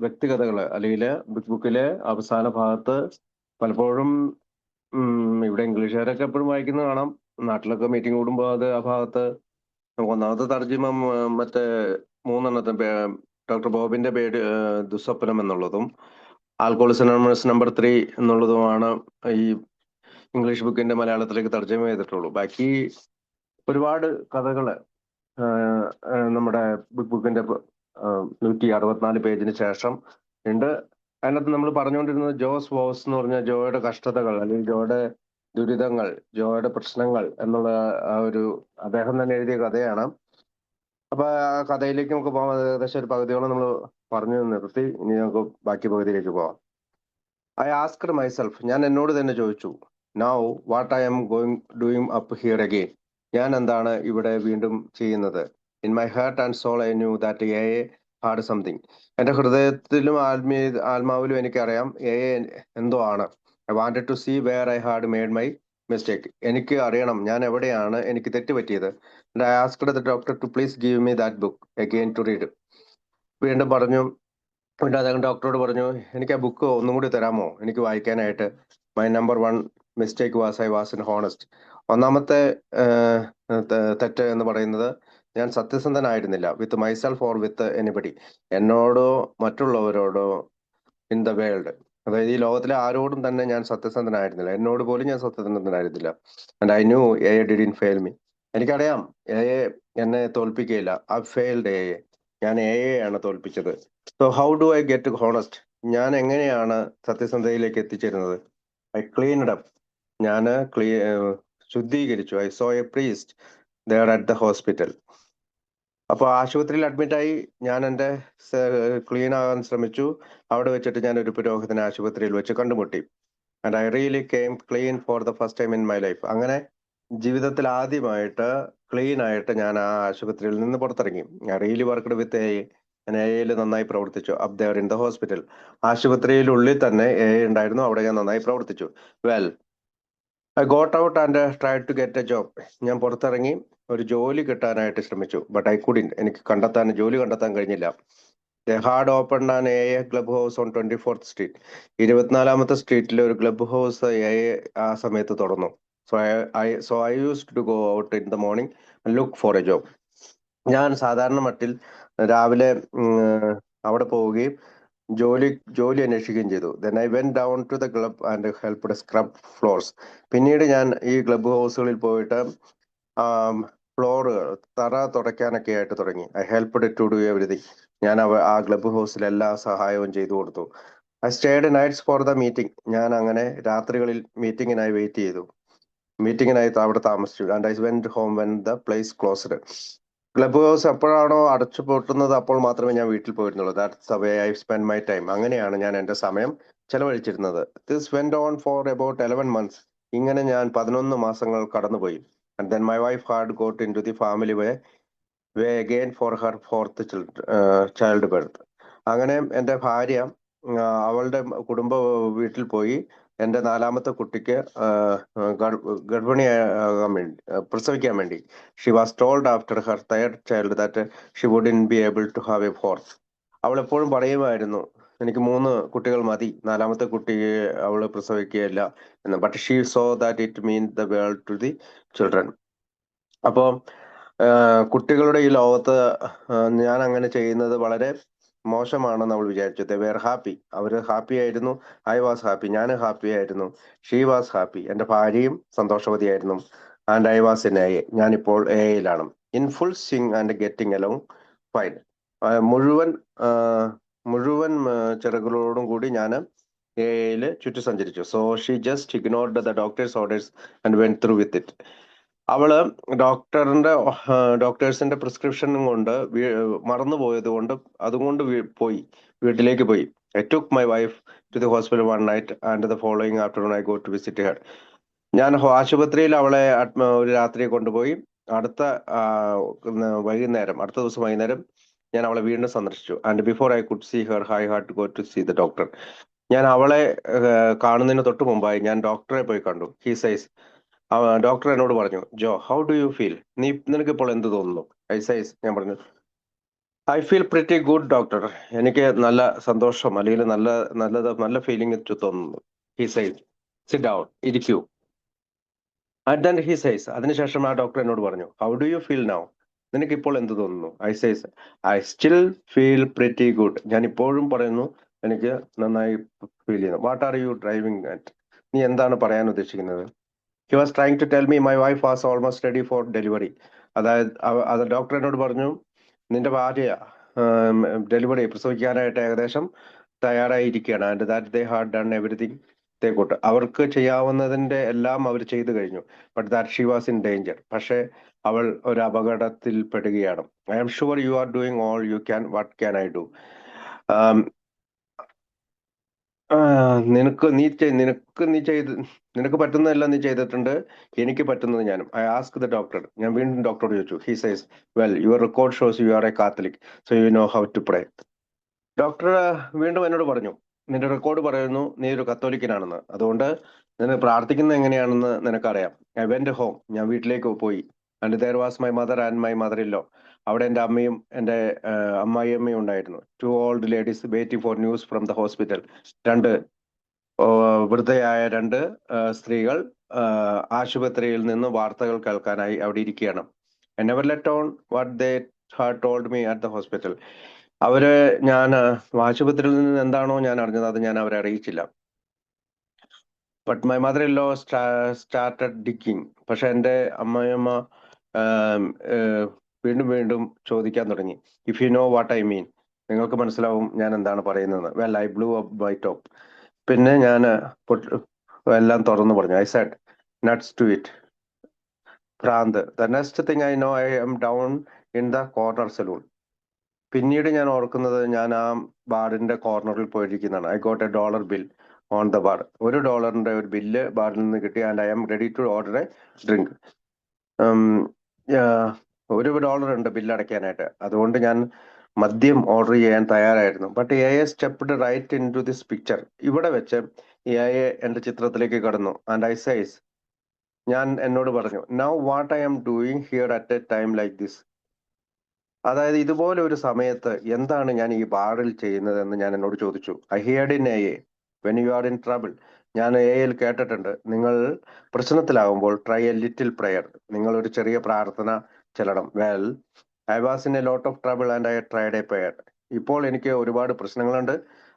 വ്യക്തികഥകൾ അല്ലെങ്കിൽ ബുക്കിലെ അവസാന ഭാഗത്ത് പലപ്പോഴും ഇവിടെ ഇംഗ്ലീഷുകാരൊക്കെ എപ്പോഴും വായിക്കുന്നത് കാണാം. നാട്ടിലൊക്കെ മീറ്റിംഗ് കൂടുമ്പോൾ അത് ആ ഭാഗത്ത് ഒന്നാമത്തെ തർജ്ജിമം മറ്റേ മൂന്നെണ്ണത്തെ ഡോക്ടർ ബോബിന്റെ പേര് ദുസ്വപ്നം എന്നുള്ളതും ആൽക്കോളിസ് അനോണിമസ് നമ്പർ 3 എന്നുള്ളതുമാണ് ഈ ഇംഗ്ലീഷ് ബുക്കിന്റെ മലയാളത്തിലേക്ക് തർജ്ജമ ചെയ്തിട്ടുള്ളൂ. ബാക്കി ഒരുപാട് കഥകള് നമ്മുടെ ബുക്കിന്റെ 164 പേജിന് ശേഷം ഉണ്ട്. അതിനകത്ത് നമ്മൾ പറഞ്ഞുകൊണ്ടിരുന്നത് ജോസ് വോസ് എന്ന് പറഞ്ഞ ജോയുടെ കഷ്ടതകൾ അല്ലെങ്കിൽ ജോയുടെ ദുരിതങ്ങൾ, ജോയുടെ പ്രശ്നങ്ങൾ എന്നുള്ള ആ ഒരു അദ്ദേഹം തന്നെ എഴുതിയ കഥയാണ്. അപ്പൊ ആ കഥയിലേക്ക് നമുക്ക് പോകാം. ഏകദേശം ഒരു പകുതിയോളം നമ്മൾ പറഞ്ഞു നിർത്തി. ഇനി നമുക്ക് ബാക്കി പകുതിയിലേക്ക് പോവാം. ഐ ആസ്ക്ഡ് മൈസെൽഫ്, ഞാൻ എന്നോട് തന്നെ ചോദിച്ചു, now what I am doing up here again, ഞാൻ എന്താണ് ഇവിടെ വീണ്ടും ചെയ്യുന്നത്. In my heart and soul I knew that a had something, എന്റെ ഹൃദയത്തിലും ആത്മാവിലും എനിക്കറിയാം എ എന്തോ ആണ്. I wanted to see where I had made my mistake, എനിക്ക് അറിയണം ഞാൻ എവിടെയാണ് എനിക്ക് തെറ്റുപറ്റിയത്. And I asked the doctor to please give me that book again to read. വീണ്ടും പറഞ്ഞു, പിന്നെ അദ്ദേഹം ഡോക്ടറോട് പറഞ്ഞു, എനിക്ക് ആ ബുക്ക് ഒന്നും കൂടി തരാമോ എനിക്ക് വായിക്കാനായിട്ട്. My number 1 mistake was I was in honest. ഒന്നാമത്തെ തെറ്റ് എന്ന് പറയുന്നത് ഞാൻ സത്യസന്ധനായിരുന്നില്ല. With myself or with anybody, എന്നോടോ മറ്റുള്ളവരോടോ ഇൻ ദ വേൾഡ്. അതായത് ഈ ലോകത്തിലെ ആരോടും തന്നെ ഞാൻ സത്യസന്ധനായിരുന്നില്ല. എന്നോട് പോലും ഞാൻ സത്യസന്ധനായിരുന്നില്ല. And I knew a didn't fail me, എനിക്കറിയാം എ എന്നെ തോൽപ്പിക്കുകയില്ല. ഐ ഫെയിൽഡ് എ, ഞാൻ എ ആണ് തോൽപ്പിച്ചത്. So how do I get honest, ഞാൻ എങ്ങനെയാണ് സത്യസന്ധതയിലേക്ക് എത്തിച്ചേരുന്നത്. ഐ ക്ലീൻഡ് അപ്പ്, ഞാൻ ശുദ്ധീകരിച്ചു. I saw a priest there at the hospital. അപ്പോൾ ആശുപത്രിയിൽ അഡ്മിറ്റായി ഞാൻ എൻ്റെ ക്ലീൻ ആകാൻ ശ്രമിച്ചു. അവിടെ വെച്ചിട്ട് ഞാൻ ഒരു പുരോഹിതനെ ആശുപത്രിയിൽ വെച്ച് കണ്ടുമുട്ടി. And I really came clean four the first time in my life. അങ്ങനെ ജീവിതത്തിൽ ആദ്യമായിട്ട് ക്ലീൻ ആയിട്ട് ഞാൻ ആ ആശുപത്രിയിൽ നിന്ന് പുറത്തിറങ്ങി. I really worked with A, ഞാൻ എയിൽ നന്നായി പ്രവർത്തിച്ചു. Up there in the hospital, ആശുപത്രിയിലുള്ളിൽ തന്നെ എ ഉണ്ടായിരുന്നു, അവിടെ ഞാൻ നന്നായി പ്രവർത്തിച്ചു. Well, I got out and try to get a job. ഞാൻ പുറത്തിറങ്ങി ഒരു ജോലി കിട്ടാനായിട്ട് ശ്രമിച്ചു. ബട്ട് ഐ കുഡിന്റ്, എനിക്ക് ജോലി കണ്ടെത്താൻ കഴിഞ്ഞില്ല. They had open an a club house on 24th street. 24ാമത്തെ സ്ട്രീറ്റിൽ ഒരു ക്ലബ് ഹൗസ് ആ സമയത്ത് തുറന്നു. So I used to go out in the morning and look for a job. ഞാൻ സാധാരണ മട്ടിൽ രാവിലെ അവിടെ പോവുകയും ജോലി അന്വേഷിക്കുകയും ചെയ്തു. Then I went down to the club and helped scrub floors. പിന്നീട് ഞാൻ ഈ ക്ലബ് ഹൗസുകളിൽ പോയിട്ട് ഫ്ലോറുകൾ, തറ തുടയ്ക്കാനൊക്കെ ആയിട്ട് തുടങ്ങി. I helped to do everything. ഞാൻ ആ ക്ലബ് ഹൗസിൽ എല്ലാ സഹായവും ചെയ്തു കൊടുത്തു. I stayed nights for the meeting. ഞാൻ അങ്ങനെ രാത്രികളിൽ മീറ്റിങ്ങിനായി വെയിറ്റ് ചെയ്തു, മീറ്റിങ്ങിനായി അവിടെ താമസിച്ചു. And I went home when the place closed. Club house എപ്പോഴാണോ അടച്ചു പൂട്ടുന്നത് അപ്പോൾ മാത്രമേ ഞാൻ വീട്ടിൽ പോയിരുന്നുള്ളൂ. That's the way I spend my time. അങ്ങനെയാണ് ഞാൻ എൻ്റെ സമയം ചെലവഴിച്ചിരുന്നത്. This went on for about 11 months. ഇങ്ങനെ ഞാൻ 11 മാസങ്ങൾ കടന്നുപോയി. And then my wife had got in to the family way again for her 4th child birth. അങ്ങനെ എൻ്റെ ഭാര്യ അവളുടെ കുടുംബ വീട്ടിൽ പോയി എൻ്റെ 4ാമത്തെ കുട്ടിക്ക് ഗർഭിണിയാകാൻ വേണ്ടി, പ്രസവിക്കാൻ വേണ്ടി. She was told after her 3rd child that she wouldn't be able to have a 4th. അവൾ എപ്പോഴും പറയുമായിരുന്നു, എനിക്ക് 3 കുട്ടികൾ മതി, 4ാമത്തെ കുട്ടിയെ അവൾ പ്രസവിക്കുകയില്ല എന്ന്. But she saw that it mean the world to the children. അപ്പോൾ കുട്ടികളുടെ ഈ ലോകത്ത് ഞാൻ അങ്ങനെ ചെയ്യുന്നത് വളരെ മോശമാണെന്ന് അവൾ വിചാരിച്ചു. ദേ വേർ ഹാപ്പി, അവർ ഹാപ്പി ആയിരുന്നു. ഐ വാസ് ഹാപ്പി, ഞാൻ ഹാപ്പി ആയിരുന്നു. ഷീ വാസ് ഹാപ്പി, എൻ്റെ ഭാര്യയും സന്തോഷവതിയായിരുന്നു. And I was in A, ഞാനിപ്പോൾ എയിലാണ്. In full swing and getting along fine. മുഴുവൻ ചിറകുകളോടും കൂടി ഞാൻ എയിൽ ചുറ്റി സഞ്ചരിച്ചു. So she just ignored the doctor's orders and went through with it. അവള് ഡോക്ടേഴ്സിന്റെ പ്രിസ്ക്രിപ്ഷനും കൊണ്ട് മറന്നുപോയത് കൊണ്ട് അതുകൊണ്ട് വീട്ടിലേക്ക് പോയി. I took my wife to the hospital one night and the following afternoon I go to visit her. ഞാൻ ആശുപത്രിയിൽ അവളെ ഒരു രാത്രി കൊണ്ടുപോയി. അടുത്ത ദിവസം വൈകുന്നേരം ഞാൻ അവളെ വീണ്ടും സന്ദർശിച്ചു. And before I could see her I had to go to see the doctor. ഞാൻ അവളെ കാണുന്നതിന് തൊട്ട് മുമ്പായി ഞാൻ ഡോക്ടറെ പോയി കണ്ടു. ഹി സൈസ്, ഡോക്ടർ എന്നോട് പറഞ്ഞു, ജോ ഹൗ ഡു യു ഫീൽ, നിനക്ക് ഇപ്പോൾ എന്ത് തോന്നുന്നു. ഐ സൈസ്, ഞാൻ പറഞ്ഞു, I feel pretty good doctor. എനിക്ക് നല്ല സന്തോഷം അല്ലെങ്കിൽ നല്ല ഫീലിംഗ് തോന്നുന്നു. ഹി സൈസ് സിറ്റ് ഡൗൺ, ഇരിക്കൂ. ആൻഡ് ദെൻ ഹി സൈസ്, അതിനുശേഷം ആ ഡോക്ടർ എന്നോട് പറഞ്ഞു, how do you feel now? നിനക്ക് ഇപ്പോൾ എന്ത് തോന്നുന്നു? I size, I still feel pretty good. ഞാൻ ഇപ്പോഴും പറയുന്നു എനിക്ക് നന്നായി ഫീൽ ചെയ്യുന്നു. What are U driving at? നീ എന്താണ് പറയാൻ ഉദ്ദേശിക്കുന്നത്? He was trying to tell me my wife was almost ready for delivery. അതായത് അത് ഡോക്ടർ എന്നോട് പറഞ്ഞു, നിന്റെ ഭാര്യ ഡെലിവറി പ്രസവിക്കാനായിട്ട് ഏകദേശം തയ്യാറായിരിക്കുകയാണ്. And that they had done everything they could. അവർക്ക് ചെയ്യാവുന്നതിന്റെ എല്ലാം അവർ ചെയ്തു കഴിഞ്ഞു. But that she was in danger. പക്ഷേ അവൾ ഒരു അപകടത്തിൽ പെടുകയാണ്. I am sure you are doing all you can. What can I do? നിനക്ക് നീ ചെയ്- നിനക്ക് നീ ചെയ്ത് നിനക്ക് പറ്റുന്നതെല്ലാം നീ ചെയ്തിട്ടുണ്ട്. എനിക്ക് പറ്റുന്നത് ഞാനും. I ask the doctor. ഞാൻ വീണ്ടും ഡോക്ടറോട് ചോദിച്ചു. He says, well your record shows you are a Catholic, so you know how to pray. Doctor വീണ്ടും എന്നോട് പറഞ്ഞു, നിന്റെ റെക്കോർഡ് പറയുന്നു നീ ഒരു കത്തോലിക്കനാണെന്ന്. അതുകൊണ്ട് നിന്നെ പ്രാർത്ഥിക്കുന്നത് എങ്ങനെയാണെന്ന് നിനക്കറിയാം. I went home. ഞാൻ വീട്ടിലേക്ക് പോയി. And there was my mother and my mother in law. അവിടെ എൻ്റെ അമ്മയും എൻ്റെ അമ്മായിയമ്മയും ഉണ്ടായിരുന്നു. Two old ladies waiting for news from the hospital. രണ്ട് വൃദ്ധയായ രണ്ട് സ്ത്രീകൾ ആശുപത്രിയിൽ നിന്ന് വാർത്തകൾ കേൾക്കാനായി അവിടെ ഇരിക്കുകയാണ്. I never let on what they had told me at the hospital. അവര് ഞാൻ ആശുപത്രിയിൽ നിന്ന് എന്താണോ ഞാൻ അറിഞ്ഞത് അത് ഞാൻ അവരെ അറിയിച്ചില്ല. But my mother in law started digging. പക്ഷെ എൻ്റെ അമ്മയമ്മ ആം, ഏഹ്, വീണ്ടും വീണ്ടും ചോദിക്കാൻ തുടങ്ങി. If you know what I mean, നിങ്ങൾക്ക് മനസ്സിലാവും ഞാൻ എന്താണ് പറയുന്നത്. Well I blew up my top. പിന്നെ ഞാൻ എല്ലാം തുറന്നു പറഞ്ഞു. I said nuts to it, ഭ്രാന്ത്. The next thing I know I'm down in the corner saloon. പിന്നീട് ഞാൻ ഓർക്കുന്നത് ഞാൻ ആ ബാറിന്റെ കോർണറിൽ പോയിരിക്കുന്നതാണ്. I got a dollar bill on the bar. $1 ഒരു ബില്ല് ബാറിൽ നിന്ന് കിട്ടി. And I am ready to order a drink. $1 ഉണ്ട് ബില്ല് അടയ്ക്കാനായിട്ട്. അതുകൊണ്ട് ഞാൻ മദ്യം ഓർഡർ ചെയ്യാൻ തയ്യാറായിരുന്നു. But a stepped right in to this picture. ഇവിടെ വെച്ച് എ എന്റെ ചിത്രത്തിലേക്ക് കടന്നു. ആൻഡ് ഐ സൈസ്, ഞാൻ എന്നോട് പറഞ്ഞു, now what I am doing here at a time like this. അതായത് ഇതുപോലെ ഒരു സമയത്ത് എന്താണ് ഞാൻ ഈ ബാറിൽ ചെയ്യുന്നതെന്ന് ഞാൻ എന്നോട് ചോദിച്ചു. I heard in a when you are in trouble. ഞാൻ എയിൽ കേട്ടിട്ടുണ്ട്, നിങ്ങൾ പ്രശ്നത്തിലാകുമ്പോൾ ട്രൈ എ ലിറ്റിൽ പ്രയർ, നിങ്ങൾ ഒരു ചെറിയ പ്രാർത്ഥന ചെല്ലണം. Well I was in a lot of trouble and I tried a prayer. ഇപ്പോൾ എനിക്ക് ഒരുപാട് പ്രശ്നങ്ങളുണ്ട്,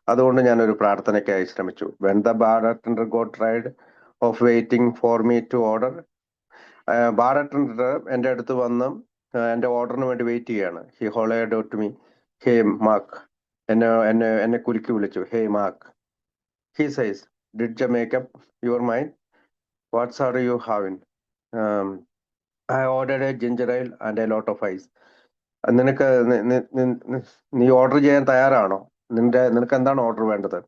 അതുകൊണ്ട് ഞാൻ ഒരു പ്രാർത്ഥനയ്ക്കായി ശ്രമിച്ചു. When the bar attender got tried of waiting for me to order. Bar attender എൻ്റെ അടുത്ത് വന്ന് എന്റെ ഓർഡറിന് വേണ്ടി വെയിറ്റ് ചെയ്യാണ്. He hollered to me, hey Mark. എന്നെ കുലുക്കി വിളിച്ചു. Hey Mark. He says, did you make up your mind? What's are you having? I ordered a ginger ale and a lot of ice. നിനക്ക് നീ ഓർഡർ ചെയ്യാൻ തയ്യാറാണോ? നിനക്ക് എന്താണ് ഓർഡർ വേണ്ടത്?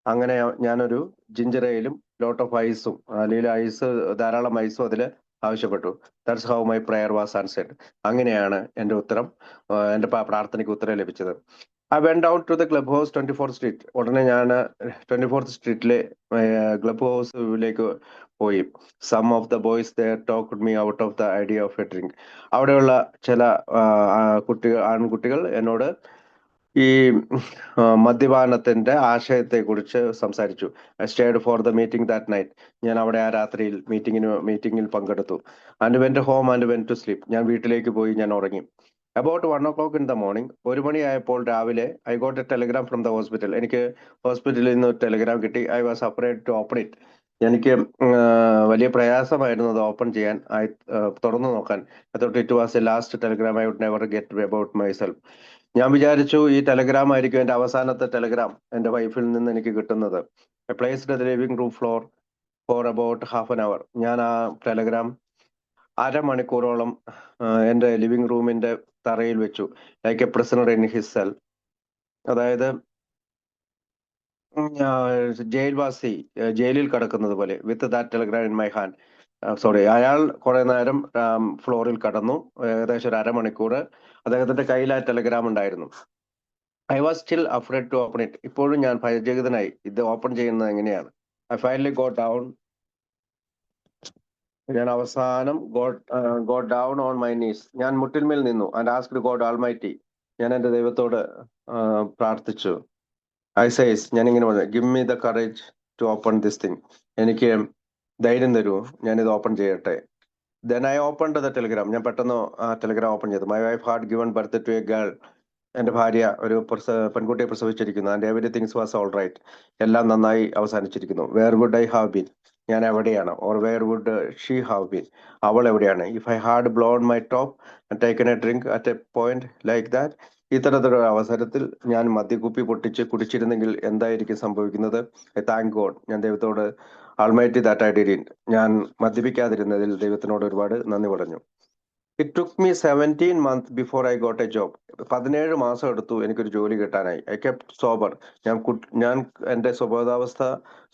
അങ്ങനെ ഞാനൊരു ജിഞ്ചർ എയിലും ലോട്ട് ഓഫ് ഐസും, അല്ലെങ്കിൽ ഐസ് ധാരാളം ഐസും അതിൽ ആവശ്യപ്പെട്ടു. That's how my prayer was answered. അങ്ങനെയാണ് എൻ്റെ ഉത്തരം, എൻ്റെ പ്രാർത്ഥനയ്ക്ക് ഉത്തരം ലഭിച്ചത്. I went out to the club house 24th street. ഉടനെ ഞാൻ 24th സ്ട്രീറ്റിലെ ക്ലബ് ഹൗസിലേക്ക് പോയി. Some of the boys there talked me out of the idea of a drink. അവിടെയുള്ള ചില ആൺകുട്ടികൾ എന്നോട് ഈ മദ്യപാനത്തിന്റെ ആശയത്തെ കുറിച്ച് സംസാരിച്ചു. I stayed for the meeting that night. ഞാൻ അവിടെ ആ രാത്രിയിൽ മീറ്റിംഗിൽ പങ്കെടുത്തു. And went home and went to sleep. ഞാൻ വീട്ടിലേക്ക് പോയി, ഞാൻ ഉറങ്ങി. About 1 o'clock in the morning, 1 മണിയായപ്പോൾ രാവിലെ, I got a telegram from the hospital. എനിക്ക് ഹോസ്പിറ്റലിൽ നിന്ന് ടെലിഗ്രാം കിട്ടി. I was afraid to open it. എനിക്ക് വലിയ പ്രയാസമായിരുന്നു അത് ഓപ്പൺ ചെയ്യാൻ, തുറന്നു നോക്കാൻ. I thought it was a last telegram I would never get about myself. ഞാൻ വിചാരിച്ചു ഈ ടെലഗ്രാം ആയിരിക്കും എന്റെ അവസാനത്തെ ടെലഗ്രാം എന്റെ വൈഫിൽ നിന്ന് എനിക്ക് കിട്ടുന്നത്. I placed the living room floor for about half an hour. ഞാൻ ആ ടെലഗ്രാം അരമണിക്കൂറോളം എന്റെ ലിവിംഗ് റൂമിന്റെ തറയിൽ വെച്ചു. Like A prisoner in his cell. അതായത് ജയിൽവാസി ജയിലിൽ കിടക്കുന്നത് പോലെ, with that Telegram in my hand. Sorry, അയാൾ കുറെ നേരം ഫ്ലോറിൽ കടന്നു. ഏകദേശം ഒരു അരമണിക്കൂർ അദ്ദേഹത്തിന്റെ കയ്യിൽ ആ ടെലഗ്രാം ഉണ്ടായിരുന്നു. I was still afraid to open it. ഇപ്പോഴും ഞാൻ ഭയചകിതനായി, ഇത് ഓപ്പൺ ചെയ്യുന്നത് എങ്ങനെയാണ്. I finally got down. ഞാൻ അവസാനം got down on my knees. ഞാൻ മുട്ടിന്മേൽ നിന്നു. ആൻഡ് ആസ്ക്ഡ് ഗോഡ് ആൾമൈറ്റി, ഞാൻ എൻ്റെ ദൈവത്തോട് പ്രാർത്ഥിച്ചു. ഐ സൈസ് ഞാനിങ്ങനെ പറഞ്ഞു, give me the courage to open this thing. എനിക്ക് ധൈര്യം തരൂ, ഞാനിത് ഓപ്പൺ ചെയ്യട്ടെ. Then I open the telegram. ഞാൻ പെട്ടെന്ന് ആ ടെലിഗ്രാം ഓപ്പൺ ചെയ്തു. My wife had given birth to a girl. എൻ്റെ ഭാര്യ ഒരു പെൺകുട്ടിയെ പ്രസവിച്ചിരിക്കുന്നു. And everything's was all right. എല്ലാം നന്നായി അവസാനിച്ചിരിക്കുന്നു. Where would I have been? ഞാൻ എവിടെയാണ്? Or where would she have been? അവൾ എവിടെയാണ്? If I had blown my top and taken A drink at A point like that. ഇത്തരത്തിലൊരു അവസരത്തിൽ ഞാൻ മദ്യക്കുപ്പി പൊട്ടിച്ച് കുടിച്ചിരുന്നെങ്കിൽ എന്തായിരിക്കും സംഭവിക്കുന്നത്? I thank God. ഞാൻ ദൈവത്തോട് ആൾമൈറ്റി ദാറ്റ് ഐ ഡിഡിൻറ്റ്. ഞാൻ മദ്യപിക്കാതിരുന്നതിൽ ദൈവത്തിനോട് ഒരുപാട് നന്ദി പറഞ്ഞു. It took me 17 months before I got a job. 17 മാസം എടുത്തു എനിക്കൊരു ജോലി കിട്ടാനായി. I kept sober. ഞാൻ എൻ്റെ സ്വബോധാവസ്ഥ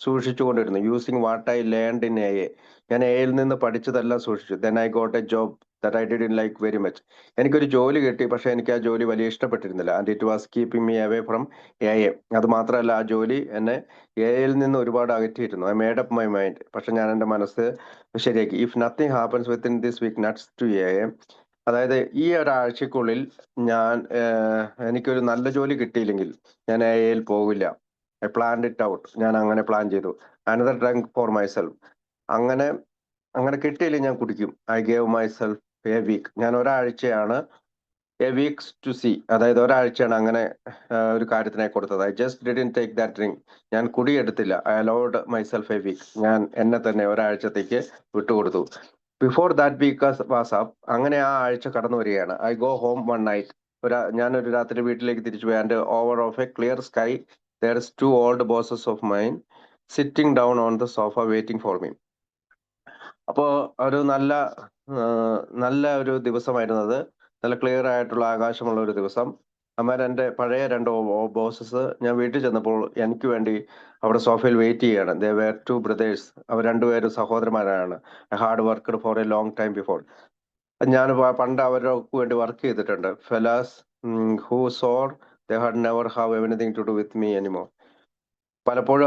സൂക്ഷിച്ചുകൊണ്ടിരുന്നു. Using what I learned in A. ഞാൻ എയിൽ നിന്ന് പഠിച്ചതെല്ലാം സൂക്ഷിച്ചു. Then I got a job that I didn't like very much. എനിക്കൊരു ജോലി കിട്ടി, പക്ഷെ എനിക്ക് ആ ജോലി വലിയ ഇഷ്ടപ്പെട്ടിരുന്നില്ല. And it was keeping me away from A. അത് മാത്രമല്ല, ആ ജോലി എന്നെ എയിൽ നിന്ന് ഒരുപാട് അകറ്റിയിരുന്നു. I made up my mind. പക്ഷെ ഞാൻ എൻ്റെ മനസ്സ് ശരിയാക്കി. If nothing happens within this week nuts to a. അതായത് ഈ ഒരാഴ്ചക്കുള്ളിൽ ഞാൻ എനിക്കൊരു നല്ല ജോലി കിട്ടിയില്ലെങ്കിൽ ഞാൻ എയിൽ പോകില്ല. I planned it out. ഞാൻ അങ്ങനെ പ്ലാൻ ചെയ്തു. Another drunk for myself. അങ്ങനെ അങ്ങനെ കിട്ടിയില്ലെങ്കിൽ ഞാൻ കുടിക്കും. I gave myself a week. ഞാൻ ഒരാഴ്ചയാണ് എ വീക്സ് ടു സി, അതായത് ഒരാഴ്ചയാണ് അങ്ങനെ ഒരു കാര്യത്തിനായി കൊടുത്തത്. I just didn't take that drink. ഞാൻ കുടിയെടുത്തില്ല. I allowed myself a week. ഞാൻ എന്നെ തന്നെ ഒരാഴ്ചത്തേക്ക് വിട്ടുകൊടുത്തു. Before that week was up. അങ്ങനെ ആ ആഴ്ച കടന്നു വരികയാണ്. I go home one night. ഞാനൊരു രാത്രി വീട്ടിലേക്ക് തിരിച്ചു പോയി. And over of A clear sky there is 2 old bosses of mine sitting down on the sofa waiting for me. അപ്പോ ഒരു നല്ല ഒരു ദിവസമായിരുന്നത്. നല്ല ക്ലിയർ ആയിട്ടുള്ള ആകാശമുള്ള ഒരു ദിവസം. എൻ്റെ പഴയ 2 ബോസസ് ഞാൻ വീട്ടിൽ ചെന്നപ്പോൾ എനിക്ക് വേണ്ടി അവിടെ സോഫയിൽ വെയിറ്റ് ചെയ്യാണ്. They were 2 brothers. അവർ രണ്ടുപേരും സഹോദരന്മാരാണ്. I had worked for a long time before. ഞാൻ പണ്ട് അവർക്ക് വേണ്ടി വർക്ക് ചെയ്തിട്ടുണ്ട്. Fellas who swore they had never have anything to do with me anymore. പലപ്പോഴും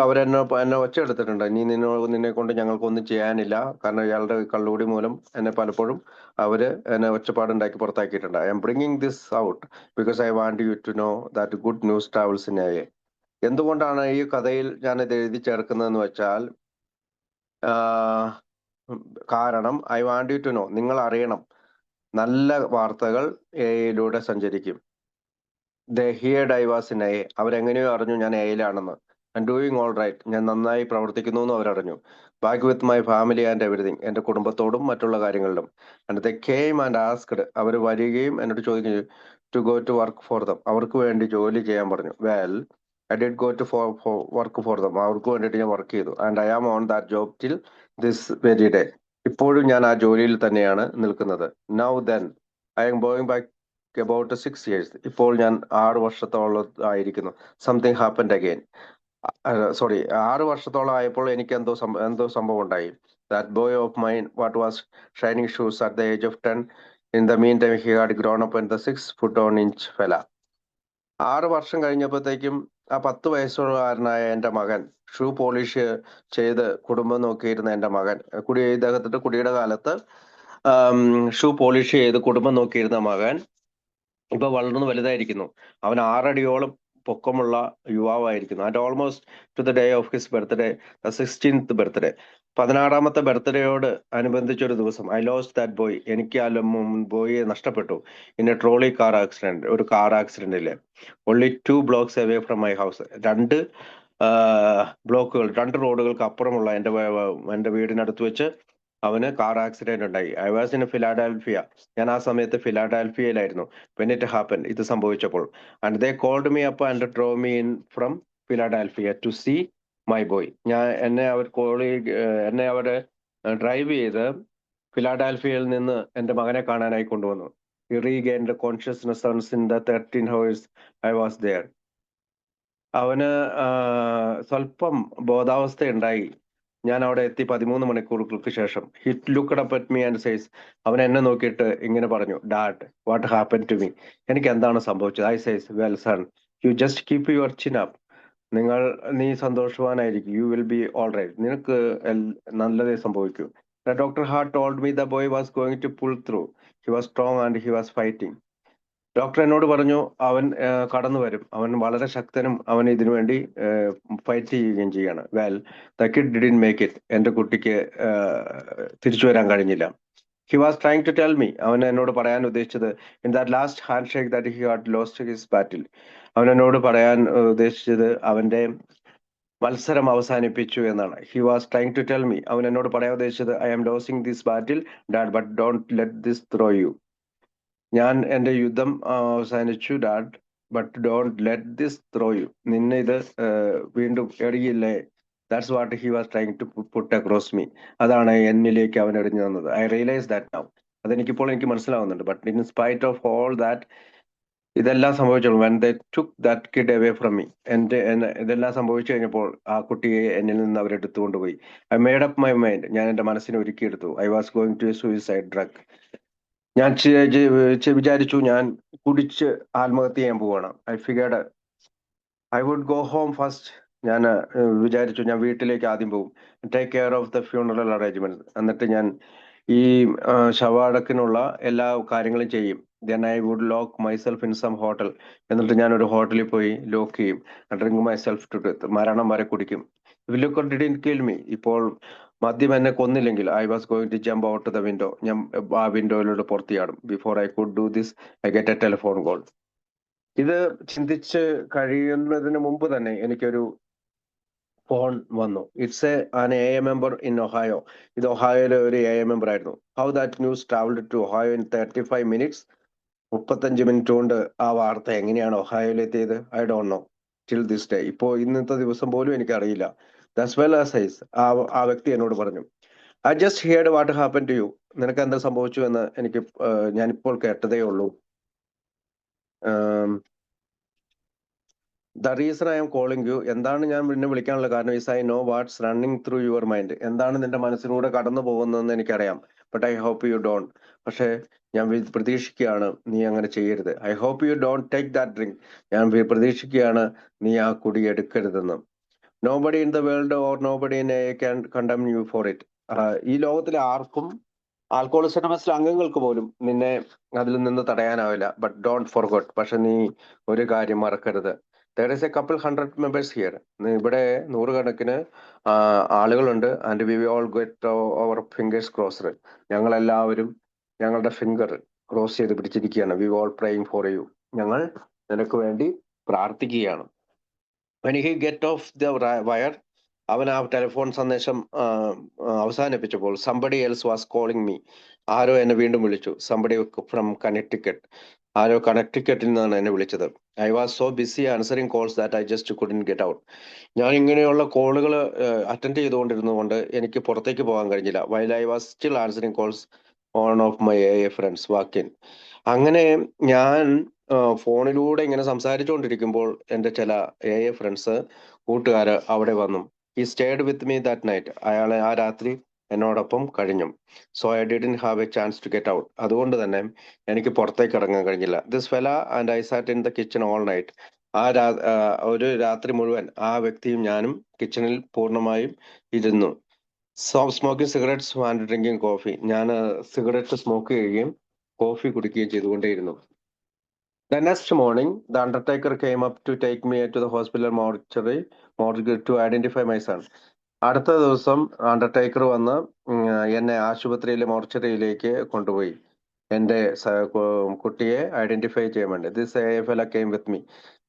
എന്നെ ഒച്ചയെടുത്തിട്ടുണ്ട്. നിന്നെ കൊണ്ട് ഞങ്ങൾക്കൊന്നും ചെയ്യാനില്ല. കാരണം ഇയാളുടെ കള്ളുകൂടി മൂലം എന്നെ പലപ്പോഴും എന്നെ ഒച്ചപ്പാടുണ്ടാക്കി പുറത്താക്കിയിട്ടുണ്ട്. I'm bringing this out because I want you to know that good news travels in A. എന്തുകൊണ്ടാണ് ഈ കഥയിൽ ഞാൻ ഇത് എഴുതി ചേർക്കുന്നതെന്ന് വെച്ചാൽ, കാരണം I want you to know, നിങ്ങൾ അറിയണം, നല്ല വാർത്തകൾ എയിലൂടെ സഞ്ചരിക്കും. They heard I was in A. അവരെങ്ങനെയോ അറിഞ്ഞു ഞാൻ എയിലാണെന്ന്. And doing all right. ഞാൻ നന്നായി പ്രവർത്തിക്കുന്നു എന്ന് അവരറിഞ്ഞു. Back with my family and everything. എൻ്റെ കുടുംബത്തോടും മറ്റുള്ള കാര്യങ്ങളിലും. And they came and asked. അവർ വരികയും എന്നോട് ചോദിക്കുകയും to go to work for them. അവർക്ക് വേണ്ടി ജോലി ചെയ്യാൻ പറഞ്ഞു. Well, I did go to work for them. അവർക്ക് വേണ്ടിയിട്ട് ഞാൻ വർക്ക് ചെയ്തു. And I am on that job till this very day. ഇപ്പോഴും ഞാൻ ആ ജോലിയിൽ തന്നെയാണ് നിൽക്കുന്നത്. Now then I'm going back about 6 years. ഇപ്പോൾ ഞാൻ 6 വർഷത്തോളം ആയിരിക്കുന്നു. Something happened again. സോറി, 6 വർഷത്തോളം ആയപ്പോൾ എനിക്ക് എന്തോ സംഭവം ഉണ്ടായി. That boy of mine what was shining shoes at the age of 10. In the mean time he had grown up in the 6 foot on inch fella. 6 വർഷം കഴിഞ്ഞപ്പോഴത്തേക്കും ആ 10 വയസ്സുകാരനായ എൻ്റെ മകൻ, ഷൂ പോളിഷ് ചെയ്ത് കുടുംബം നോക്കിയിരുന്ന എൻ്റെ മകൻ, ഇദ്ദേഹത്തിന്റെ കുടിയുടെ കാലത്ത് ഷൂ പോളിഷ് ചെയ്ത് കുടുംബം നോക്കിയിരുന്ന മകൻ ഇപ്പൊ വളർന്നു വലുതായിരിക്കുന്നു. അവൻ 6 അടിയോളം പൊക്കമുള്ള യുവാവായിരിക്കുന്നു. And almost to the day of his birthday, 16th birthday, 16ാമത്തെ ബർത്ത്ഡേയോട് അനുബന്ധിച്ച ഒരു ദിവസം, ഐ ലോസ്റ്റ് ദാറ്റ് ബോയ്. എനിക്ക് ആ ബോയെ നഷ്ടപ്പെട്ടു. In a trolley car accident. ഒരു കാർ ആക്സിഡന്റില്. Only 2 blocks away from my house. 2 ബ്ലോക്കുകൾ, 2 റോഡുകൾക്ക് അപ്പുറമുള്ള എൻ്റെ വീടിനടുത്ത് വെച്ച് അവന് കാർ ആക്സിഡന്റ് ഉണ്ടായി. I was in Philadelphia. ഞാൻ ആ സമയത്ത് ഫിലാഡൽഫിയയിലായിരുന്നു. വെൻ ഇറ്റ് ഹാപ്പൻ, ഇത് സംഭവിച്ചപ്പോൾ. And they called me up and drove me in from Philadelphia to see my boy. എന്നെ അവർ ഡ്രൈവ് ചെയ്ത് ഫിലാഡൽഫിയയിൽ നിന്ന് എൻ്റെ മകനെ കാണാനായി കൊണ്ടുവന്നു. He regained consciousness in the 13 hours I was there. അവന് സ്വല്പം ബോധാവസ്ഥയുണ്ടായി. ഞാൻ അവിടെ എത്തി 13 മണിക്കൂറുകൾക്ക് ശേഷം. He looked up at me and says. അവൻ എന്നെ നോക്കിയിട്ട് ഇങ്ങനെ പറഞ്ഞു, dad, what happen to me? എനിക്ക് എന്താണ് സംഭവിച്ചത്? I says, well son, you just keep your chin up. നീ സന്തോഷവാനായിരിക്കും. You will be all right. നിനക്ക് നല്ലതേ സംഭവിക്കൂ. Doctor Hart told me the boy was going to pull through. He was strong and he was fighting. Doctor എന്നോട് പറഞ്ഞു അവൻ കടന്നു വരും, അവൻ വളരെ ശക്തനും, അവൻ ഇതിനു വേണ്ടി ഫൈറ്റ് ചെയ്യുകയും ചെയ്യാണ്. Well, the kid didn't make it. എന്റെ കുട്ടിക്ക് തിരിച്ചു വരാൻ കഴിഞ്ഞില്ല. He was trying to tell me, അവൻ എന്നോട് പറയാൻ ഉദ്ദേശിച്ചത്, in that last handshake that he had lost his battle, അവൻ എന്നോട് പറയാൻ ഉദ്ദേശിച്ചത് അവന്റെ മത്സരം അവസാനിപ്പിച്ചു എന്നാണ്. He was trying to tell me, അവൻ എന്നോട് പറയാൻ ഉദ്ദേശിച്ചത്, I am losing this battle dad, but don't let this throw you. ഞാൻ എന്റെ യുദ്ധം അവസാനിച്ചു dad, but don't let this throw you. നിന്നെ ഇത് വീണ്ടും എറിയില്ലേ. That's what he was trying to put across me. അതാണ് എന്നിലേക്ക് അവൻ എറിഞ്ഞു തന്നത്. I realise that now. അതെനിക്കിപ്പോൾ എനിക്ക് മനസ്സിലാവുന്നുണ്ട്. But in spite of all that, ഇതെല്ലാം സംഭവിച്ചോളൂ, when they took that kid away from me, ഇതെല്ലാം സംഭവിച്ചു കഴിഞ്ഞപ്പോൾ ആ കുട്ടിയെ എന്നിൽ നിന്ന് അവരെടുത്തുകൊണ്ട് പോയി. I made up my mind, ഞാൻ എന്റെ മനസ്സിനെ ഒരുക്കിയെടുത്തു. I was going to A suicide drug. ഞാൻ വിചാരിച്ചു ഞാൻ കുടിച്ച് ആത്മഹത്യ ചെയ്യാൻ പോവാണ്. I figured I would go home first. ഞാൻ വിചാരിച്ചു ഞാൻ വീട്ടിലേക്ക് ആദ്യം പോകും. Take care of the funeral arrangement. എന്നിട്ട് ഞാൻ ഈ ശവടക്കിനുള്ള എല്ലാ കാര്യങ്ങളും ചെയ്യും. Then I would lock myself in some hotel. എന്നിട്ട് ഞാൻ ഒരു ഹോട്ടലിൽ പോയി ലോക്ക് ചെയ്യും. ഡ്രിങ്ക് മൈസെൽഫ് ടു ഡെത്ത്, മരണം വരെ കുടിക്കും. If liquor didn't kill me, ഇപ്പോൾ മദ്യം എന്നെ കൊന്നില്ലെങ്കിൽ, I was going to jump out the window, ഞാൻ ആ വിൻഡോയിലൂടെ പുറത്തിയാടും. Before I could do this, I get a telephone call. ഇത് ചിന്തിച്ച് കഴിയുന്നതിന് മുമ്പ് തന്നെ എനിക്കൊരു ഫോൺ വന്നു. It's an A A member in Ohio. ഇത് ഒഹായോയിലെ ഒരു എ എ മെമ്പർ ആയിരുന്നു. How that news travelled to Ohio in 35 minutes. 35 minute കൊണ്ട് ആ വാർത്ത എങ്ങനെയാണ് ഒഹായോയിൽ എത്തിയത്? I don't know till this day. ഇപ്പോ ഇന്നത്തെ ദിവസം പോലും എനിക്കറിയില്ല. That's well as ice. ആ വ്യക്തി എന്നോട് പറഞ്ഞു, I just heard what happen to you. നിനക്ക് എന്താ സംഭവിച്ചു എന്ന് ഞാനിപ്പോൾ കേട്ടതേ ഉള്ളൂ. The reason I am calling you, എന്താണ് ഞാൻ നിന്നെ വിളിക്കാനുള്ള കാരണം, is I know what's running through your mind. എന്താണ് നിന്റെ മനസ്സിലൂടെ കടന്നു പോകുന്നതെന്ന് എനിക്കറിയാം. But I hope you don't. പക്ഷേ ഞാൻ പ്രതീക്ഷിക്കുകയാണ് നീ അങ്ങനെ ചെയ്യരുത്. I hope you don't take that drink. ഞാൻ പ്രതീക്ഷിക്കുകയാണ് നീ ആ കുടി എടുക്കരുതെന്ന്. Nobody in the world or nobody in A can condemn you for it. ഈ ലോകത്തിലെ ആർക്കും, ആൽക്കോളിസ്റ്റ് അനോണിമസിലെ അംഗങ്ങൾക്ക് പോലും നിന്നെ അതിൽ നിന്ന് തടയാനാവില്ല. But don't forgot. പക്ഷെ നീ ഒരു കാര്യം മറക്കരുത്. There is a couple 100 members here. ഇവിടെ നൂറുകണക്കിന് ആളുകളുണ്ട്. And we all get our fingers crossed. ഞങ്ങളെല്ലാവരും ഞങ്ങളുടെ ഫിംഗർ ക്രോസ് ചെയ്ത് പിടിച്ചിരിക്കുകയാണ്. We all praying for you. ഞങ്ങൾ നിനക്ക് വേണ്ടി പ്രാർത്ഥിക്കുകയാണ്. When he get off the wire, അവൻ ആ ടെലിഫോൺ സന്ദേശം അവസാനിപ്പിച്ചപ്പോൾ, somebody else was calling me. ആരോ എന്നെ വീണ്ടും വിളിച്ചു. Somebody from Connecticut. ആരോ കണക്ടിക്കറ്റിൽ നിന്നാണ് എന്നെ വിളിച്ചത്. I was so busy answering calls that I just കുഡിൻ get out. ഞാൻ ഇങ്ങനെയുള്ള കോളുകൾ അറ്റൻഡ് ചെയ്തുകൊണ്ടിരുന്നതുകൊണ്ട് എനിക്ക് പുറത്തേക്ക് പോകാൻ കഴിഞ്ഞില്ല. While I was still answering calls on of my A friends walk in. അങ്ങനെ ഞാൻ ഫോണിലൂടെ ഇങ്ങനെ സംസാരിച്ചുകൊണ്ടിരിക്കുമ്പോൾ എൻ്റെ ചില എ ഫ്രണ്ട്സ്, കൂട്ടുകാര് അവിടെ വന്നു. He stayed with me that night. അയാളെ ആ രാത്രി എന്നോടൊപ്പം കഴിഞ്ഞു. So I didn't have a chance to get out. അതുകൊണ്ട് തന്നെ എനിക്ക് പുറത്തേക്ക് ഇറങ്ങാൻ കഴിഞ്ഞില്ല. This fella and I sat in the kitchen all night. ഒരു രാത്രി മുഴുവൻ ആ വ്യക്തിയും ഞാനും കിച്ചണിൽ പൂർണ്ണമായും ഇരുന്നു. Smoking cigarettes and drinking coffee. ഞാൻ സിഗരറ്റ് സ്മോക്ക് ചെയ്യുകയും കോഫി കുടിക്കുകയും ചെയ്തുകൊണ്ടേയിരുന്നു. The next morning, the undertaker came up to take me to the hospital morgue to identify my son. അടുത്ത ദിവസം അണ്ടർടേക്കർ വന്ന് എന്നെ ആശുപത്രിയിലെ മോർച്ചറിയിലേക്ക് കൊണ്ടുപോയി എൻ്റെ കുട്ടിയെ ഐഡന്റിഫൈ ചെയ്യാൻ വേണ്ടി. This a fella came with me.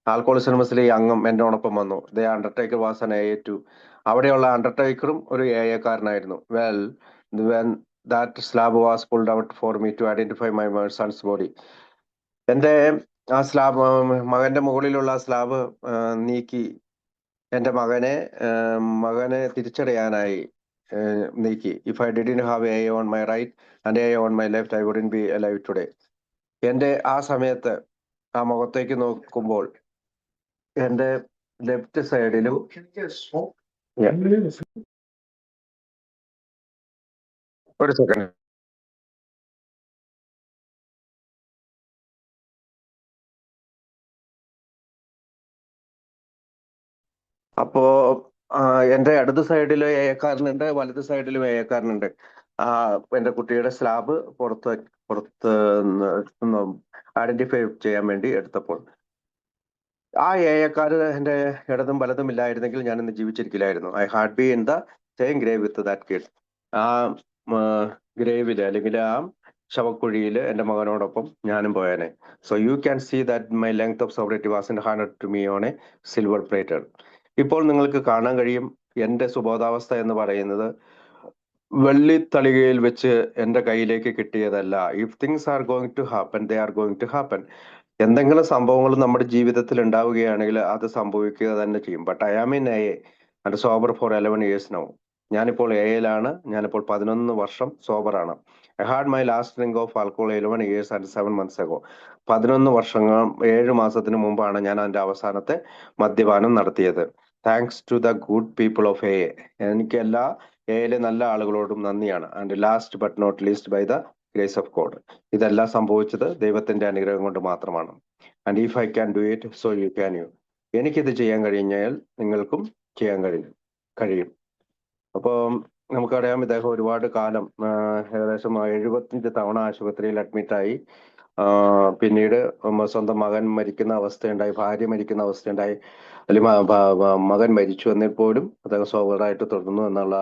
Alcoholics അനോണിമസിലെ ഈ അംഗം എന്നോടൊപ്പം വന്നു. The undertaker was an A2. അവിടെയുള്ള അണ്ടർടേക്കറും ഒരു AA-കാരനായിരുന്നു. Well, when that slab was pulled out for me to identify my son's body. എന്റെ ആ സ്ലാബ്, മകന്റെ മുകളിലുള്ള സ്ലാബ് നീക്കി എന്റെ മകനെ തിരിച്ചറിയാനായി നീക്കി. If I didn't have a on my right and a on my left, I wouldn't be alive today. എന്റെ ആ സമയത്ത് ആ മുഖത്തേക്ക് നോക്കുമ്പോൾ എന്റെ ലെഫ്റ്റ് സൈഡിലും ഒരു സെക്കൻഡ്. അപ്പോ എന്റെ ഇടത് സൈഡിൽ എ കാരനുണ്ട്, വലത് സൈഡിലും എ കാരനുണ്ട്. എന്റെ കുട്ടിയുടെ സ്ലാബ് പുറത്ത് ഐഡന്റിഫൈ ചെയ്യാൻ വേണ്ടി എടുത്തപ്പോൾ ആ ഏയക്കാര് എന്റെ ഇടതും വലതും ഇല്ലായിരുന്നെങ്കിൽ ഞാൻ ഇന്ന് ജീവിച്ചിരിക്കില്ലായിരുന്നു. I had be in the same grave with that kid. ആ ഗ്രേവില് അല്ലെങ്കിൽ ആ ശവക്കുഴിയിൽ എന്റെ മകനോടൊപ്പം ഞാനും പോയേനെ. So you can see that my length of sobriety was in hand to me on a silver plated. ഇപ്പോൾ നിങ്ങൾക്ക് കാണാൻ കഴിയും എന്റെ സുബോധാവസ്ഥ എന്ന് പറയുന്നത് വെള്ളിത്തളികയിൽ വെച്ച് എന്റെ കയ്യിലേക്ക് കിട്ടിയതല്ല. If things are going to happen, they are going to happen. എന്തെങ്കിലും സംഭവങ്ങൾ നമ്മുടെ ജീവിതത്തിൽ ഉണ്ടാവുകയാണെങ്കിൽ അത് സംഭവിക്കുക തന്നെ ചെയ്യും. But I am in a and sober for 11 years now. ഞാനിപ്പോൾ എയിലാണ്. ഞാനിപ്പോൾ 11 വർഷം സോബറാണ്. I had my last drink of alcohol 11 years and 7 months ago. 11 വർഷങ്ങൾ 7 മാസത്തിന് മുമ്പാണ് ഞാൻ അതിന്റെ അവസാനത്തെ മദ്യപാനം നടത്തിയത്. Thanks to the good people of a. എനിക്ക് എല്ലാ എയിലെ നല്ല ആളുകളോടും നന്ദിയാണ്. And last but not least by the grace of God. ഇതെല്ലാം സംഭവിച്ചത് ദൈവത്തിന്റെ അനുഗ്രഹം കൊണ്ട് മാത്രമാണ്. And if I can do it, so you can you. എനിക്കിത് ചെയ്യാൻ കഴിഞ്ഞാൽ നിങ്ങൾക്കും ചെയ്യാൻ കഴിയും. അപ്പോൾ നമുക്കറിയാം, ഇദ്ദേഹം ഒരുപാട് കാലം ഏകദേശം 75 തവണ ആശുപത്രിയിൽ അഡ്മിറ്റായി. പിന്നീട് സ്വന്തം മകൻ മരിക്കുന്ന അവസ്ഥയുണ്ടായി, ഭാര്യ മരിക്കുന്ന അവസ്ഥയുണ്ടായി, അല്ലെങ്കിൽ മകൻ മരിച്ചു എന്നിൽ പോലും അദ്ദേഹം സോബറായിട്ട് തുടർന്നു എന്നുള്ള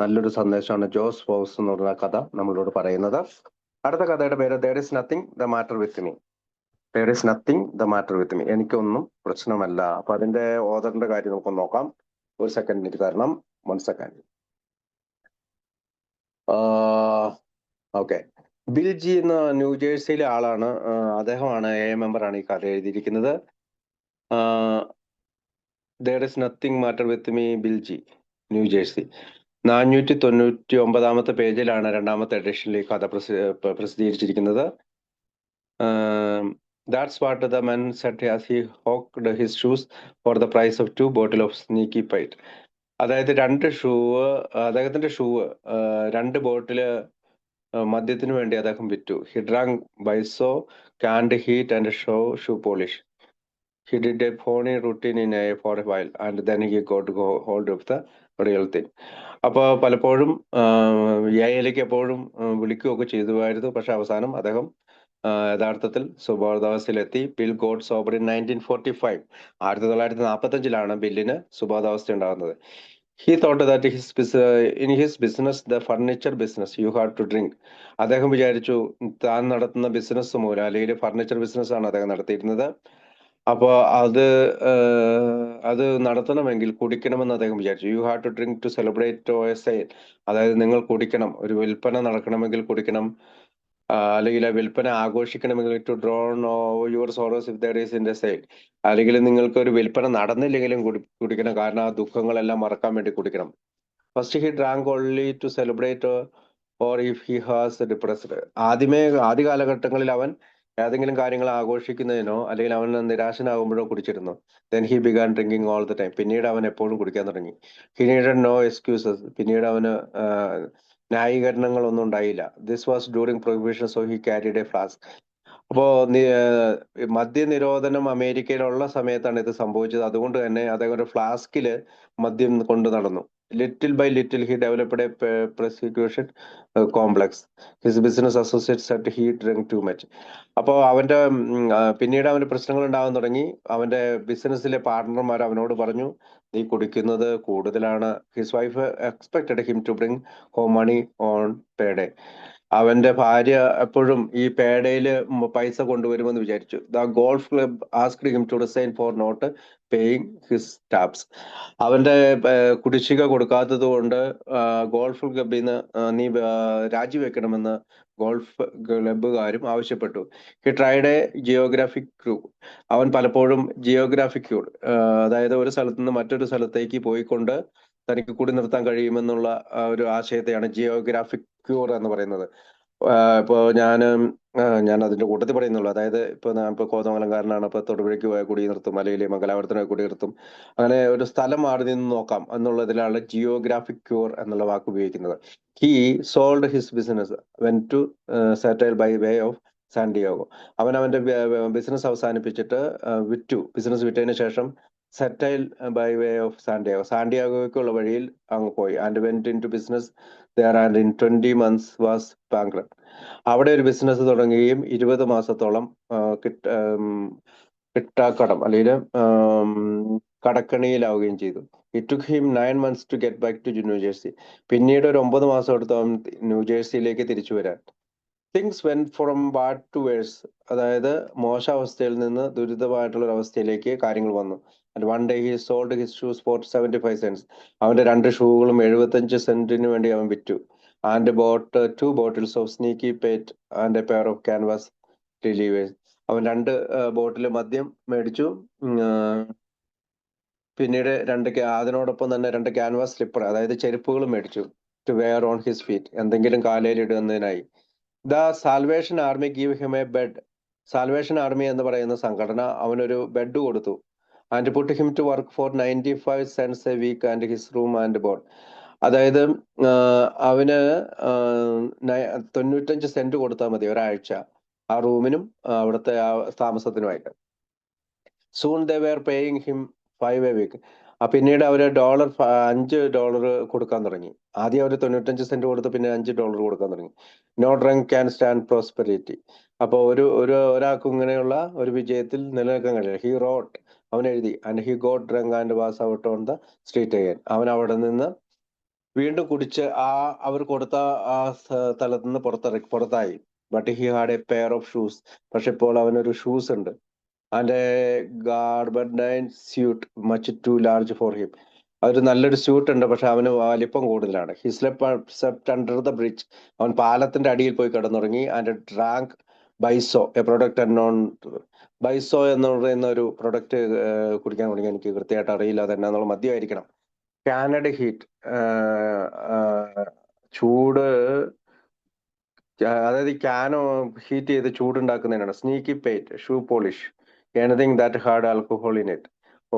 നല്ലൊരു സന്ദേശമാണ് ജോസ് ഫോക്സ് എന്ന് പറഞ്ഞ കഥ നമ്മളോട് പറയുന്നത്. അടുത്ത കഥയുടെ പേര് there is nothing the matter with me. There is nothing the matter with me. എനിക്കൊന്നും പ്രശ്നമല്ല. അപ്പൊ അതിന്റെ ഓതറിന്റെ കാര്യം നമുക്കൊന്ന് നോക്കാം. ഒരു സെക്കൻഡ് എനിക്ക് തരണം. 1 second. ഓക്കെ. ബിൽജി എന്ന ന്യൂജേഴ്സിയിലെ ആളാണ്. അദ്ദേഹമാണ് എ മെമ്പറാണ് ഈ കഥ എഴുതിയിരിക്കുന്നത്. There is nothing matter with me, ബിൽജി, ന്യൂജേഴ്സി. 499 പേജിലാണ് രണ്ടാമത്തെ എഡിഷനിൽ ഈ കഥ പ്രസിദ്ധീകരിച്ചിരിക്കുന്നത്. That's what the man said as he hawked his shoes for the price of 2 bottles of sneaky pite. അതായത് അദ്ദേഹത്തിന്റെ ഷൂവ് 2 ബോട്ടില് മദ്യത്തിന് വേണ്ടി അദ്ദേഹം വിറ്റു. He drank bayso canned heat and shoe polish. He did a phony routine for a while and then he got hold of the real thing. അപ്പോൾ പലപ്പോഴും യയിലേക്ക് എപ്പോഴും വിളിക്കുകയൊക്കെ ചെയ്തുമായിരുന്നു. പക്ഷെ അവസാനം അദ്ദേഹം യഥാർത്ഥത്തിൽ സുബോധാവസ്ഥയിലെത്തി. Bill got sober in 1945. 1945 ബില്ലിന് സുബോധാവസ്ഥ ഉണ്ടാകുന്നത്. He thought that in his business, the furniture business, you have to drink. അദ്ദേഹം വിചാരിച്ചു താൻ നടത്തുന്ന ബിസിനസ് മൂലം, അല്ലെങ്കിൽ ഫർണിച്ചർ ബിസിനസ് ആണ് അദ്ദേഹം നടത്തിയിരുന്നത്, അപ്പൊ അത് നടത്തണമെങ്കിൽ കുടിക്കണമെന്ന് അദ്ദേഹം വിചാരിച്ചു. You have to drink to celebrate a sale. അതായത് നിങ്ങൾ കുടിക്കണം, ഒരു വിൽപ്പന നടക്കണമെങ്കിൽ കുടിക്കണം, അല്ലെങ്കിൽ ആ വിൽപ്പന ആഘോഷിക്കണമെങ്കിൽ to drown your sorrows if there is in a sale. അല്ലെങ്കിൽ നിങ്ങൾക്ക് ഒരു വിൽപ്പന നടന്നില്ലെങ്കിലും കുടിക്കണം, കാരണം ആ ദുഃഖങ്ങളെല്ലാം മറക്കാൻ വേണ്ടി കുടിക്കണം. First he drank only to celebrate or if he has depressed. ആദ്യ കാലഘട്ടങ്ങളിൽ അവൻ ഏതെങ്കിലും കാര്യങ്ങൾ ആഘോഷിക്കുന്നതിനോ അല്ലെങ്കിൽ അവൻ നിരാശനാകുമ്പോഴോ കുടിച്ചിരുന്നു. Then he began drinking all the time. പിന്നീട് അവൻ എപ്പോഴും കുടിക്കാൻ തുടങ്ങി. He needed no excuses. പിന്നീട് അവന് ന്യായീകരണങ്ങളൊന്നും ഉണ്ടായില്ല. This was during prohibition, so he carried a flask. അപ്പോ മദ്യനിരോധനം അമേരിക്കയിലുള്ള സമയത്താണ് ഇത് സംഭവിച്ചത്. അതുകൊണ്ട് തന്നെ അദ്ദേഹം ഒരു ഫ്ലാസ്കില് മദ്യം കൊണ്ട് നടന്നു. Little by little he developed a prosecution complex. His business associate said he drink too much. അപ്പോൾ അവന്റെ പിന്നീട് അവന് പ്രശ്നങ്ങൾ ഉണ്ടാകാൻ തുടങ്ങി. അവന്റെ ബിസിനസ്സിലെ പാർട്ണർമാർ അവനോട് പറഞ്ഞു, നീ കുടിക്കുന്നത് കൂടുതലാണ്. His wife expected him to bring home money on pay day. അവന്റെ ഭാര്യ എപ്പോഴും ഈ പേഡയില് പൈസ കൊണ്ടുവരുമെന്ന് വിചാരിച്ചു. The golf club asked him to resign for not paying his taps. അവന്റെ കുടിശ്ശിക കൊടുക്കാത്തത് കൊണ്ട് ഗോൾഫ് ക്ലബിൽ നിന്ന് നീ രാജിവെക്കണമെന്ന് ഗോൾഫ് ക്ലബ്ബുകാരും ആവശ്യപ്പെട്ടു. He tried a geographic cure. അവൻ പലപ്പോഴും ജിയോഗ്രാഫിക് ക്യൂർ, അതായത് ഒരു സ്ഥലത്ത് നിന്ന് മറ്റൊരു സ്ഥലത്തേക്ക് പോയിക്കൊണ്ട് തനിക്ക് കൂടി നിർത്താൻ കഴിയുമെന്നുള്ള ഒരു ആശയത്തെയാണ് ജിയോഗ്രാഫിക് ക്യൂർ എന്ന് പറയുന്നത്. ഇപ്പോൾ ഞാൻ അതിന്റെ കൂട്ടത്തിൽ പറയുന്നുള്ളൂ. അതായത് ഇപ്പൊ കോതമംഗലംകാരനാണ്, ഇപ്പൊ തൊടുപുഴയ്ക്ക് പോയാൽ കുടി നിർത്തും, അല്ലെങ്കിൽ മംഗലാപുരത്തിന് പോയി കുടി നിർത്തും. അങ്ങനെ ഒരു സ്ഥലം മാറി നിന്ന് നോക്കാം എന്നുള്ളതിലാണ് ജിയോഗ്രാഫിക് ക്യൂർ എന്നുള്ള വാക്ക് ഉപയോഗിക്കുന്നത്. He sold his business when to settle by way of Santiago. അവൻ അവന്റെ ബിസിനസ് അവസാനിപ്പിച്ചിട്ട് ബിസിനസ് വിറ്റതിന് ശേഷം സെറ്റൈൽ ബൈ വേ ഓഫ് സാന്റിയാഗോയ്ക്കുള്ള വഴിയിൽ അങ്ങ് പോയി. And went in to business there and in 20 months was bankrupt. അവിടെ ഒരു ബിസിനസ് തുടങ്ങുകയും 20 മാസത്തോളം കിട്ടാക്കടം അല്ലെങ്കിൽ കടക്കണിയിലാവുകയും ചെയ്തു. It took him 9 months to get back to New Jersey. പിന്നീട് ഒരു 9 മാസം എടുത്ത് അവൻ ന്യൂജേഴ്സിയിലേക്ക് തിരിച്ചു വരാൻ. Things went from bad to worse. അതായത് മോശാവസ്ഥയിൽ നിന്ന് ദുരിതമായിട്ടുള്ള ഒരു അവസ്ഥയിലേക്ക് കാര്യങ്ങൾ വന്നു. And one day he sold his shoes for 75 cents. അവന്റെ 2 ഷൂകളും 75 സെന്റിന് വേണ്ടി അവൻ വിറ്റു. And bought 2 bottles of sneaky Pete and a pair of canvas relievers. അവൻ 2 ബോട്ടിൽ മദ്യം മേടിച്ചു. പിന്നീട് അതിനോടൊപ്പം തന്നെ 2 ക്യാൻവാസ് സ്ലിപ്പർ, അതായത് ചെരുപ്പുകളും മേടിച്ചു. To wear on his feet, എന്തെങ്കിലും കാലയിൽ ഇടുന്നതിനായി. The Salvation Army give him a bed. Salvation Army എന്ന് പറയുന്ന സംഘടന അവനൊരു ബെഡ് കൊടുത്തു. And put him to work for 95 cents a week and his room and board. അതായത് അവന് 95 സെന്റ് കൊടുത്താൽ മതി ഒരാഴ്ച, ആ റൂമിനും അവിടുത്തെ താമസത്തിനുമായിട്ട്. Soon they were paying him 5 a week. പിന്നീട് അവര് $5 കൊടുക്കാൻ തുടങ്ങി. ആദ്യം അവർ 95 സെന്റ് കൊടുത്ത് പിന്നെ $5 കൊടുക്കാൻ തുടങ്ങി. No drunk can stand prosperity. അപ്പൊ ഒരാൾക്കും ഇങ്ങനെയുള്ള ഒരു വിജയത്തിൽ നിലനിൽക്കാൻ കഴിയില്ല. ഹി റോട്ട്, അവൻ എഴുതി. And he got drunk and was out on the street again. അവൻ അവിടെ നിന്ന് വീണ്ടും കുടിച്ച് അവർ കൊടുത്ത ആ സ്ഥലത്ത് നിന്ന് പുറത്തായി. But he had a pair of shoes. പക്ഷെ ഇപ്പോൾ അവനൊരു ഷൂസ് ഉണ്ട്. And a gabardine suit much too large for him. അതൊരു നല്ലൊരു സ്യൂട്ട് ഉണ്ട്, പക്ഷെ അവന് വലിപ്പം കൂടുതലാണ്. He slept under the bridge. അവൻ പാലത്തിന്റെ അടിയിൽ പോയി കിടന്നുറങ്ങി. And drank bayso, a product unknown. Bayso എന്ന് പറയുന്ന ഒരു പ്രൊഡക്റ്റ് കുടിക്കാൻ തുടങ്ങി. എനിക്ക് കൃത്യമായിട്ട് അറിയില്ല അതെന്നാന്നുള്ള. മദ്യമായിരിക്കണം. കാനഡ് ഹീറ്റ്, ചൂട്, അതായത് ഈ ക്യാനോ ഹീറ്റ് ചെയ്ത് ചൂടുണ്ടാക്കുന്നതിനാണ്. Sneaky Pete, shoe polish, anything that had alcohol in it. ഓ,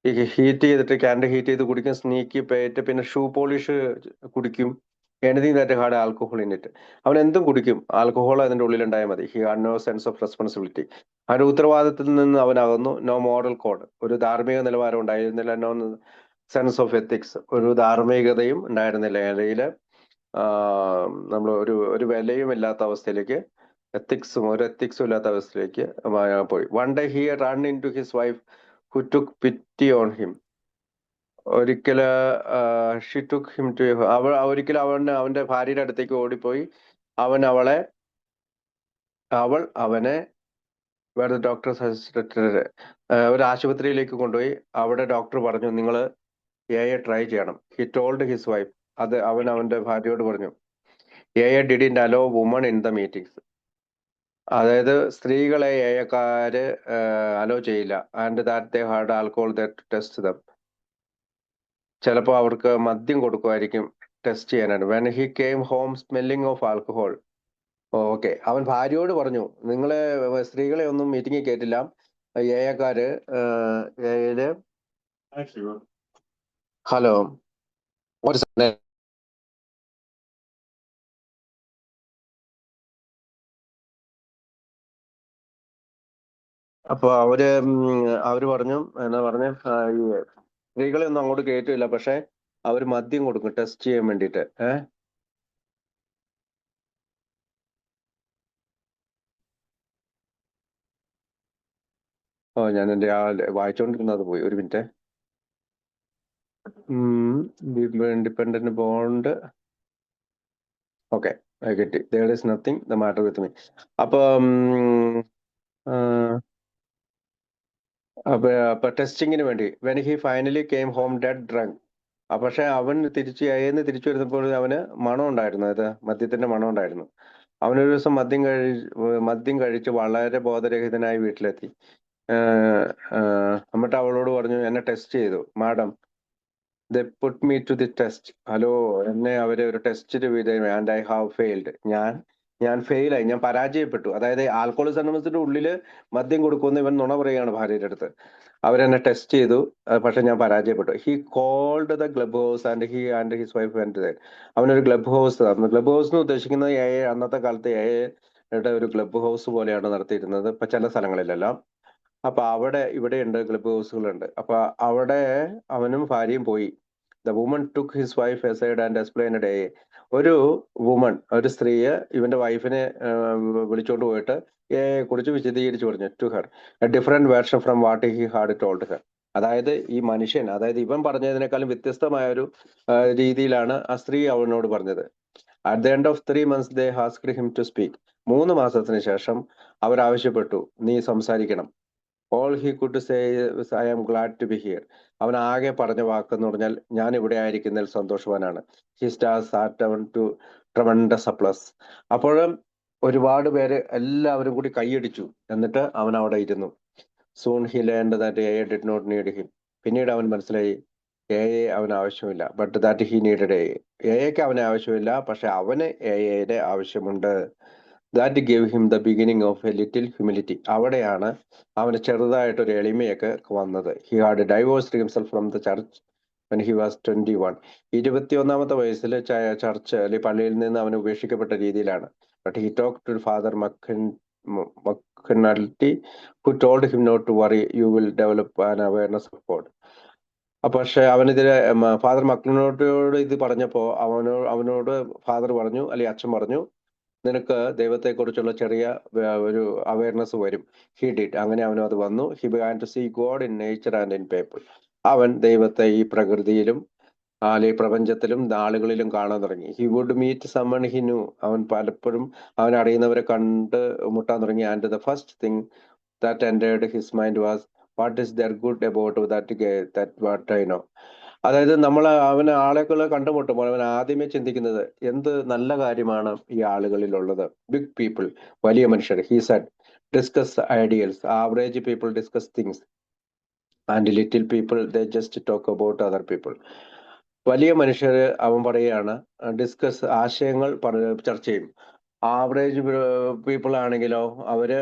ഈ ഹീറ്റ് ചെയ്തിട്ട് ക്യാൻഡ് ഹീറ്റ് ചെയ്ത് കുടിക്കും, സ്നീക്കി പേറ്റ്, പിന്നെ ഷൂ പോളിഷ് കുടിക്കും, anything that had alcohol in it. അവൻ എന്തും കുടിക്കും, ആൽക്കഹോൾ അതിന്റെ ഉള്ളിൽ ഉണ്ടായാൽ മതി. He had no sense of responsibility. അവന്റെ ഉത്തരവാദിത്തത്തിൽ നിന്ന് അവൻ അകന്നു. നോ മോറൽ കോഡ്, ഒരു ധാർമ്മിക നിലവാരം ഉണ്ടായിരുന്നില്ല. നോ സെൻസ് ഓഫ് എത്തിക്സ്, ഒരു ധാർമ്മികതയും ഉണ്ടായിരുന്നില്ല. ഇടയിൽ നമ്മൾ ഒരു വിലയും ഇല്ലാത്ത അവസ്ഥയിലേക്ക്, ഒരു എത്തിക്സും ഇല്ലാത്ത അവസ്ഥയിലേക്ക് പോയി. One day he run in to his wife who took pity on him. ഒരിക്കല് ഷി ടുക്ക് ഹിം ടു, ഒരിക്കലും അവന്റെ ഭാര്യയുടെ അടുത്തേക്ക് ഓടിപ്പോയി. അവൾ അവനെ വേറെ ഡോക്ടർ സജസ്റ്റഡ്, ഒരു ആശുപത്രിയിലേക്ക് കൊണ്ടുപോയി. അവിടെ ഡോക്ടർ പറഞ്ഞു, നിങ്ങൾ ട്രൈ ചെയ്യണം. He told his wife. അവൻ അവന്റെ ഭാര്യയോട് പറഞ്ഞു. Didn't hello woman in the meetings. അതായത് സ്ത്രീകളെ ഏയക്കാര് അലോ ചെയ്യില്ല. And that they had alcohol that test dum. ചിലപ്പോ അവർക്ക് മദ്യം കൊടുക്കുമായിരിക്കും ടെസ്റ്റ് ചെയ്യാനായിട്ട്. When he came home smelling of alcohol. Okay, അവൻ ഭാര്യയോട് പറഞ്ഞു, നിങ്ങളെ സ്ത്രീകളെ ഒന്നും മീറ്റിംഗിൽ കേട്ടില്ല. ഏയക്കാര് ഏയില്. ഹലോ, ഒരു സെക്കൻഡ്. അപ്പൊ അവര് പറഞ്ഞു, എന്നാ പറഞ്ഞു, ഈ സ്ത്രീകളെ ഒന്നും അങ്ങോട്ട് കയറ്റില്ല, പക്ഷെ അവര് മദ്യം കൊടുക്കും ടെസ്റ്റ് ചെയ്യാൻ വേണ്ടിയിട്ട്. ഞാൻ എന്റെ വായിച്ചോണ്ടിരുന്നത് പോയി. ഒരു മിനിറ്റ്. Independent bond. ഓക്കെ, കിട്ടി. there is nothing the matter with me. അപ്പൊ ടെസ്റ്റിങ്ങിന് വേണ്ടി when he finally came home dead drunk. പക്ഷെ അവൻ തിരിച്ചു വരുന്നപ്പോൾ അവന് മണം ഉണ്ടായിരുന്നു, അത് മദ്യത്തിന്റെ മണം ഉണ്ടായിരുന്നു. അവനൊരു ദിവസം മദ്യം കഴിച്ച് വളരെ ബോധരഹിതനായി വീട്ടിലെത്തി. എന്നിട്ട് അവളോട് പറഞ്ഞു, എന്നെ ടെസ്റ്റ് ചെയ്തു madam. They put me to the test. Hello, എന്നെ അവര് ഒരു ടെസ്റ്റിന് വിധേയമായി. And I have failed. ഞാൻ ഫെയിലായി, ഞാൻ പരാജയപ്പെട്ടു. അതായത് ആൽക്കഹോളിക് അനോണിമസിന്റെ ഉള്ളില് മദ്യം കൊടുക്കുമെന്ന് ഇവൻ നുണ പറയുകയാണ് ഭാര്യയുടെ അടുത്ത്. അവരെന്നെ ടെസ്റ്റ് ചെയ്തു, പക്ഷെ ഞാൻ പരാജയപ്പെട്ടു. He called the club house and his wife went there. അവനൊരു ക്ലബ് ഹൗസ് തന്നു. ക്ലബ് ഹൗസ് എന്ന് ഉദ്ദേശിക്കുന്നത് അന്നത്തെ കാലത്ത് ഒരു ക്ലബ് ഹൗസ് പോലെയാണ് നടത്തിയിരുന്നത്. ഇപ്പൊ ചില സ്ഥലങ്ങളിലെല്ലാം അപ്പൊ അവിടെ ഇവിടെയുണ്ട് ക്ലിപ്പ് ഹൗസുകളുണ്ട്. അപ്പൊ അവിടെ അവനും ഭാര്യയും പോയി. The woman took his wife aside and explained ഒരു ഒരു സ്ത്രീയെ ഇവന്റെ വൈഫിനെ വിളിച്ചോണ്ട് പോയിട്ട് കുറിച്ച് വിശദീകരിച്ചു പറഞ്ഞു to her a different version from what he had told her. അതായത് ഈ മനുഷ്യൻ, അതായത് ഇവൻ പറഞ്ഞതിനേക്കാളും വ്യത്യസ്തമായ ഒരു രീതിയിലാണ് ആ സ്ത്രീ അവനോട് പറഞ്ഞത്. At the end of 3 months they asked him to speak. 3 മാസത്തിന് ശേഷം അവരാവശ്യപ്പെട്ടു, നീ സംസാരിക്കണം. All he could say I am glad to be here. അവൻ ആകെ പറഞ്ഞ വാക്കെന്ന് പറഞ്ഞാൽ ഞാൻ ഇവിടെ ആയിരിക്കുന്നതിൽ സന്തോഷവാനാണ്. He stars sat down to tremendous applause. അപ്പോഴും ഒരുപാട് പേര് എല്ലാവരും കൂടി കൈയടിച്ചു. എന്നിട്ട് അവൻ അവിടെ ഇരുന്നു. Soon he learned that a did not need him. പിന്നീട് അവൻ മനസ്സിലായി അവന് ആവശ്യമില്ല. ബട്ട് ദാറ്റ് ഹി നീഡഡ് എക്ക് അവനെ ആവശ്യമില്ല, പക്ഷെ അവന് എയുടെ ആവശ്യമുണ്ട്. That gave him the beginning of a little humility. അവിടെയാണ് അവന് ചെറുതായിട്ടൊരു എളിമയൊക്കെ വന്നത്. He had divorced himself from the church when he was 21. 21-ാമത്തെ വയസ്സിൽ ചർച്ച് അല്ലെങ്കിൽ പള്ളിയിൽ നിന്ന് അവൻ ഉപേക്ഷിക്കപ്പെട്ട രീതിയിലാണ്. But he talk to Father McNulty who told him not to worry, you will develop an awareness of God. പക്ഷെ അവനെതിരെ ഫാദർ മക്ലിനോട്ടോട് ഇത് പറഞ്ഞപ്പോ അവനോട് ഫാദർ പറഞ്ഞു, അല്ലെങ്കിൽ അച്ഛൻ പറഞ്ഞു, നിനക്ക് ദൈവത്തെക്കുറിച്ചുള്ള ചെറിയ ഒരു അവയർനെസ് വരും. He did. അങ്ങനെ അവനും അത് വന്നു. He began to see God in nature and in people. അവൻ ദൈവത്തെ ഈ പ്രകൃതിയിലും അല്ലെങ്കിൽ പ്രപഞ്ചത്തിലും ആളുകളിലും കാണാൻ തുടങ്ങി. He would meet someone he knew. അവൻ പലപ്പോഴും അവൻ അറിയുന്നവരെ കണ്ട് മുട്ടാൻ തുടങ്ങി. And the first thing that entered his mind was what is there good about that what I know. അതായത് അവൻ ആളുകളെ കണ്ടുമുട്ടുമ്പോൾ അവൻ ആദ്യമേ ചിന്തിക്കുന്നത് എന്ത് നല്ല കാര്യമാണ് ഈ ആളുകളിൽ ഉള്ളത്. ബിഗ് പീപ്പിൾ, വലിയ മനുഷ്യർ. He said discuss ideals. Average people discuss things and little people they just talk about other people. വലിയ മനുഷ്യർ, അവൻ പറയുകയാണ്, ഡിസ്കസ് ആശയങ്ങൾ ചർച്ച ചെയ്യും. ആവറേജ് പീപ്പിൾ ആണെങ്കിലോ അവര്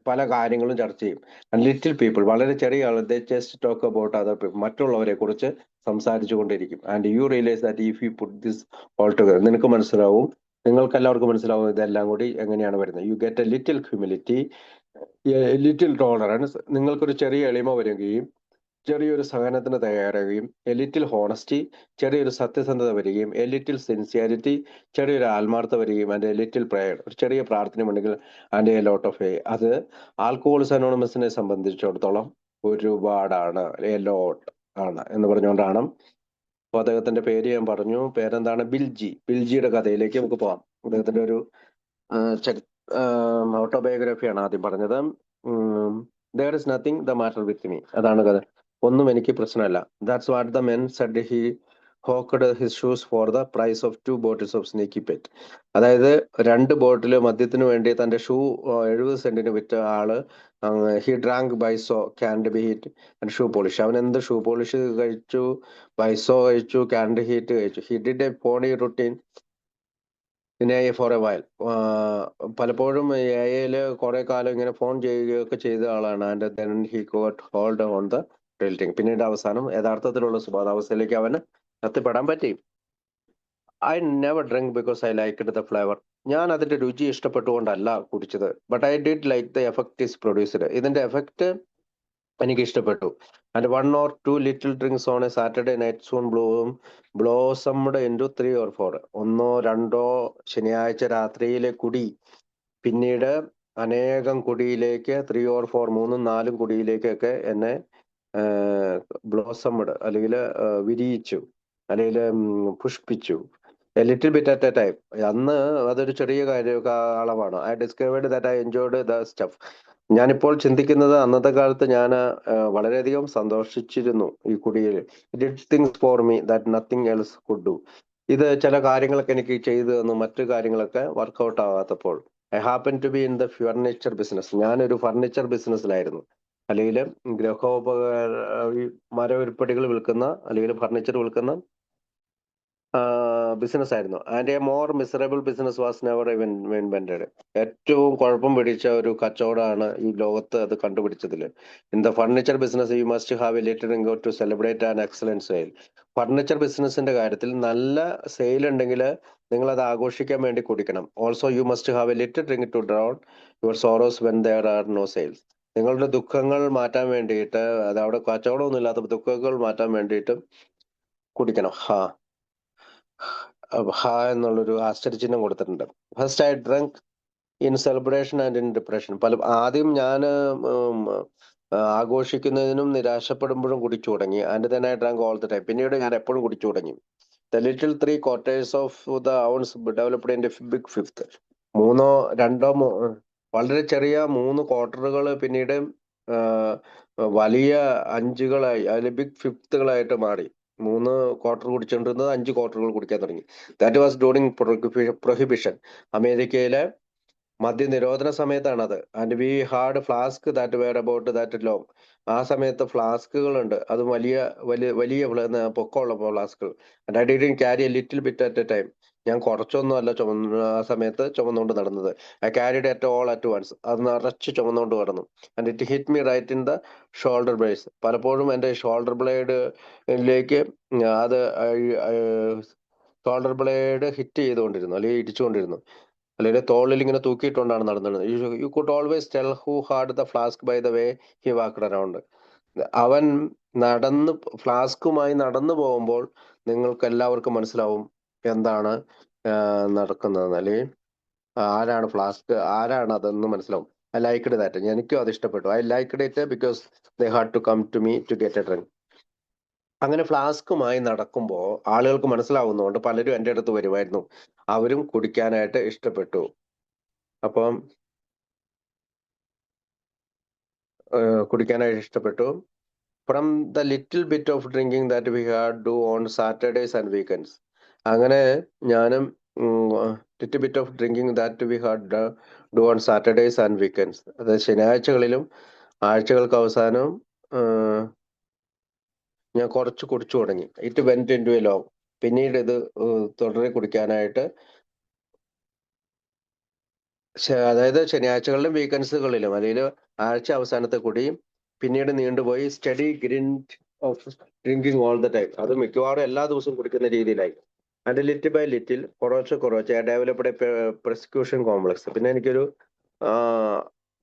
പല കാര്യങ്ങളും ചർച്ച ചെയ്യും. ലിറ്റിൽ പീപ്പിൾ, വളരെ ചെറിയ ആൾ, they just talk about other people, മറ്റുള്ളവരെ കുറിച്ച് സംസാരിച്ചു കൊണ്ടിരിക്കും. And you realise that if you put this all together, നിനക്ക് മനസ്സിലാവും, നിങ്ങൾക്ക് എല്ലാവർക്കും മനസ്സിലാവും ഇതെല്ലാം കൂടി എങ്ങനെയാണ് വരുന്നത്. You get a little humility, little tolerance, നിങ്ങൾക്കൊരു ചെറിയ എളിമ വരികയും ചെറിയൊരു സഹനത്തിന് തയ്യാറാകുകയും, എ ലിറ്റിൽ ഹോണസ്റ്റി, ചെറിയൊരു സത്യസന്ധത വരികയും, എ ലിറ്റിൽ സിൻസിയാരിറ്റി, ചെറിയൊരു ആത്മാർത്ഥ വരികയും, ആൻഡ് എ ലിറ്റിൽ പ്രയർ, ഒരു ചെറിയ പ്രാർത്ഥന ഉണ്ടെങ്കിൽ, ആൻഡ് എ ലോട്ട് ഓഫ് അത് ആൽക്കഹോളിക്സ് അനോണിമസിനെ സംബന്ധിച്ചിടത്തോളം ഒരുപാടാണ്, എ ലോട്ട് ആണ് എന്ന് പറഞ്ഞുകൊണ്ടാണ്. അപ്പൊ അദ്ദേഹത്തിന്റെ പേര് ഞാൻ പറഞ്ഞു, പേരെന്താണ്? ബിൽജിയുടെ കഥയിലേക്ക് നമുക്ക് പോവാം. അദ്ദേഹത്തിന്റെ ഒരു ഓട്ടോബയോഗ്രഫിയാണ് ആദ്യം പറഞ്ഞത്. There is nothing the matter with me. അതാണ് കഥ. ഒന്നും എനിക്ക് പ്രശ്നമല്ല. That's what the men said. He hocked his shoes for the price of 2 bottles of sneaky Pete. അതായത് 2 ബോട്ടിൽ മദ്യത്തിന് വേണ്ടി തന്റെ ഷൂ 70 സെന്റിന് വിറ്റ ആള് he drank bayso canned be heat and shoe polish. അവൻ എന്ത് ഷൂ പോളിഷ് കഴിച്ചു, ബൈസോ കഴിച്ചു, ക്യാൻഡ് ഹീറ്റ് കഴിച്ചു. He did a pony routine in a for a while. പലപ്പോഴും എയില് കുറെ കാലം ഇങ്ങനെ ഫോൺ ചെയ്യുകയൊക്കെ ചെയ്ത ആളാണ്. And then he got hold on the tilting. പിന്നീട് അവസാനം യഥാർത്ഥത്തിലുള്ള സ്വഭാവാവസ്ഥയിലേക്ക് അവന് എത്തിപ്പെടാൻ പറ്റി. I never drink because I liked the flavour. ഞാൻ അതിന്റെ രുചി ഇഷ്ടപ്പെട്ടുകൊണ്ടല്ല കുടിച്ചത്. But I did like the effect is produced. ഇതിന്റെ എഫക്ട് എനിക്ക് ഇഷ്ടപ്പെട്ടു. And 1 or 2 little drinks on A Saturday night soon blossomed into 3 or 4. 1 or 2 ശനിയാഴ്ച രാത്രിയിലെ കുടി പിന്നീട് അനേകം കുടിയിലേക്ക്, 3 or 4, 3, 4 കുടിയിലേക്കൊക്കെ എന്നെ ബ്ലോസംഡ് അല്ലെങ്കിൽ വിരിയിച്ചു, അല്ലെങ്കിൽ പുഷ്പിച്ചു. A little bit at a time. അന്ന് അതൊരു ചെറിയ അളവാണ്. I discovered that I enjoyed the stuff. ഞാനിപ്പോൾ ചിന്തിക്കുന്നത് അന്നത്തെ കാലത്ത് ഞാൻ വളരെയധികം സന്തോഷിച്ചിരുന്നു ഈ കുടിയിൽ. Did things for me that nothing else could do. ഇത് ചില കാര്യങ്ങളൊക്കെ എനിക്ക് ചെയ്തു തന്നു, മറ്റു കാര്യങ്ങളൊക്കെ വർക്കൗട്ട് ആവാത്തപ്പോൾ. I happen to be in the furniture business. ഞാനൊരു ഫർണിച്ചർ ബിസിനസ്സിലായിരുന്നു, അല്ലെങ്കിൽ മര ഉരുപ്പടികൾ വിൽക്കുന്ന അല്ലെങ്കിൽ ഫർണിച്ചർ വിൽക്കുന്ന ബിസിനസ് ആയിരുന്നു. And a more miserable business was never invented. ഏറ്റവും കുഴപ്പം പിടിച്ച ഒരു കച്ചവടമാണ് ഈ ലോകത്ത് അത് കണ്ടുപിടിച്ചതിൽ. In the furniture business you must have a little drink to celebrate an excellent sale. Furniture ബിസിനസിന്റെ കാര്യത്തിൽ നല്ല സെയിൽ ഉണ്ടെങ്കിൽ നിങ്ങൾ അത് ആഘോഷിക്കാൻ വേണ്ടി കുടിക്കണം. Also you must have a little drink to drown your sorrows when there are no sales. നിങ്ങളുടെ ദുഃഖങ്ങൾ മാറ്റാൻ വേണ്ടിയിട്ട്, അത് അവിടെ കച്ചവടമൊന്നും ഇല്ലാത്ത ദുഃഖങ്ങൾ മാറ്റാൻ വേണ്ടിയിട്ട് കുടിക്കണം. ഹ എന്നുള്ളൊരു ആശ്ചര്യചിഹ്നം കൊടുത്തിട്ടുണ്ട്. First I drank in celebration and in depression. ആദ്യം ഞാൻ ആഘോഷിക്കുന്നതിനും നിരാശപ്പെടുമ്പോഴും കുടിച്ചു തുടങ്ങി. And then I drank all the time. പിന്നീട് ഞാൻ എപ്പോഴും കുടിച്ചു തുടങ്ങി. The little 3 quarters of the ounce developed in big fifth. വളരെ ചെറിയ 3 ക്വാർട്ടറുകൾ പിന്നീട് വലിയ അഞ്ചുകളായി, അതിൽ ബിഗ് ഫിഫ്ത്തുകളായിട്ട് മാറി. 3 ക്വാർട്ടർ കുടിച്ചുകൊണ്ടിരുന്നത് 5 ക്വാർട്ടറുകൾ കുടിക്കാൻ തുടങ്ങി. That was during prohibition. അമേരിക്കയിലെ മദ്യനിരോധന സമയത്താണത്. And we had flask that were about that long. ആ സമയത്ത് ഫ്ലാസ്കുകളുണ്ട്, അത് വലിയ വലിയ വലിയ പൊക്കമുള്ള ഫ്ലാസ്കുകൾ. And I didn't carry a little bit at a time. ഞാൻ കുറച്ചൊന്നും അല്ല ആ സമയത്ത് ചുമന്നുകൊണ്ട് നടന്നത്. I carried at all at once. അത് നിറച്ച് ചുമന്നുകൊണ്ട് കടന്നു. And it hit me right in the shoulder blades. പലപ്പോഴും എൻ്റെ ഷോൾഡർ ബ്ലേഡിലേക്ക് അത് ഷോൾഡർ ബ്ലേഡ് ഹിറ്റ് ചെയ്തുകൊണ്ടിരുന്നു, അല്ലെങ്കിൽ ഇടിച്ചുകൊണ്ടിരുന്നു, അല്ലെങ്കിൽ തോളിൽ ഇങ്ങനെ തൂക്കിയിട്ടുകൊണ്ടാണ് നടന്നത്. You could always tell who had the flask by the way he walked around. അവൻ ഫ്ലാസ്കുമായി നടന്നു പോകുമ്പോൾ നിങ്ങൾക്ക് എല്ലാവർക്കും മനസ്സിലാവും എന്താണ് നടക്കുന്നത്, അല്ലെങ്കിൽ ആരാണ് ഫ്ലാസ്ക്, ആരാണ് അതെന്ന് മനസ്സിലാവും. I liked that. എനിക്കും അത് ഇഷ്ടപ്പെട്ടു. I liked it because they had to come to me to get a drink. അങ്ങനെ ഫ്ലാസ്കുമായി നടക്കുമ്പോൾ ആളുകൾക്ക് മനസ്സിലാവുന്നതുകൊണ്ട് പലരും എൻ്റെ അടുത്ത് വരുമായിരുന്നു. അവരും കുടിക്കാനായിട്ട് ഇഷ്ടപ്പെട്ടു. അപ്പം കുടിക്കാനായിട്ട് ഇഷ്ടപ്പെട്ടു. From the little bit of drinking that we had do on Saturdays and weekends. അങ്ങനെ ഞാനും little bit of drinking that we had do on Saturdays and weekends, അതായത് ശനിയാഴ്ചകളിലും ആഴ്ചകൾക്ക് അവസാനവും ഞാൻ കുറച്ച് കുടിച്ചു തുടങ്ങി. It went in to a long. പിന്നീട് ഇത് തുടരെ കുടിക്കാനായിട്ട്, അതായത് ശനിയാഴ്ചകളിലും വീക്കെൻഡ്സുകളിലും, അല്ലെങ്കിൽ ആഴ്ച അവസാനത്തെ കുടിയും പിന്നീട് നീണ്ടുപോയി study grind of drinking all the time. അത് മിക്കവാറും എല്ലാ ദിവസവും കുടിക്കുന്ന രീതിയിലായി. ആൻഡ് ലിറ്റിൽ ബൈ ലിറ്റിൽ, കുറച്ച് ഡെവലപ്ഡ് പ്രോസിക്യൂഷൻ കോംപ്ലക്സ്. പിന്നെ എനിക്കൊരു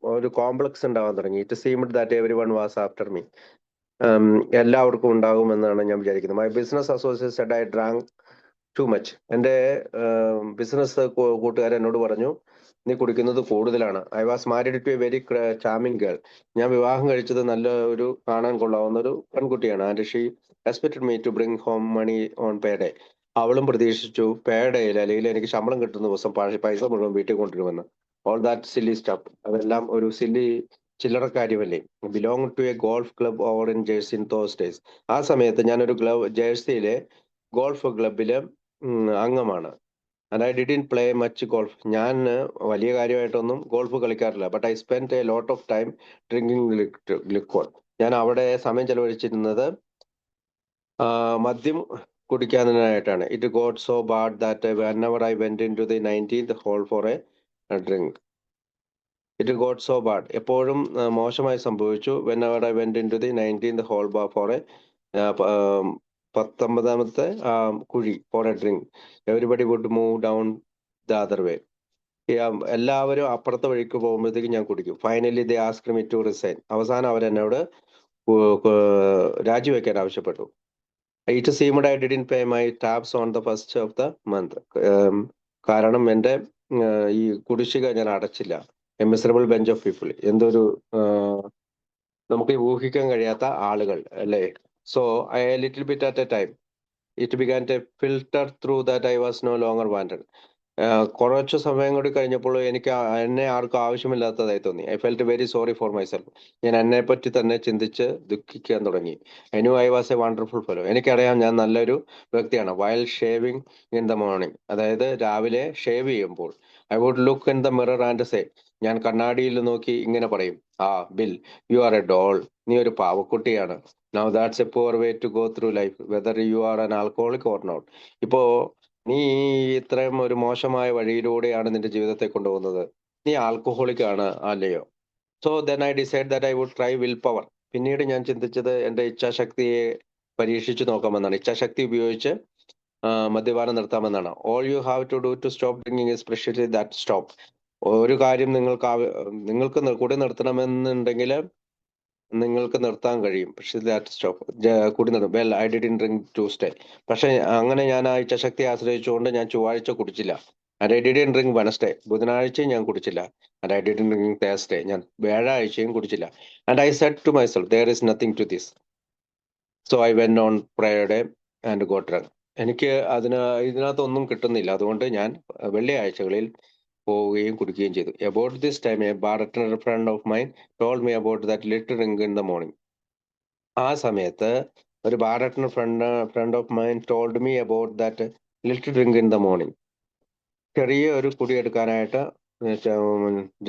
ഒരു കോംപ്ലക്സ് ഉണ്ടാവാൻ തുടങ്ങി. It seemed that every one was after me. എല്ലാവർക്കും ഉണ്ടാകുമെന്നാണ് ഞാൻ വിചാരിക്കുന്നത്. My business associate said I drank too much. എൻ്റെ ബിസിനസ് കൂട്ടുകാരൻ എന്നോട് പറഞ്ഞു, നീ കുടിക്കുന്നത് കൂടുതലാണ്. I was married to a very charming girl. ഞാൻ വിവാഹം കഴിച്ചത് നല്ല ഒരു കാണാൻ കൊള്ളാവുന്ന ഒരു പെൺകുട്ടിയാണ്. And she expected me to bring home money on pay day. അവളും പ്രതീക്ഷിച്ചു പേ ഡേയിൽ, അല്ലെങ്കിൽ എനിക്ക് ശമ്പളം കിട്ടുന്ന ദിവസം പൈസ മുഴുവൻ വീട്ടിൽ കൊണ്ടുവരുമെന്ന്. All that silly stuff. അതെല്ലാം ഒരു സില്ലി ചില്ലറ കാര്യമല്ലേ. Belong to a golf club over in Jersey in those days. ആ സമയത്ത് ഞാനൊരു ജേഴ്സിയിലെ ഗോൾഫ് ക്ലബിലെ അംഗമാണ്. And I didn't play much golf. ഞാൻ വലിയ കാര്യമായിട്ടൊന്നും ഗോൾഫ് കളിക്കാറില്ല. But I spend a lot of time drinking liquor. ഞാൻ അവിടെ സമയം ചെലവഴിച്ചിരുന്നത് മദ്യം കുടിക്കാനായിട്ടാണ്. It got so bad that whenever I went into the 19th hole for a drink. It got so bad. എപ്പോഴും മോശമായി സംഭവിച്ചു. whenever I went into the 19th hole for a 19ാമത്തെ കുഴി for a drink. Everybody would move down the other way. എല്ലാവരും അപ്പുറത്തെ വഴിക്ക് പോകുമ്പോഴത്തേക്കും ഞാൻ കുടിക്കും. Finally they asked me to resign. അവസാനം അവരെന്നോട് രാജിവെക്കാൻ ആവശ്യപ്പെട്ടു. It seemed I didn't pay my tabs on the first of the month. കാരണം എൻ്റെ ഈ കുടിശ്ശിക ഞാൻ അടച്ചില്ല. A miserable bunch of people. എന്തൊരു നമുക്ക് ഊഹിക്കാൻ കഴിയാത്ത ആളുകൾ അല്ലേ. So I little bit at a time it began to filter through that I was no longer wanted. കുറച്ചു സമയം കൂടി കഴിഞ്ഞപ്പോൾ എനിക്ക് എന്നെ ആർക്കും ആവശ്യമില്ലാത്തതായി തോന്നി. I felt very sorry for myself. ഞാൻ എന്നെ പറ്റി തന്നെ ചിന്തിച്ച് ദുഃഖിക്കാൻ തുടങ്ങി. I knew I was a wonderful fellow. എനിക്കറിയാം ഞാൻ നല്ലൊരു വ്യക്തിയാണ്. While shaving in the morning, അതായത് രാവിലെ ഷേവ് ചെയ്യുമ്പോൾ, I would look in the mirror and say, ഞാൻ കണ്ണാടിയിൽ നോക്കി ഇങ്ങനെ പറയും, Bill, you are a doll. നീ ഒരു പാവക്കുട്ടിയാണ്. Now that's a poor way to go through life whether you are an alcoholic or not. ഇപ്പോ നീ ഇത്രയും ഒരു മോശമായ വഴിയിലൂടെയാണ് നിന്റെ ജീവിതത്തെ കൊണ്ടുപോകുന്നത്. നീ ആൽക്കഹോളിക് ആണ് അല്ലയോ? So then I decide that I would try will power. പിന്നീട് ഞാൻ ചിന്തിച്ചത് എൻ്റെ ഇച്ഛാശക്തിയെ പരീക്ഷിച്ചു നോക്കാമെന്നാണ്. ഇച്ഛാശക്തി ഉപയോഗിച്ച് മദ്യപാനം നിർത്താമെന്നാണ്. All you have to do to stop drinking is precisely that stop. ഒരു കാര്യം നിങ്ങൾക്ക് കൂടി നിർത്തണമെന്നുണ്ടെങ്കിൽ നിങ്ങൾക്ക് നിർത്താൻ കഴിയും. പക്ഷെ ദാറ്റ് സ്റ്റോപ്പ് കൂടി നിർത്തും. Well I didn't drink Tuesday. പക്ഷെ അങ്ങനെ ഞാൻ ആ ഇച്ഛാശക്തി ആശ്രയിച്ചുകൊണ്ട് ഞാൻ ചൊവ്വാഴ്ച കുടിച്ചില്ല. And I didn't drink Wednesday. ബുധനാഴ്ചയും ഞാൻ കുടിച്ചില്ല. And I didn't drink Thursday. ഞാൻ വ്യാഴാഴ്ചയും കുടിച്ചില്ല. And I said to myself there is nothing to this. So I went on Friday and got drunk. എനിക്ക് ഇതിനകത്തൊന്നും കിട്ടുന്നില്ല. അതുകൊണ്ട് ഞാൻ വെള്ളിയാഴ്ചകളിൽ പോവുകയും കുടിക്കുകയും ചെയ്തു. About this time a bartender friend of mine told me about that little drink in the morning. ആ സമയത്ത് ഒരു bartender friend of mine told me about that little drink in the morning. ചെറിയ ഒരു കുടി എടുക്കാനായിട്ട്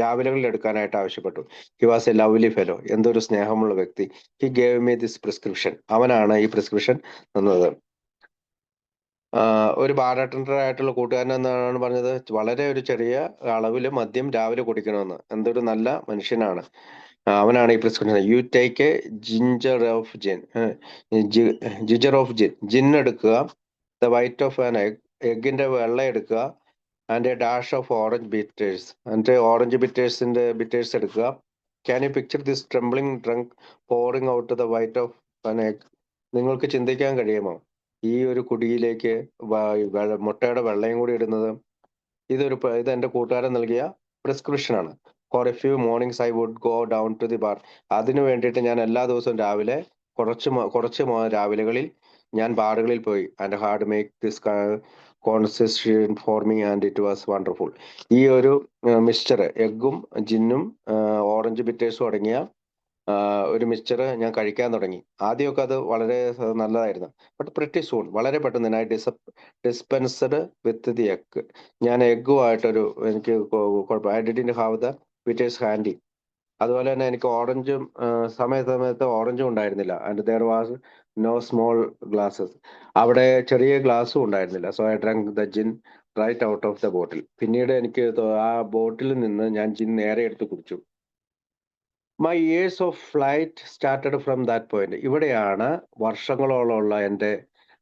രാവിലകളിൽ എടുക്കാനായിട്ട് ആവശ്യപ്പെട്ടു. He was a lovely fellow. എന്തൊരു സ്നേഹമുള്ള വ്യക്തി. He gave me this prescription. അവനാണ് ഈ പ്രിസ്ക്രിപ്ഷൻ തന്നത്. ഒരു ബാർ അറ്റൻഡർ ആയിട്ടുള്ള കൂട്ടുകാരൻ എന്നാണ് പറഞ്ഞത്. വളരെ ഒരു ചെറിയ അളവിൽ മദ്യം രാവിലെ കുടിക്കണമെന്ന്. എന്തൊരു നല്ല മനുഷ്യനാണ്. അവനാണ് ഈ prescription. You take a ginger of gin. Ginger of gin. Gin എടുക്കുക. The white of an egg. എഗിന്റെ വെള്ള എടുക്കുക. And a dash of orange bitters. എന്നിട്ട് ഓറഞ്ച് ബിറ്റേഴ്സ് എടുക്കുക. Can you picture this trembling drunk pouring out the white of an egg. നിങ്ങൾക്ക് ചിന്തിക്കാൻ കഴിയുമോ ഈ ഒരു കുടിയിലേക്ക് മുട്ടയുടെ വെള്ളയും കൂടി ഇടുന്നത്? ഇത് എന്റെ കൂട്ടുകാരൻ നൽകിയ പ്രിസ്ക്രിപ്ഷൻ ആണ്. For a few mornings I would go down to the bar. അതിനു വേണ്ടിയിട്ട് ഞാൻ എല്ലാ ദിവസവും രാവിലെ കുറച്ച് രാവിലെകളിൽ ഞാൻ ബാറുകളിൽ പോയി. And hard make this concession for me and it was wonderful. ഈ ഒരു മിക്സ്ചർ എഗ്ഗും ജിന്നും ഓറഞ്ച് ബിറ്റേഴ്സും അടങ്ങിയ ഒരു മിക്സ്ചർ ഞാൻ കഴിക്കാൻ തുടങ്ങി. ആദ്യമൊക്കെ അത് വളരെ നല്ലതായിരുന്നു. ബട്ട് പ്രിറ്റി സൂൺ, വളരെ പെട്ടെന്ന് I dispensed with the egg. ഞാൻ എഗ്ഗുമായിട്ടൊരു എനിക്ക് I didn't have the bitters handy. അതുപോലെ തന്നെ എനിക്ക് ഓറഞ്ചും സമയത്ത് ഓറഞ്ചും ഉണ്ടായിരുന്നില്ല. And there was no small glasses. അവിടെ ചെറിയ ഗ്ലാസ്സും ഉണ്ടായിരുന്നില്ല. So I drunk the gin right out of the bottle. പിന്നീട് എനിക്ക് ആ ബോട്ടിലിൽ നിന്ന് ഞാൻ ജിൻ നേരെ എടുത്ത് കുടിച്ചു. My years of flight started from that point. ഇവിടെയാണ് വർഷങ്ങളോളമുള്ള എൻ്റെ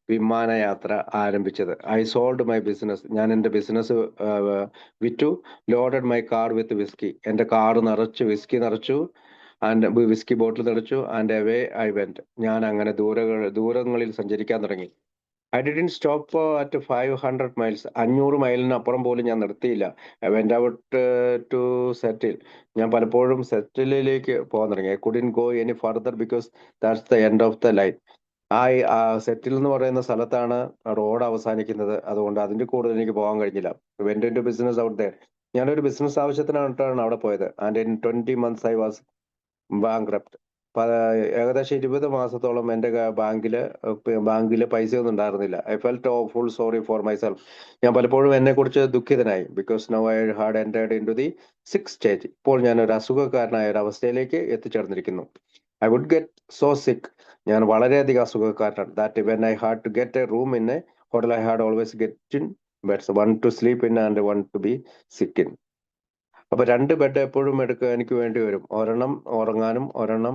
വിമാനയാത്ര ആരംഭിച്ചത്. I sold my business. ഞാൻ എൻ്റെ ബിസിനസ് വിറ്റു. Loaded my car with whisky. എൻ്റെ കാർ നിറച്ചു, വിസ്കി നിറച്ചു. ആൻഡ് വിസ്കി ബോട്ടിൽ നിറച്ചു. And away I went. ഞാൻ അങ്ങനെ ദൂരങ്ങളിൽ സഞ്ചരിക്കാൻ തുടങ്ങി. I didn't stop at 500 miles. 500 മൈലിനപ്പുറം പോലും ഞാൻ നിർത്തിയില്ല. I went out to Seattle. ഞാൻ പലപ്പോഴും സെറ്റിലേക്ക് പോകാൻ തുടങ്ങി. I couldn't go any further because that's the end of the line. ആ സെറ്റിൽ എന്ന് പറയുന്ന സ്ഥലത്താണ് റോഡ് അവസാനിക്കുന്നത്. അതുകൊണ്ട് അതിന്റെ കൂടുതൽ എനിക്ക് പോകാൻ കഴിഞ്ഞില്ല. Went in to business out there. ഞാനൊരു ബിസിനസ് ആവശ്യത്തിനായിട്ടാണ് അവിടെ പോയത്. And in 20 months I was bankrupt. ഏകദേശം 20 മാസത്തോളം എൻ്റെ ബാങ്കില് പൈസയൊന്നും ഉണ്ടായിരുന്നില്ല. I felt full sorry for myself. ഞാൻ പലപ്പോഴും എന്നെ കുറിച്ച് ദുഃഖിതനായി. Because now I had entered in to the 6th stage. ഇപ്പോൾ ഞാൻ ഒരു അസുഖക്കാരനായ ഒരു അവസ്ഥയിലേക്ക് എത്തിച്ചേർന്നിരിക്കുന്നു. I would get so sick. ഞാൻ വളരെയധികം അസുഖക്കാരനാണ്. That when I had to get A room in a hotel I had always get in beds, one two sleep in and one two B സിക്ക് ഇൻ. അപ്പൊ 2 bed എപ്പോഴും എനിക്ക് വേണ്ടി വരും. ഒരെണ്ണം ഉറങ്ങാനും ഒരെണ്ണം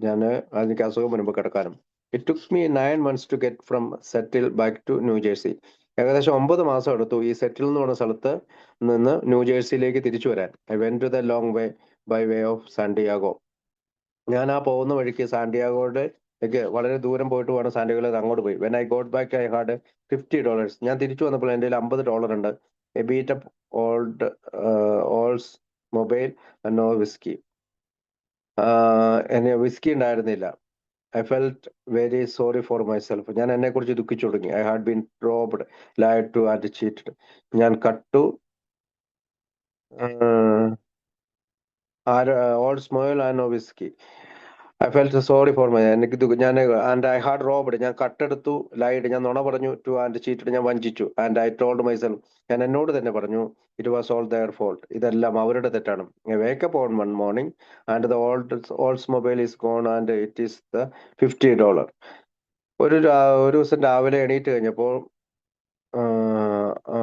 ഞാൻ എനിക്ക് അസുഖം വരുമ്പോൾ കിടക്കാനും. It took me 9 months to get from settle back to New Jersey. ഏകദേശം 9 മാസം എടുത്തു ഈ സെറ്റിൽ എന്ന് പറഞ്ഞ സ്ഥലത്ത് നിന്ന് ന്യൂജേഴ്സിയിലേക്ക് തിരിച്ചു വരാൻ. I went to the long way by way of Santiago. ഞാൻ ആ പോകുന്ന വഴിക്ക് സാന്റിയാഗോയിലേക്ക് വളരെ ദൂരം പോയിട്ട് വേണം സാന്റിയാഗോയിൽ അങ്ങോട്ട് പോയി. When I got back I had $50. ഞാൻ തിരിച്ചു വന്നപ്പോൾ എൻ്റെ കയ്യിൽ $50 ഉണ്ട്. A beat up Oldsmobile no whiskey. എന്നെ വിസ്കി ഉണ്ടായിരുന്നില്ല. I felt very sorry for myself. ഞാൻ എന്നെ കുറിച്ച് ദുഃഖിച്ചു തുടങ്ങി. I had been robbed, lied to and cheated. ഞാൻ കട്ടു, Oldsmobile and no whiskey. I felt sorry for ഞാൻ ആൻഡ് ഐ ഹാഡ് റോബ്ഡ്. ഞാൻ കട്ടെടുത്തു, ലൈഡ് ഞാൻ നുണ പറഞ്ഞു, ടു ആൻഡ് ചീറ്റഡ് ഞാൻ വഞ്ചിച്ചു. ആൻഡ് ഐ ടോൾഡ് മൈസെൽഫ്, ഞാൻ എന്നോട് തന്നെ പറഞ്ഞു, it was all their fault. ഇതെല്ലാം അവരുടെ തെറ്റാണ്. Wake up on one morning and the Oldsmobile is gone and it is the $50. ഒരു ദിവസം രാവിലെ എണീറ്റ് കഴിഞ്ഞപ്പോൾ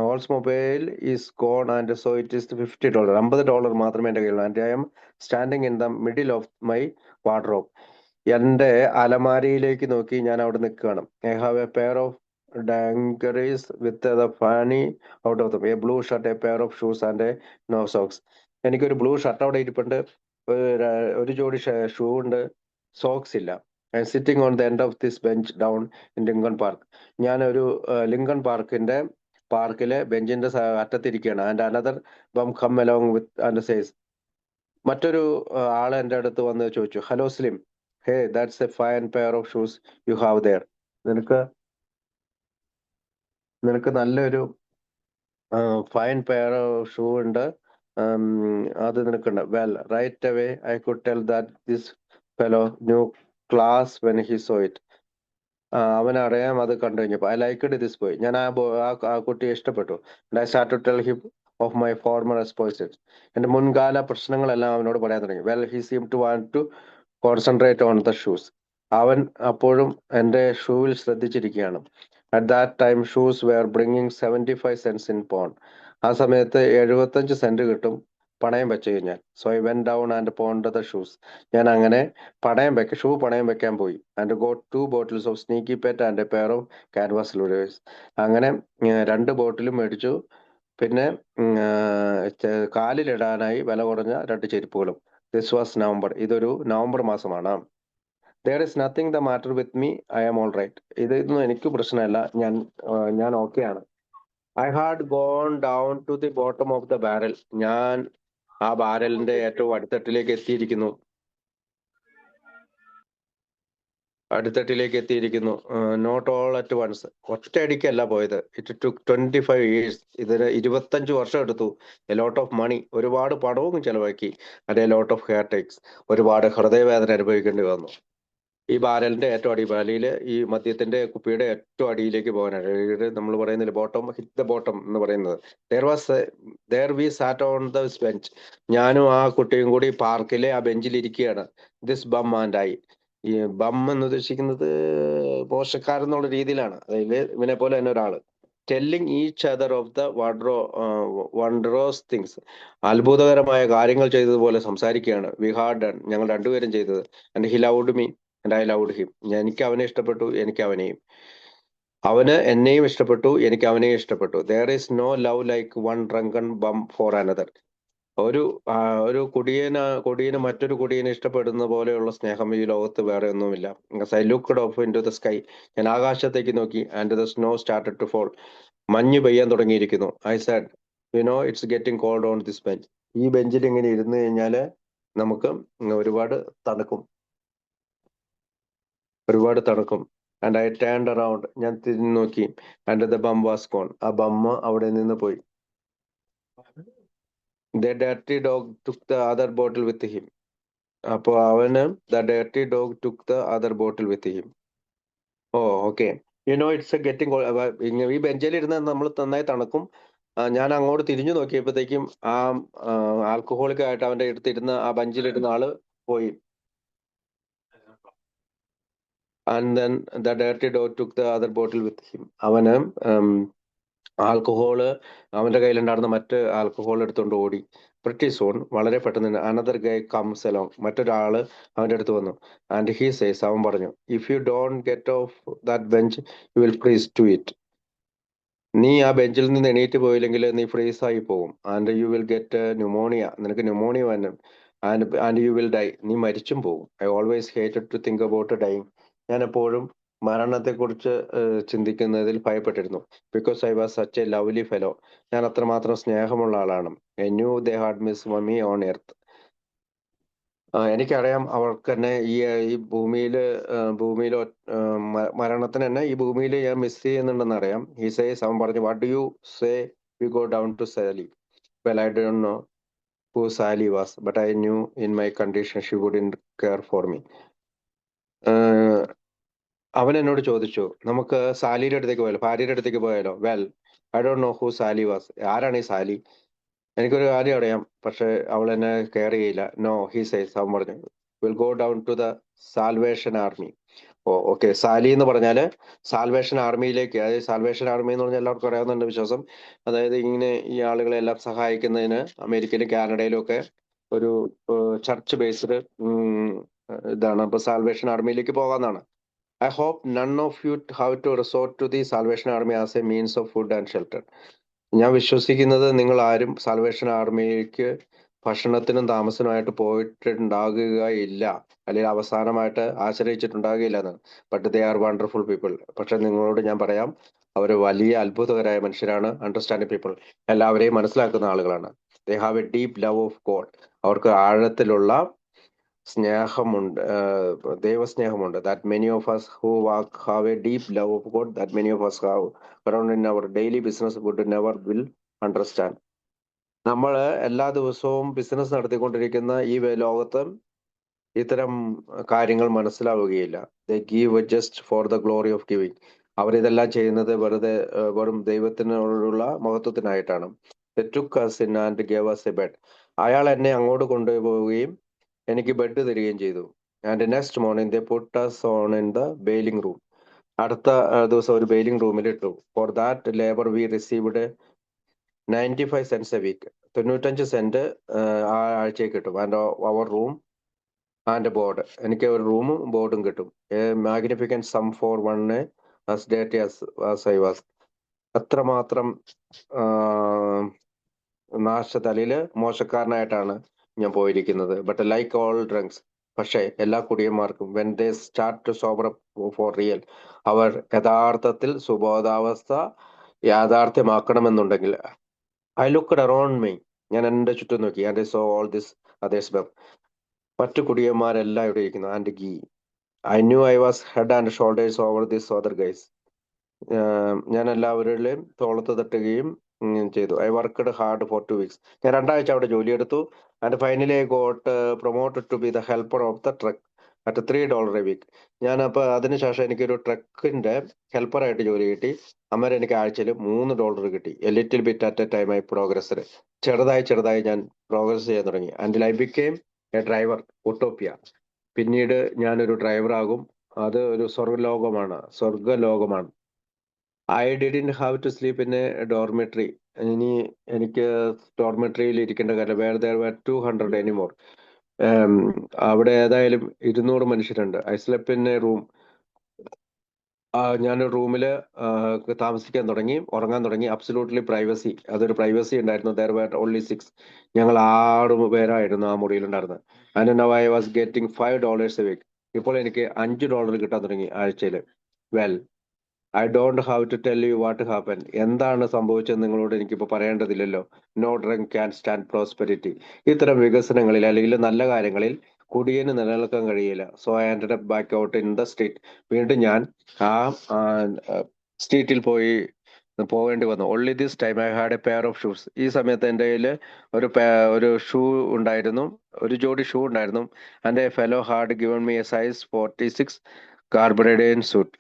Oldsmobile is gone and so it is $50. $50 മാത്രമേ എൻ്റെ കയ്യിലുള്ളൂ. And I am standing in the middle of my wardrobe. എൻ്റെ അലമാരിയിലേക്ക് നോക്കി ഞാൻ അവിടെ നിൽക്കുകയാണ്. I have a pair of dungarees with the fanny out of them. A blue shirt, a pair of shoes, and a no socks. എനിക്കൊരു blue shirt അവിടെ ഇരിപ്പുണ്ട്, ഒരു ജോഡി ഷൂ ഉണ്ട്, സോക്സ് ഇല്ല. I sitting on the end of this bench down in Lincoln Park. ഞാനൊരു Lincoln പാർക്കിലെ ബെഞ്ചിന്റെ അറ്റത്തിരിക്കുകയാണ്. And another bum come along with and says. മറ്റൊരു ആള് എൻ്റെ അടുത്ത് വന്ന് ചോദിച്ചു, hello slim, hey that's a fine pair of shoes you have there. നിനക്ക് നിനക്ക് നല്ലൊരു ഫൈൻ പെയർ ഓഫ് ഷൂ ഉണ്ട്, അത് നിനക്കുണ്ട്. Well right away I could tell that this fellow knew class when he saw it. അവനറിയാം അത് കണ്ടു കഴിഞ്ഞപ്പോൾ. I liked this boy. ഞാൻ ആ കുട്ടിയെ ഇഷ്ടപ്പെട്ടു. I start to tell him of my former exploits. എൻ്റെ മുൻകാല പ്രശ്നങ്ങളെല്ലാം അവനോട് പറയാൻ തുടങ്ങി. Well he seem to want to concentrate on the shoes. അവൻ അപ്പോഴും എൻ്റെ ഷൂവിൽ ശ്രദ്ധിച്ചിരിക്കുകയാണ്. At that time shoes were bringing 75 cents in pawn. ആ സമയത്ത് 75 സെന്റ് കിട്ടും പണയം വെച്ച് കഴിഞ്ഞാൽ. So I went down and pawned the shoes. ഞാൻ അങ്ങനെ ഷൂ പണയം വെക്കാൻ പോയി. And got 2 bottles of sneaky Pete and a pair of canvas loafers. അങ്ങനെ 2 ബോട്ടിലും മേടിച്ചു. പിന്നെ കാലിലിടാനായി വില കുറഞ്ഞ 2 ചെരുപ്പുകളും. This was November. ഇതൊരു നവംബർ മാസമാണ്. There is nothing the matter with me, I am all right. ഇതൊന്നും എനിക്ക് പ്രശ്നമല്ല, ഞാൻ ഓക്കെയാണ്. I had gone down to the bottom of the barrel. ഞാൻ ആ ബാരലിന്റെ ഏറ്റവും അടിത്തട്ടിലേക്ക് എത്തിയിരിക്കുന്നു. Not all at once. ഒറ്റയടിക്കല്ല പോയത്. It took 25 years. ഇതിന് 25 വർഷം എടുത്തു. A lot of money. ഒരുപാട് പണവും ചെലവാക്കി. And a lot of heartaches. ഒരുപാട് ഹൃദയവേദന അനുഭവിക്കേണ്ടി വന്നു. ഈ ബാരലിന്റെ ഏറ്റവും അടിയിൽ, ഈ മദ്യത്തിന്റെ കുപ്പിയുടെ ഏറ്റവും അടിയിലേക്ക് പോകാനാണ് നമ്മൾ പറയുന്നില്ല, ബോട്ടം, ഹിറ്റ് ദ ബോട്ടം എന്ന് പറയുന്നത്. There we sat on the bench. ഞാനും ആ കുട്ടിയും കൂടി പാർക്കിലെ ആ ബെഞ്ചിൽ ഇരിക്കുകയാണ്. ദിസ് ബം ആൻഡ് ഐ. ഈ ബം എന്ന് ഉദ്ദേശിക്കുന്നത് മോശക്കാരെന്നുള്ള രീതിയിലാണ്. അതായത് ഇവനെ പോലെ തന്നെ ഒരാള്. Telling each other of the wondrous things. അത്ഭുതകരമായ കാര്യങ്ങൾ ചെയ്തതുപോലെ സംസാരിക്കുകയാണ്. We had done. ഞങ്ങൾ രണ്ടുപേരും ചെയ്തത്. And he loved me and I loved him. എനിക്ക് അവനെ ഇഷ്ടപ്പെട്ടു, എനിക്ക് അവനെയും. അവന് എന്നെയും ഇഷ്ടപ്പെട്ടു, എനിക്ക് അവനെയും ഇഷ്ടപ്പെട്ടു. There is no love like one drunken bum for another. ഒരു കൊടിയന് മറ്റൊരു കൊടിയനെ ഇഷ്ടപ്പെടുന്ന പോലെയുള്ള സ്നേഹം ഈ ലോകത്ത് വേറെ ഒന്നുമില്ല. I looked off in to the sky. ഞാൻ ആകാശത്തേക്ക് നോക്കി. And the snow started to fall. മഞ്ഞ് പെയ്യാൻ തുടങ്ങിയിരിക്കുന്നു. I said, you know it's getting cold on this bench. ഈ ബെഞ്ചിൽ ഇങ്ങനെ ഇരുന്ന് കഴിഞ്ഞാല് നമുക്ക് ഒരുപാട് തണുക്കും. And I turned around. ഞാൻ തിരിഞ്ഞു നോക്കി. And the bum was gone. ആ ബമ്മ അവിടെ നിന്ന് പോയി. The dirty dog took the other bottle with him. അപ്പൊ അവന് the dirty dog took the other bottle with him. Oh okay. You know it's getting. ഈ ബെഞ്ചിൽ ഇരുന്ന് നമ്മൾ നന്നായി തണുക്കും. ഞാൻ അങ്ങോട്ട് തിരിഞ്ഞു നോക്കിയപ്പോഴത്തേക്കും ആ ആൽക്കഹോളിക് ആയിട്ട് അവന്റെ അടുത്തിരുന്ന് ആ ബെഞ്ചിലിരുന്ന ആള് പോയി. And then the dirty dog took the other bottle with him. അവന് ആൽക്കഹോള്, അവന്റെ കയ്യിലുണ്ടായിരുന്ന മറ്റ് ആൽക്കഹോൾ എടുത്തുകൊണ്ട് ഓടി. Pretty soon. വളരെ പെട്ടെന്ന് തന്നെ അനദർ ഗൈ കംസ് അലോങ്. മറ്റൊരാള് അവന്റെ അടുത്ത് വന്നു. And he says. അവൻ പറഞ്ഞു, if you don't get off that bench you will freeze to it. നീ ആ ബെഞ്ചിൽ നിന്ന് എണീറ്റ് പോയില്ലെങ്കിൽ നീ ഫ്രീസ് ആയി പോകും. And you will get pneumonia. നിനക്ക് ന്യൂമോണിയ വരും. And you will die. നീ മരിച്ചും പോകും. I always hated to think about dying. ഞാൻ എപ്പോഴും മരണത്തെക്കുറിച്ച് ചിന്തിക്കുന്നതിൽ ഭയപ്പെട്ടിരുന്നു. Because I was such a lovely fellow. ഞാൻ അത്രമാത്രം സ്നേഹമുള്ള ആളാണ്. I knew they had miss me on earth. എനിക്കറിയാം അവർക്ക് തന്നെ ഈ ഭൂമിയിൽ മരണത്തിന് തന്നെ ഈ ഭൂമിയിൽ ഞാൻ മിസ് ചെയ്യുന്നുണ്ടെന്ന് അറിയാം. ഈ സേസ്. അവൻ പറഞ്ഞു, what do you say we go down to Sally. Well I don't know who Sally was, but I knew in my condition she wouldn't care for me. അവൻ എന്നോട് ചോദിച്ചു, നമുക്ക് സാലിയുടെ അടുത്തേക്ക് പോയാലോ, ഭാര്യയുടെ അടുത്തേക്ക് പോയാലോ. Well I don't know who Sally was. ആരാണ് ഈ സാലി? എനിക്കൊരു കാര്യം അറിയാം, പക്ഷെ അവൾ എന്നെ കെയർ ചെയ്യില്ല. No he says. അവൻ പറഞ്ഞു, will go down to the Salvation Army. Okay. Sally എന്ന് പറഞ്ഞാല് സാൽവേഷൻ ആർമിയിലേക്ക്, അതായത് സാൽവേഷൻ ആർമി എന്ന് പറഞ്ഞാൽ എല്ലാവർക്കും അറിയാവുന്നുണ്ട് വിശ്വാസം. അതായത് ഇങ്ങനെ ഈ ആളുകളെ എല്ലാം സഹായിക്കുന്നതിന് അമേരിക്കയിലും കാനഡയിലും ഒക്കെ ഒരു ചർച്ച് ബേസ്ഡ് ഇതാണ്. അപ്പൊ salvation ആർമിയിലേക്ക് പോകാന്നാണ്. I hope none of you have to resort to the Salvation Army as a means of food and shelter. ഞാൻ വിശ്വസിക്കുന്നത് നിങ്ങൾ ആരും സാൽവേഷൻ ആർമിക്ക് ഭക്ഷണത്തിനും താമസത്തിനുമായിട്ട് പോയിട്ടുണ്ടാകുകയില്ല, അല്ലെങ്കിൽ അവസാനമായിട്ട് ആശ്രയിച്ചിട്ടുണ്ടാകുകയില്ല എന്നാണ്. But they are wonderful people. പക്ഷെ നിങ്ങളോട് ഞാൻ പറയാം, അവർ വലിയ അത്ഭുതകരായ മനുഷ്യരാണ്. അണ്ടർസ്റ്റാൻഡിങ് പീപ്പിൾ, എല്ലാവരെയും മനസ്സിലാക്കുന്ന ആളുകളാണ്. They have a deep love of God. അവർക്ക് ആഴത്തിലുള്ള സ്നേഹമുണ്ട്, ദൈവസ്നേഹമുണ്ട്. That many of us who walk have a deep love of God, that many of us have around in our daily business would never will understand. നമ്മൾ എല്ലാ ദിവസവും business നടത്തിക്കൊണ്ടിരിക്കുന്ന ഈ ലോകത്ത് ഇത്തരം കാര്യങ്ങൾ മനസ്സിലാവുകയില്ല. They give just for the glory of giving. അവരിതെല്ലാം ചെയ്യുന്നത് വെറും ദൈവത്തിനോടുള്ള മഹത്വത്തിനായിട്ടാണ്. They took us in and gave us a bed. അയാൾ എന്നെ അങ്ങോട്ട് കൊണ്ടുപോവുകയും എനിക്ക് ബെഡ് തരികയും ചെയ്തു. And next morning they put us on in the bailing room. അടുത്ത ദിവസം ഒരു ബെയിലിംഗ് റൂമിൽ ഇട്ടു. For that labour we received 95 cents a week. 95 cent ആ ആഴ്ചയ്ക്ക് കിട്ടും. And our room and board, എനിക്ക് ഒരു റൂമും ബോർഡും കിട്ടും. A magnificent sum for one as dirty as I was. അത്രമാത്രം നാശതലയില് മോശക്കാരനായിട്ടാണ് ഞാൻ പോയിരിക്കുന്നത്. ബട്ട് ലൈക്ക് ഓൾ ഡ്രങ്ക്സ്, പക്ഷേ എല്ലാ കുടിയന്മാർക്കും when they start to sober for real, അവർ യഥാർത്ഥത്തിൽ സുബോധാവസ്ഥ യാഥാർത്ഥ്യമാക്കണമെന്നുണ്ടെങ്കിൽ, ഐ ലുക്ക്ഡ് അറൗണ്ട് മീ, ഞാൻ എൻ്റെ ചുറ്റും നോക്കി. And I saw all this others bums, മറ്റു കുടിയന്മാരെല്ലാം ഇവിടെ ഇരിക്കുന്നു. And gee I knew I was head and shoulders over this other guys. ഞാൻ എല്ലാവരുടെയും തോളത്ത് തട്ടുകയും ചെയ്തു. I worked hard for 2 weeks. ഞാൻ 2 ആഴ്ച അവിടെ ജോലിയെടുത്തു. And finally I got promoted to B the helper of the truck at $3 a week. ഞാൻ അപ്പോൾ അതിനുശേഷം എനിക്കൊരു ട്രക്കിന്റെ ഹെൽപ്പറായിട്ട് ജോലി കിട്ടി. അന്നേരം എനിക്ക് ആഴ്ചയിൽ $3 കിട്ടി. A little bit at a time I progress. ചെറുതായി ഞാൻ പ്രോഗ്രസ് ചെയ്യാൻ തുടങ്ങി. And I became a driver utopia. പിന്നീട് ഞാനൊരു ഡ്രൈവറാകും. അത് ഒരു സ്വർഗലോകമാണ്. I didn't have to sleep in a dormitory. ഇനി എനിക്ക് ഡോർമെട്രിയിൽ ഇരിക്കേണ്ട കാര്യം, വേർ ദർ വർ 200 എനിമോർ. അവിടെ ഏതായാലും 200 മനുഷ്യരുണ്ട്. I slept in a room. ഞാനൊരു റൂമിൽ താമസിക്കാൻ തുടങ്ങി, ഉറങ്ങാൻ തുടങ്ങി. അബ്സല്യൂട്ട്ലി പ്രൈവസി, അതൊരു പ്രൈവസി ഉണ്ടായിരുന്നു. There were only 6. ഞങ്ങൾ 6 പേരായിരുന്നു ആ മുറിയിലുണ്ടായിരുന്നത്. And now I was getting $5 a week. ഇപ്പോൾ എനിക്ക് $5 കിട്ടാൻ തുടങ്ങി ആഴ്ചയിൽ. Well, I don't have to tell you what happen. എന്താണ് സംഭവിച്ചത് നിങ്ങളോട് എനിക്കിപ്പോൾ പറയേണ്ടതില്ലല്ലോ. No drunk can stand prosperity. ഇത്തരം വികസനങ്ങളിൽ അല്ലെങ്കിൽ നല്ല കാര്യങ്ങളിൽ കുടിയന് നിലനിൽക്കാൻ കഴിയില്ല. So I ended up back out in the street. വീണ്ടും ഞാൻ ആ സ്ട്രീറ്റിൽ പോകേണ്ടി വന്നു. Only this time I had a pair of shoes. ഈ സമയത്ത് എൻ്റെ കയ്യിൽ ഒരു ഷൂ ഉണ്ടായിരുന്നു, ഒരു ജോഡി ഷൂ ഉണ്ടായിരുന്നു. And a fellow had given me a size 46 gabardine suit.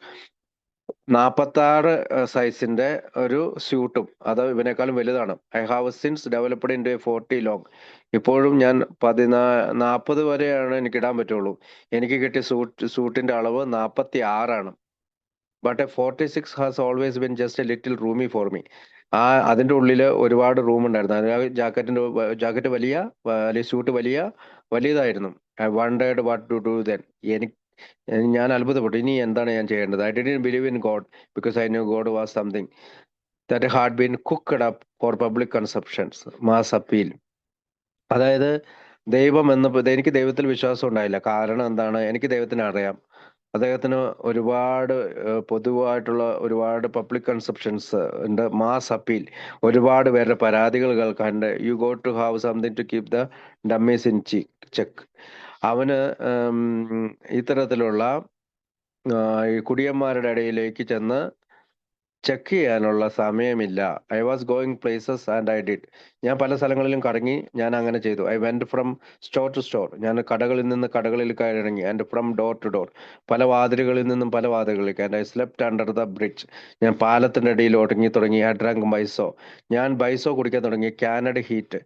46 സൈസിന്റെ ഒരു സ്യൂട്ടും, അത് ഇവനേക്കാളും വലുതാണ്. I have since developed in 40 long. ഇപ്പോഴും ഞാൻ 40 വരെയാണ് എനിക്ക് ഇടാൻ പറ്റുള്ളൂ. എനിക്ക് കിട്ടിയ സൂട്ടിന്റെ അളവ് 46 but 46 has always been just a little roomy for me. അതിന്റെ ഉള്ളിൽ ഒരുപാട് റൂം ഉണ്ടായിരുന്നു. ജാക്കറ്റ് അല്ലെങ്കിൽ സ്യൂട്ട് വലിയതായിരുന്നു. I wondered what to do then. ഞാൻ അത്ഭുതപ്പെട്ടു, ഇനി എന്താണ് ഞാൻ ചെയ്യേണ്ടത്. I didn't believe in God because I knew God was something that had been cooked up for public consumptions, mass appeal. അതായത് എനിക്ക് ദൈവത്തിൽ വിശ്വാസം ഉണ്ടായില്ല. കാരണം എന്താണ്, എനിക്ക് ദൈവത്തിനെ അറിയാം. അദ്ദേഹത്തിന് ഒരുപാട് പൊതുവായിട്ടുള്ള ഒരുപാട് പബ്ലിക് കൺസപ്ഷൻസ് ഉണ്ട്, മാസ് അപ്പീൽ, ഒരുപാട് പേരുടെ പരാതികൾ കേൾക്കാണ്ട്. You got to have something to keep the dummies in check. അവന് ഇത്തരത്തിലുള്ള ഈ കുടിയന്മാരുടെ ഇടയിലേക്ക് ചെന്ന് ചെക്ക് ചെയ്യാനുള്ള സമയമില്ല. I was going places and I did. ഞാൻ പല സ്ഥലങ്ങളിലും കറങ്ങി, ഞാൻ അങ്ങനെ ചെയ്തു. I went from store to store. ഞാൻ കടകളിൽ നിന്ന് കടകളിൽ കയറിറങ്ങി. And from door to door, പല വാതിലുകളിൽ നിന്നും പല വാതിലുകളിലേക്ക്. And I slept under the bridge. ഞാൻ പാലത്തിൻ്റെ ഇടയിൽ ഒടുങ്ങി തുടങ്ങി. ഐ ഡ്രാങ്ക് ബൈസോ. ഞാൻ ബൈസോ കുടിക്കാൻ തുടങ്ങി. കാനഡ് ഹീറ്റ്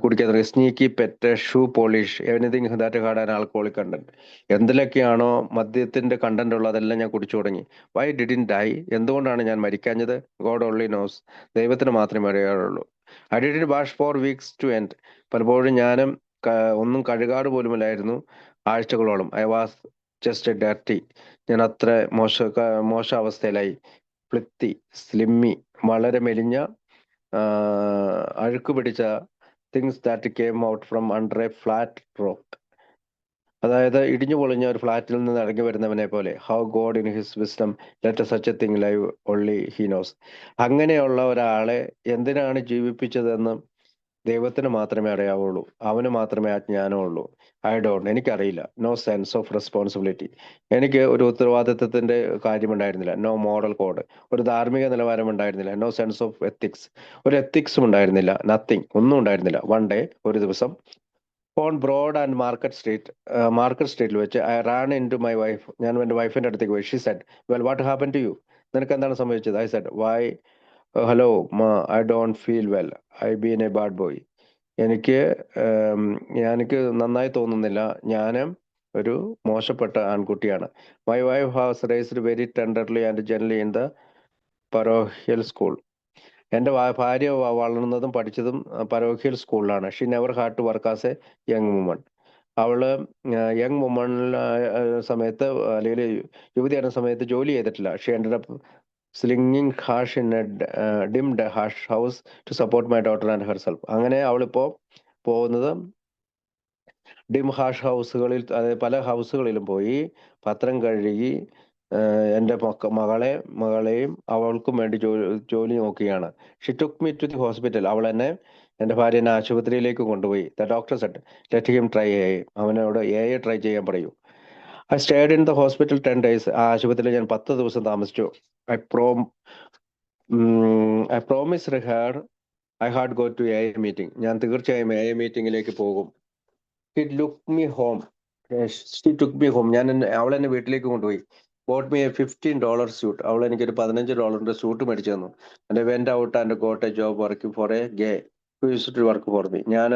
കുടിക്കാൻ തുടങ്ങി. Sneaky Pete, shoe polish, anything that had an alcoholic content. എന്തിലൊക്കെയാണോ മദ്യത്തിന്റെ കണ്ടന്റ് ഉള്ളതെല്ലാം ഞാൻ കുടിച്ചു തുടങ്ങി. Why didn't I? എന്തുകൊണ്ടാണ് ഞാൻ മരിക്കാഞ്ഞത്? God only knows. ദൈവത്തിന് മാത്രമേ അറിയാറുള്ളൂ. I didn't wash for weeks to end. പലപ്പോഴും ഞാനും ഒന്നും കഴുകാറ് പോലുമില്ലായിരുന്നു ആഴ്ചകളോളം. I was just dirty. ഞാൻ അത്ര മോശ അവസ്ഥയിലായി. ഫ്ലിത്തി, സ്ലിമ്മി, വളരെ മെലിഞ്ഞ, അഴുക്ക് പിടിച്ച things that came out from under A flat rock. അതായത് ഇടിഞ്ഞു പൊളിഞ്ഞ ഒരു ഫ്ലാറ്റിൽ നിന്ന് ഇറങ്ങി വരുന്നവനെ പോലെ. How God in his wisdom let such A thing live only he knows. അങ്ങനെയുള്ള ഒരാളെ എന്തിനാണ് ജീവിപ്പിച്ചതെന്ന് ദൈവത്തിന് മാത്രമേ അറിയാവുള്ളൂ. അവന് മാത്രമേ ആ ജ്ഞാനമുള്ളൂ. എനിക്കറിയില്ല. No sense of responsibility. എനിക്ക് ഒരു ഉത്തരവാദിത്വത്തിന്റെ കാര്യമുണ്ടായിരുന്നില്ല. No moral code. ഒരു ധാർമ്മിക നിലവാരം ഉണ്ടായിരുന്നില്ല. No sense of ethics. ഒരു എത്തിക്സും ഉണ്ടായിരുന്നില്ല. നത്തിങ്. ഒന്നും ഉണ്ടായിരുന്നില്ല. വൺ ഡേ, ഒരു ദിവസം, ഓൺ ബ്രോഡ് ആൻഡ് മാർക്കറ്റ് സ്ട്രീറ്റിൽ വെച്ച് I ran in to my wife. ഞാൻ എൻ്റെ വൈഫിന്റെ അടുത്തേക്ക് പോയി. She said, well what happen to you? നിനക്ക് എന്താണ് സംഭവിച്ചത്? I said, why hello ma, I don't feel well. I been a bad boy. എനിക്ക് എനിക്ക് നന്നായി തോന്നുന്നില്ല. ഞാൻ ഒരു മോശപ്പെട്ട ആൺകുട്ടിയാണ്. My wife has raised very tenderly and gently in the parochial school. എൻ്റെ ഭാര്യ വളർന്നതും പഠിച്ചതും പരോഹിയൽ സ്കൂളിലാണ്. She never had to work as a young woman. അവള് യങ് വുമൺ സമയത്ത്, അല്ലെങ്കിൽ യുവതിയായിരുന്ന സമയത്ത് ജോലി ചെയ്തിട്ടില്ല. She ended up slinging hash in a dimmed hash house to support my daughter and herself. അങ്ങനെ അവളിപ്പോ പോകുന്നത് ഡിം ഹാഷ് ഹൗസുകളിൽ, അതായത് പല ഹൗസുകളിലും പോയി പത്രം കഴുകി എൻ്റെ മകളെയും അവൾക്കും വേണ്ടി ജോലി നോക്കുകയാണ്. She took me to the hospital. എൻ്റെ ഭാര്യ എന്നെ ആശുപത്രിയിലേക്ക് കൊണ്ടുപോയി. The doctor said, let him try A. അവനോട് എ ട്രൈ ചെയ്യാൻ പറയൂ. I stayed in the hospital 10 days. ആ ആശുപത്രിയിൽ ഞാൻ 10 ദിവസം താമസിച്ചു. I promised her I had go to a meeting. ഞാൻ തീർച്ചയായും എ മീറ്റിംഗിലേക്ക് പോകും. She look me home. She took me home. അവൾ എന്നെ വീട്ടിലേക്ക് കൊണ്ടുപോയി. Bought me a $15 suit. അവൾ എനിക്കൊരു $15 സ്യൂട്ട് മേടിച്ചു തന്നു. And went out and got a job working for a guy who used to work for me. ഞാൻ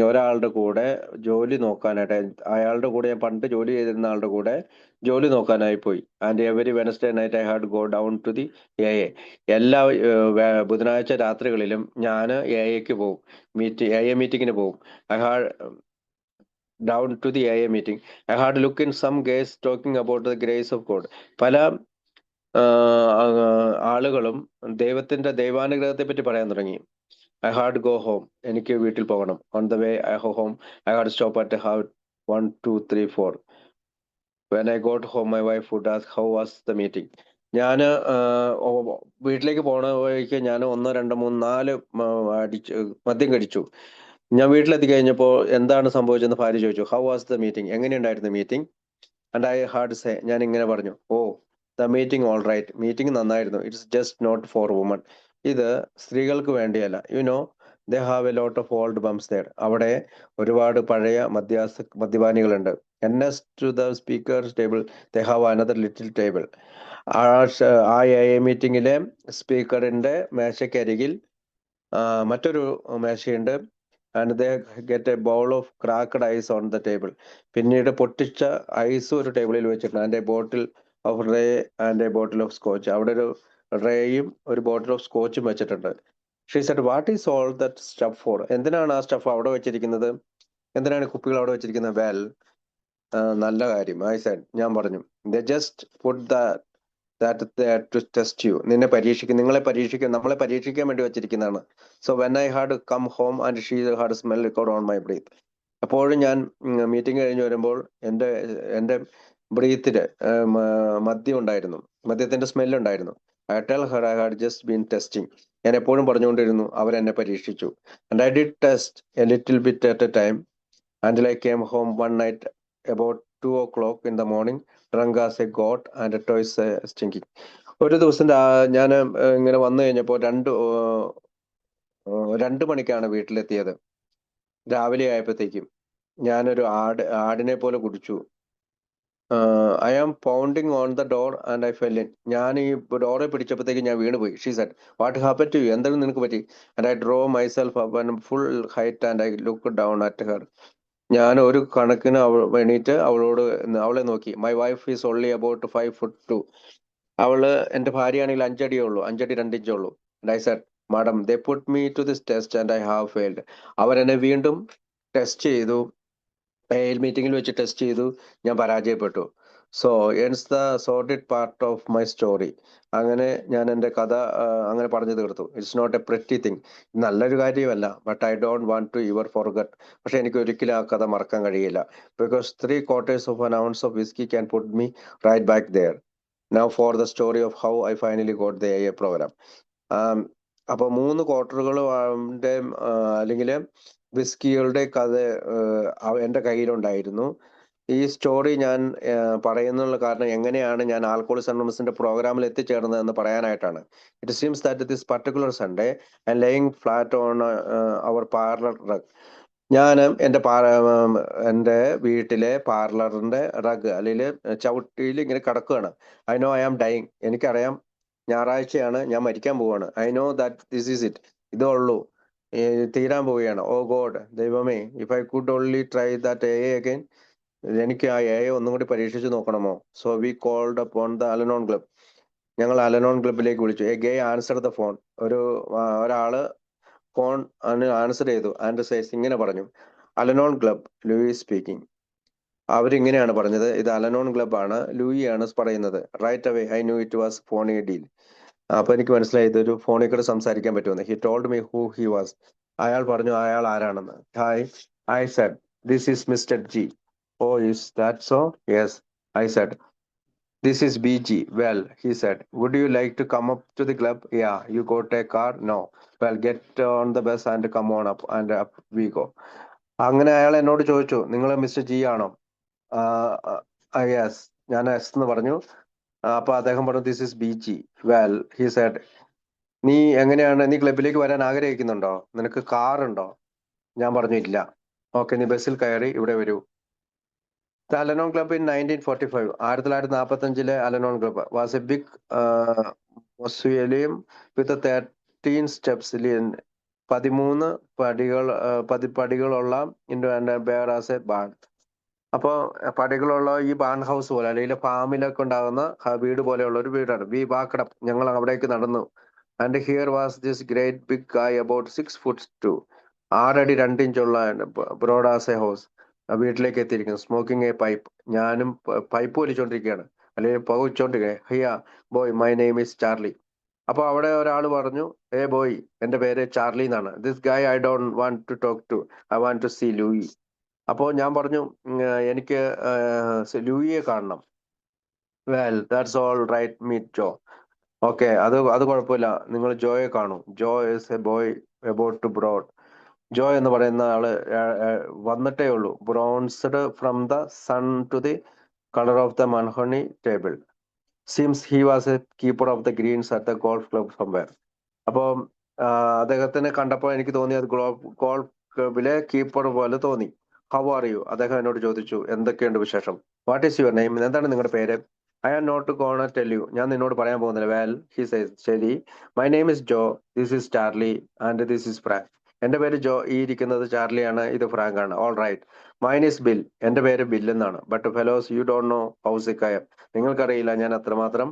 ഒരാളുടെ കൂടെ ജോലി നോക്കാനായിട്ട്, അയാളുടെ കൂടെ ഞാൻ പണ്ട് ജോലി ചെയ്തിരുന്ന ആളുടെ കൂടെ ജോലി നോക്കാനായി പോയി. And every Wednesday night I had go down to the A. എല്ലാ ബുധനാഴ്ച രാത്രികളിലും ഞാൻ എക്ക് പോകും. മീറ്റിങ്ങിന് പോകും. I had down to the AA meeting. I had look in some guys talking about the grace of God. പല ആളുകളും ദൈവാനുഗ്രഹത്തെ പറ്റി പറയാൻ തുടങ്ങി. I had go home. എനിക്ക് വീട്ടിൽ പോകണം. On the way home I had stop at 1, 2, 3, 4. When I got home, my wife would ask, how was the meeting? ഞാൻ വീട്ടിലേക്ക് പോണ വഴിക്ക് ഞാൻ 1, 2, 3, 4 മദ്യം കഴിച്ചു. ഞാൻ വീട്ടിലെത്തി കഴിഞ്ഞപ്പോൾ എന്താണ് സംഭവിച്ചെന്ന് ഭാര്യ ചോദിച്ചു. How was the meeting? എങ്ങനെയുണ്ടായിരുന്നു meeting? And I had say, ഞാൻ ഇങ്ങനെ പറഞ്ഞു, oh the meeting all right. Meeting നന്നായിരുന്നു. It's just not for woman. ഇത് സ്ത്രീകൾക്ക് വേണ്ടിയല്ല. They have a lot of old bums there. അവിടെ ഒരുപാട് പഴയ മദ്യപാനികളുണ്ട്. Next to the speakers table they have another little table. ആ മീറ്റിംഗിലെ സ്പീക്കറിന്റെ മേശയ്ക്കരികിൽ മറ്റൊരു മേശയുണ്ട്. And they get a bowl of cracked ice on the table. പിന്നീട് പൊട്ടിച്ച ഐസ് ഒരു ടേബിളിൽ വെച്ചിട്ടുണ്ട്. And a bottle of rye and a bottle of scotch. അവിടെ ഒരു റേയും ഒരു ബോട്ടിൽ ഓഫ് സ്കോച്ചും വെച്ചിട്ടുണ്ട്. She said, what is all that stuff for? എന്തിനാണ് ആ സ്റ്റഫ് അവിടെ വെച്ചിരിക്കുന്നത്? എന്തിനാണ് കുപ്പികൾ അവിടെ വെച്ചിരിക്കുന്നത്? വെൽ, നല്ല കാര്യം. ഐ സെഡ്, ഞാൻ പറഞ്ഞു, they just put to test you. നിങ്ങളെ പരീക്ഷിക്കാൻ, നമ്മളെ പരീക്ഷിക്കാൻ വേണ്ടി വെച്ചിരിക്കുന്നതാണ്. So when I had come home and she had smell liquor on my breath. അപ്പോഴും ഞാൻ മീറ്റിംഗ് കഴിഞ്ഞ് വരുമ്പോൾ എൻ്റെ ബ്രീത്തില് മദ്യം ഉണ്ടായിരുന്നു, മദ്യത്തിന്റെ സ്മെല്ലുണ്ടായിരുന്നു. I tell her I had just been testing. ഞാൻ എപ്പോഴും പറഞ്ഞുകൊണ്ടിരുന്നു, അവരെന്നെ പരീക്ഷിച്ചു. And I did test a little bit at a time until I came home one night about 2 o'clock in the morning, drunk as a goat and twice stinking. ഒരു ദിവസം ഞാൻ ഇങ്ങനെ വന്നു കഴിഞ്ഞപ്പോൾ 2 മണിക്കാണ് വീട്ടിലെത്തിയത്. രാവിലെ ആയപ്പോഴത്തേക്കും ഞാനൊരു ആടിനെ പോലെ കുടിച്ചു. I am pounding on the door and I fell in. ഞാൻ ഈ ഡോറെ പിടിച്ചപ്പോഴത്തേക്ക് ഞാൻ വീണുപോയി. She said, what happen to you? എന്താണ് നിനക്ക് പറ്റി? And I draw myself up and full height and I look down at her. ഞാൻ ഒരു കണക്കിന് എണീറ്റ് അവളെ നോക്കി. My wife is only about 5'2". എൻ്റെ ഭാര്യയാണെങ്കിൽ 5 അടിയേ ഉള്ളൂ, 5 അടി 2 ഇഞ്ചേ ഉള്ളൂ. And I said, madam, they put me to this test and I have failed. അവരെന്നെ വീണ്ടും ടെസ്റ്റ് ചെയ്തു. എയിൽ മീറ്റിംഗിൽ വെച്ച് ടെസ്റ്റ് ചെയ്തു, ഞാൻ പരാജയപ്പെട്ടു. So ends the sordid part of my story. അങ്ങനെ ഞാൻ എൻ്റെ കഥ അങ്ങനെ പറഞ്ഞു തീർത്തു. It's not a pretty thing. നല്ലൊരു കാര്യമല്ല, but I don't want to your forget. പക്ഷെ എനിക്ക് ഒരിക്കലും ആ കഥ മറക്കാൻ കഴിയില്ല. ബിക്കോസ് 3/4 ഓഫ് an ounce of whiskey can put me right back there. Now for the story of how I finally got the AA program. അപ്പൊ 3 ക്വാർട്ടറുകൾ അല്ലെങ്കിൽ വിസ്കികളുടെ കഥ എൻ്റെ കയ്യിലുണ്ടായിരുന്നു. ഈ സ്റ്റോറി ഞാൻ പറയുന്നുള്ള കാരണം എങ്ങനെയാണ് ഞാൻ ആൽക്കോളിക്സ് അനോണിമസിന്റെ പ്രോഗ്രാമിൽ എത്തിച്ചേർന്നതെന്ന് പറയാനായിട്ടാണ്. It seems that this particular Sunday I laying flat on our parlour rug. ഞാൻ എൻ്റെ വീട്ടിലെ പാർലറിന്റെ റഗ് അല്ലെങ്കിൽ ചവിട്ടിയിൽ ഇങ്ങനെ കിടക്കുകയാണ്. I know I am dying. എനിക്കറിയാം ഞായറാഴ്ചയാണ്, ഞാൻ മരിക്കാൻ പോവാണ്. I know that this is it. ഇതേ ഉള്ളൂ, തീരാൻ പോവുകയാണ്. ഓ ഗോഡ്, ദൈവമേ, if I could only try that A again. എനിക്ക് ആ എ ഒന്നും കൂടി പരീക്ഷിച്ച് നോക്കണമോ? So we called upon the Alano club. ഞങ്ങൾ അലനോൺ ക്ലബിലേക്ക് വിളിച്ചു. A guy answer the phone. ഒരാള് ഫോൺ ആൻസർ ചെയ്തു. ആൻഡ് സേസ് ഇങ്ങനെ പറഞ്ഞു, അലനോൺ ക്ലബ്, ലൂയി സ്പീക്കിംഗ്. അവരിങ്ങനെയാണ് പറഞ്ഞത്, ഇത് അലനോൺ ക്ലബ് ആണ്, ലൂയി ആണ് പറയുന്നത്. Right away I knew it was phony deal. അപ്പൊ എനിക്ക് മനസ്സിലായി ഇതൊരു ഫോണിൽ കൂടെ സംസാരിക്കാൻ പറ്റുമെന്ന്. He told me who he was. അയാൾ പറഞ്ഞു അയാൾ ആരാണെന്ന്. Hi, I said this is mister G. Oh, is that so? Yes, I said this is BG. Well, he said, would you like to come up to the club? Yeah. You got a car? No. Well, get on the bus and come on up, and up we go. അങ്ങനെ അയാൾ എന്നോട് ചോദിച്ചു, നിങ്ങൾ mister G ആണോ? Yes, ഞാൻ S എന്ന് പറഞ്ഞു. അപ്പൊ അദ്ദേഹം പറഞ്ഞു, this is BG. Well, he said, നീ ക്ലബിലേക്ക് വരാൻ ആഗ്രഹിക്കുന്നുണ്ടോ? നിനക്ക് കാർ ഉണ്ടോ? ഞാൻ പറഞ്ഞു ഇല്ല. ഓക്കെ, നീ ബസ്സിൽ കയറി ഇവിടെ വരൂ. The Al-Anon Club in 1945, 1945 Al-Anon Club was a big mausoleum with a 13 steps. 13 പടികളുള്ള ബെയർ ആസ് എ ബാൺ. അപ്പോൾ പടികളുള്ള ഈ ബാൺ ഹൗസ് പോലെ അല്ലെങ്കിൽ ഫാമിലൊക്കെ ഉണ്ടാകുന്ന വീട് പോലെയുള്ള ഒരു വീടാണ്. We walked up. ഞങ്ങൾ അവിടേക്ക് നടന്നു. And here was this great big guy about 6 foot 2, 6 അടി 2 ഇഞ്ചുള്ള ബ്രോഡ് ആസ് എ ഹൗസ്. വീട്ടിലേക്ക് എത്തിയിരിക്കുന്നു. Smoking a pipe. ഞാനും പൈപ്പ് വലിച്ചോണ്ടിരിക്കുകയാണ്, അല്ലെങ്കിൽ പുകച്ചോണ്ടിരിക്കുകയാണ്. Hiya boy, my name is Charlie. അപ്പൊ അവിടെ ഒരാൾ പറഞ്ഞു, ഏ ബോയ്, എന്റെ പേര് ചാർലി എന്നാണ്. This guy I don't want to talk to, I want to see Louie. അപ്പോൾ ഞാൻ പറഞ്ഞു, എനിക്ക് ലൂയിയെ കാണണം. Well, that's all right, meet Joe. Okay, അത് കുഴപ്പമില്ല, നിങ്ങൾ ജോയെ കാണൂ. Joe is a boy about two broad. Joe എന്ന് പറയുന്ന ആള് വന്നിട്ടേ ഉള്ളൂ. Bronzed from the sun to the colour of the മൺഹണി table. Seems he was a keeper of the greens at the golf club somewhere. അപ്പോൾ അദ്ദേഹത്തിനെ കണ്ടപ്പോൾ എനിക്ക് തോന്നി അത് ഗോൾഫ് ക്ലബിലെ കീപ്പർ പോലെ തോന്നി. How are you? അദ്ദേഹം എന്നോട് ചോദിച്ചു, എന്തൊക്കെയുണ്ട് വിശേഷം? What is your name? എന്താണ് നിങ്ങളുടെ പേര്? I am not gonna tell you. ഞാൻ നിന്നോട് പറയാൻ പോകുന്നില്ല. വെൽ, ഹി സേസ്, ശരി. My name is Joe, this is Charlie, and this is Frank. എന്റെ പേര് ജോ, ഈ ഇരിക്കുന്നത് ചാർലിയാണ്, ഇത് ഫ്രാങ്ക് ആണ്. All right. Mine is Bill. എന്റെ പേര് ബിൽ എന്നാണ്. But fellows, you don't know how sick I am. നിങ്ങൾക്കറിയില്ല ഞാൻ അത്രമാത്രം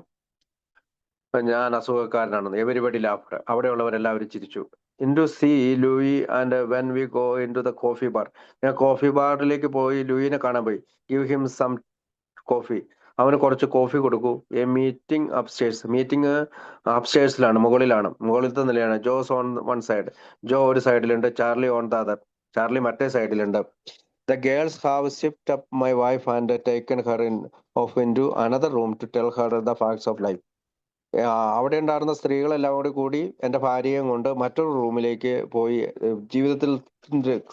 അസുഖക്കാരനാണെന്ന്. Everybody laughed. അവിടെയുള്ളവരെല്ലാവരും ചിരിച്ചു. Into see Louie and when we go in to the coffee bar. ഞാൻ കോഫി ബാറിലേക്ക് പോയി ലൂയിനെ കാണാൻ പോയി. Give him some coffee. അവന് കുറച്ച് കോഫി കൊടുക്കൂ. A meeting upstairs. മീറ്റിംഗ് അപ്സ്റ്റേഴ്സിലാണ്, മുകളിലത്തെ നിലയാണ്. Joe's on one side. Joe ഒരു സൈഡിലുണ്ട്. Charlie on the other. Charlie മറ്റേ സൈഡിലുണ്ട്. The girls have shipped up my wife and taken her off into another room to tell her the facts of life. അവിടെ ഉണ്ടായിരുന്ന സ്ത്രീകളെല്ലാം കൂടി എൻ്റെ ഭാര്യയും കൊണ്ട് മറ്റൊരു റൂമിലേക്ക് പോയി ജീവിതത്തിൽ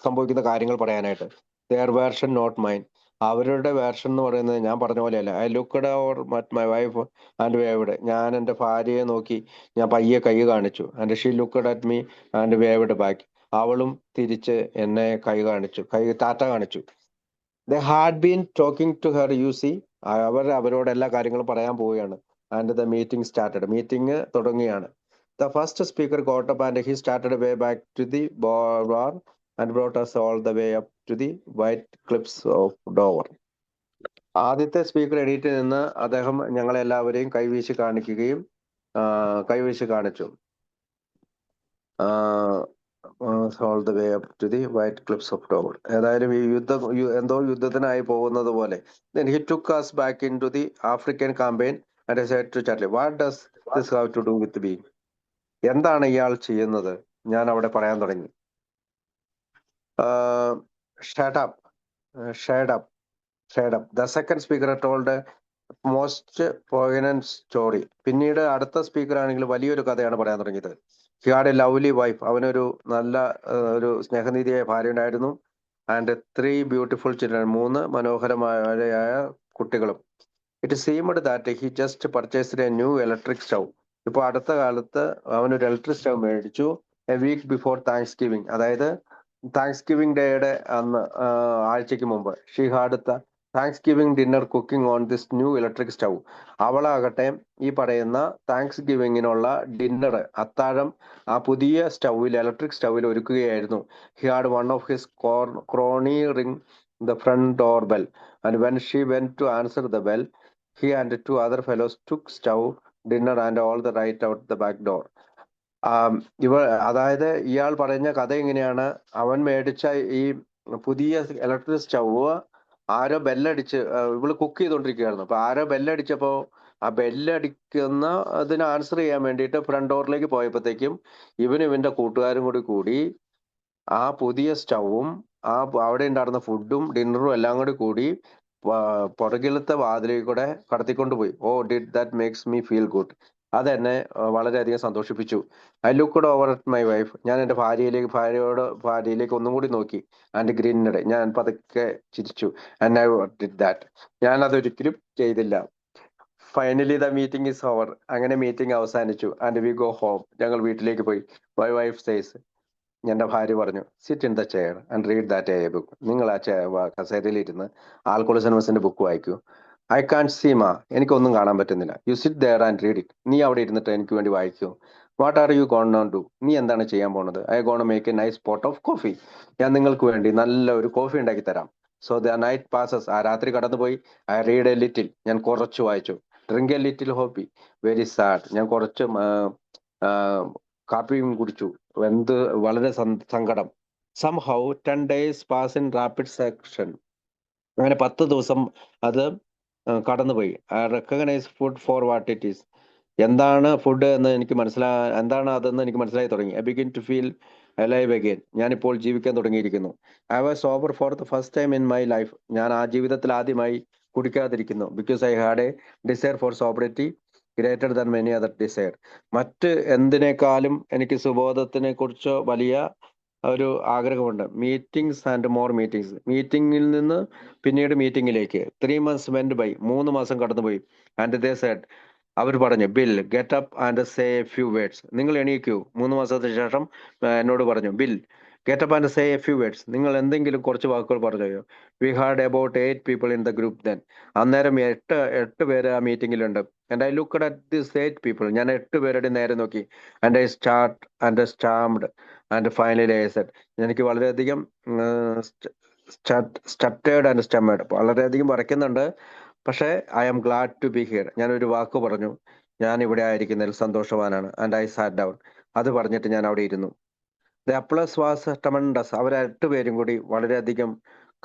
സംഭവിക്കുന്ന കാര്യങ്ങൾ പറയാനായിട്ട്. Their version not mine. അവരുടെ വേർഷൻ എന്ന് പറയുന്നത് ഞാൻ പറഞ്ഞ പോലെയല്ല. I looked over at my wife and waved. ഞാൻ എൻ്റെ ഭാര്യയെ നോക്കി ഞാൻ പയ്യെ കൈ കാണിച്ചു. And she looked at me and waved back. അവളും തിരിച്ച് എന്നെ ടാറ്റ കാണിച്ചു. They had been talking to her, you see. അവരോട് എല്ലാ കാര്യങ്ങളും പറയാൻ പോവുകയാണ്. And the meeting started. Meeting തുടങ്ങുകയാണ്. The first speaker got up and he started way back to the bar and brought us all the way up to the white cliffs of Dover. ആദ്യത്തെ speaker എണീറ്റ് നിന്ന് അദ്ദേഹം ഞങ്ങളെല്ലാവരെയും കൈവീശി കാണിച്ചു. all the way up to the White Cliffs of Dover. ഏതായാലും ഈ എന്തോ യുദ്ധത്തിനായി പോകുന്നത് പോലെ. Then he took us back into the African campaign and I said to Charlie, what does this have to do with me? എന്താണ് ഇയാൾ ചെയ്യുന്നത്? ഞാൻ അവിടെ പറയാൻ തുടങ്ങി. Shut up, shut up, shut up. The second speaker told a most poignant story. പിന്നീട് അടുത്ത speaker ആണെങ്കിൽ വലിയൊരു കഥയാണ് പറയാൻ തുടങ്ങിയത്. He had a lovely wife. അവനൊരു നല്ല ഒരു സ്നേഹനീതിയായ ഭാര്യ ഉണ്ടായിരുന്നു. And 3 beautiful children. 3 മനോഹരമായ കുട്ടികളും. It seemed that he just purchased a new electric stove. ഇപ്പോൾ അടുത്ത കാലത്ത് അവനൊരു ഇലക്ട്രിക് സ്റ്റവ് മേടിച്ചു. A week before Thanksgiving, അതായത് താങ്ക്സ് ഗിവിംഗ് ഡേയുടെ അന്ന് ആഴ്ചയ്ക്ക് മുമ്പ്. She had Thanksgiving dinner cooking on this new electric stove. അവളാകട്ടെ ഈ പറയുന്ന താങ്ക്സ് ഗിവിങ്ങിനുള്ള ഡിന്നർ, അത്താഴം ആ പുതിയ സ്റ്റൗവിൽ, ഇലക്ട്രിക് സ്റ്റൗവിൽ ഒരുക്കുകയായിരുന്നു. He had one of his crony ring the front door bell and when she went to answer the bell he and 2 other fellows took stove, dinner and all the right out the back door. അതായത് ഇയാൾ പറഞ്ഞ കഥ എങ്ങനെയാണ്, അവൻ മേടിച്ച ഈ പുതിയ electric stove ആരോ ബെല്ലടിച്ച്, ഇവള് കുക്ക് ചെയ്തോണ്ടിരിക്കുകയായിരുന്നു. അപ്പൊ ആരോ ബെല്ലടിച്ചപ്പോ ആ ബെല്ലടിക്കുന്ന അതിന് ആൻസർ ചെയ്യാൻ വേണ്ടിയിട്ട് ഫ്രണ്ട് ഡോറിലേക്ക് പോയപ്പോഴത്തേക്കും ഇവന്റെ കൂട്ടുകാരും കൂടി ആ പുതിയ സ്റ്റൗവും അവിടെ ഉണ്ടായിരുന്ന ഫുഡും ഡിന്നറും എല്ലാം കൂടി പുറകിലത്തെ വാതിലേക്ക് കൂടെ കടത്തിക്കൊണ്ടുപോയി. Oh did that makes me feel good. അതെന്നെ വളരെയധികം സന്തോഷിപ്പിച്ചു. I looked over at my wife. ഞാൻ എൻ്റെ ഭാര്യയിലേക്ക് ഒന്നും കൂടി നോക്കി. And grinned. ഞാൻ പതുക്കെ ചിരിച്ചു. And I did that. ഞാൻ അതൊരിക്കലും ചെയ്തില്ല. Finally the meeting is over. അങ്ങനെ മീറ്റിംഗ് അവസാനിച്ചു. And we go home. ഞങ്ങൾ വീട്ടിലേക്ക് പോയി. മൈ വൈഫ് സേസ്, എൻ്റെ ഭാര്യ പറഞ്ഞു, sit in the chair and read that a book. നിങ്ങൾ ആ കസേരയിലിരുന്ന് ആൽക്കോളിസൻസിന്റെ ബുക്ക് വായിക്കൂ. ഐ കാൺ സീ മാ, എനിക്കൊന്നും കാണാൻ പറ്റുന്നില്ല. You sit there and read it. നീ അവിടെ ഇരുന്നിട്ട് എനിക്ക് വേണ്ടി വായിക്കൂ. What are you gonna do? നീ എന്താണ് ചെയ്യാൻ പോണത്? I gonna make a nice pot of coffee. ഞാൻ നിങ്ങൾക്ക് വേണ്ടി നല്ല ഒരു കോഫി ഉണ്ടാക്കി തരാം. So the night passes. ആ രാത്രി കടന്നുപോയി. I read a little. ഞാൻ കുറച്ച് വായിച്ചു. Drink a little hoppy. Very sad. ഞാൻ കുറച്ച് കാപ്പിയും കുടിച്ചു. വളരെ സങ്കടം. Somehow 10 days pass in rapid succession. അങ്ങനെ 10 ദിവസം അത് കടന്നുപോയി. I recognise food for what it is. എന്താണ് ഫുഡ് എന്ന് എനിക്ക് എന്താണ് അതെന്ന് എനിക്ക് മനസ്സിലായി തുടങ്ങി. I begin to feel alive again. ഞാനിപ്പോൾ ജീവിക്കാൻ തുടങ്ങിയിരിക്കുന്നു. I was sober for the first time in my life. ഞാൻ ആ ജീവിതത്തിൽ ആദ്യമായി കുടിക്കാതിരിക്കുന്നു. Because I had a desire for sobriety greater than many other desire. മറ്റ് എന്തിനേക്കാളും എനിക്ക് സുബോധത്തിനെ കുറിച്ച് വലിയ ഒരു ആഗ്രഹമുണ്ട്. Meetings and more meetings. മീറ്റിംഗിൽ നിന്ന് പിന്നീട് മീറ്റിംഗിലേക്ക്. 3 months വെന്റ് ബൈ. 3 മാസം കടന്നുപോയി. ആൻഡ് ദേ സെഡ്, അവർ പറഞ്ഞു, Bill get up and say a few words. നിങ്ങൾ എണീക്കൂ. 3 മാസത്തിന് ശേഷം എന്നോട് പറഞ്ഞു, Bill get up and say a few words. നിങ്ങൾ എന്തെങ്കിലും കുറച്ച് വാക്കുകൾ പറഞ്ഞോ. We had about 8 people in the group then. അന്നേരം 8 പേര് ആ മീറ്റിംഗിലുണ്ട്. And I looked at this 8 people. ഞാൻ 8 പേരുടെ നേരെ നോക്കി. And I stamped and finally I said. എനിക്ക് വളരെയധികം സ്റ്റട്ടേർഡ് ആൻഡ് സ്റ്റമ്മേഡ്, വളരെയധികം വരയ്ക്കുന്നുണ്ട്. പക്ഷേ I am glad to be here. ഞാനൊരു വാക്ക് പറഞ്ഞു, ഞാൻ ഇവിടെ ആയിരിക്കുന്നതിൽ സന്തോഷവാനാണ്. And I sat down. അത് പറഞ്ഞിട്ട് ഞാൻ അവിടെ ഇരുന്നു. The അപ്ലസ് was ട്രമണ്ടസ്. അവർ 8 പേരും കൂടി വളരെയധികം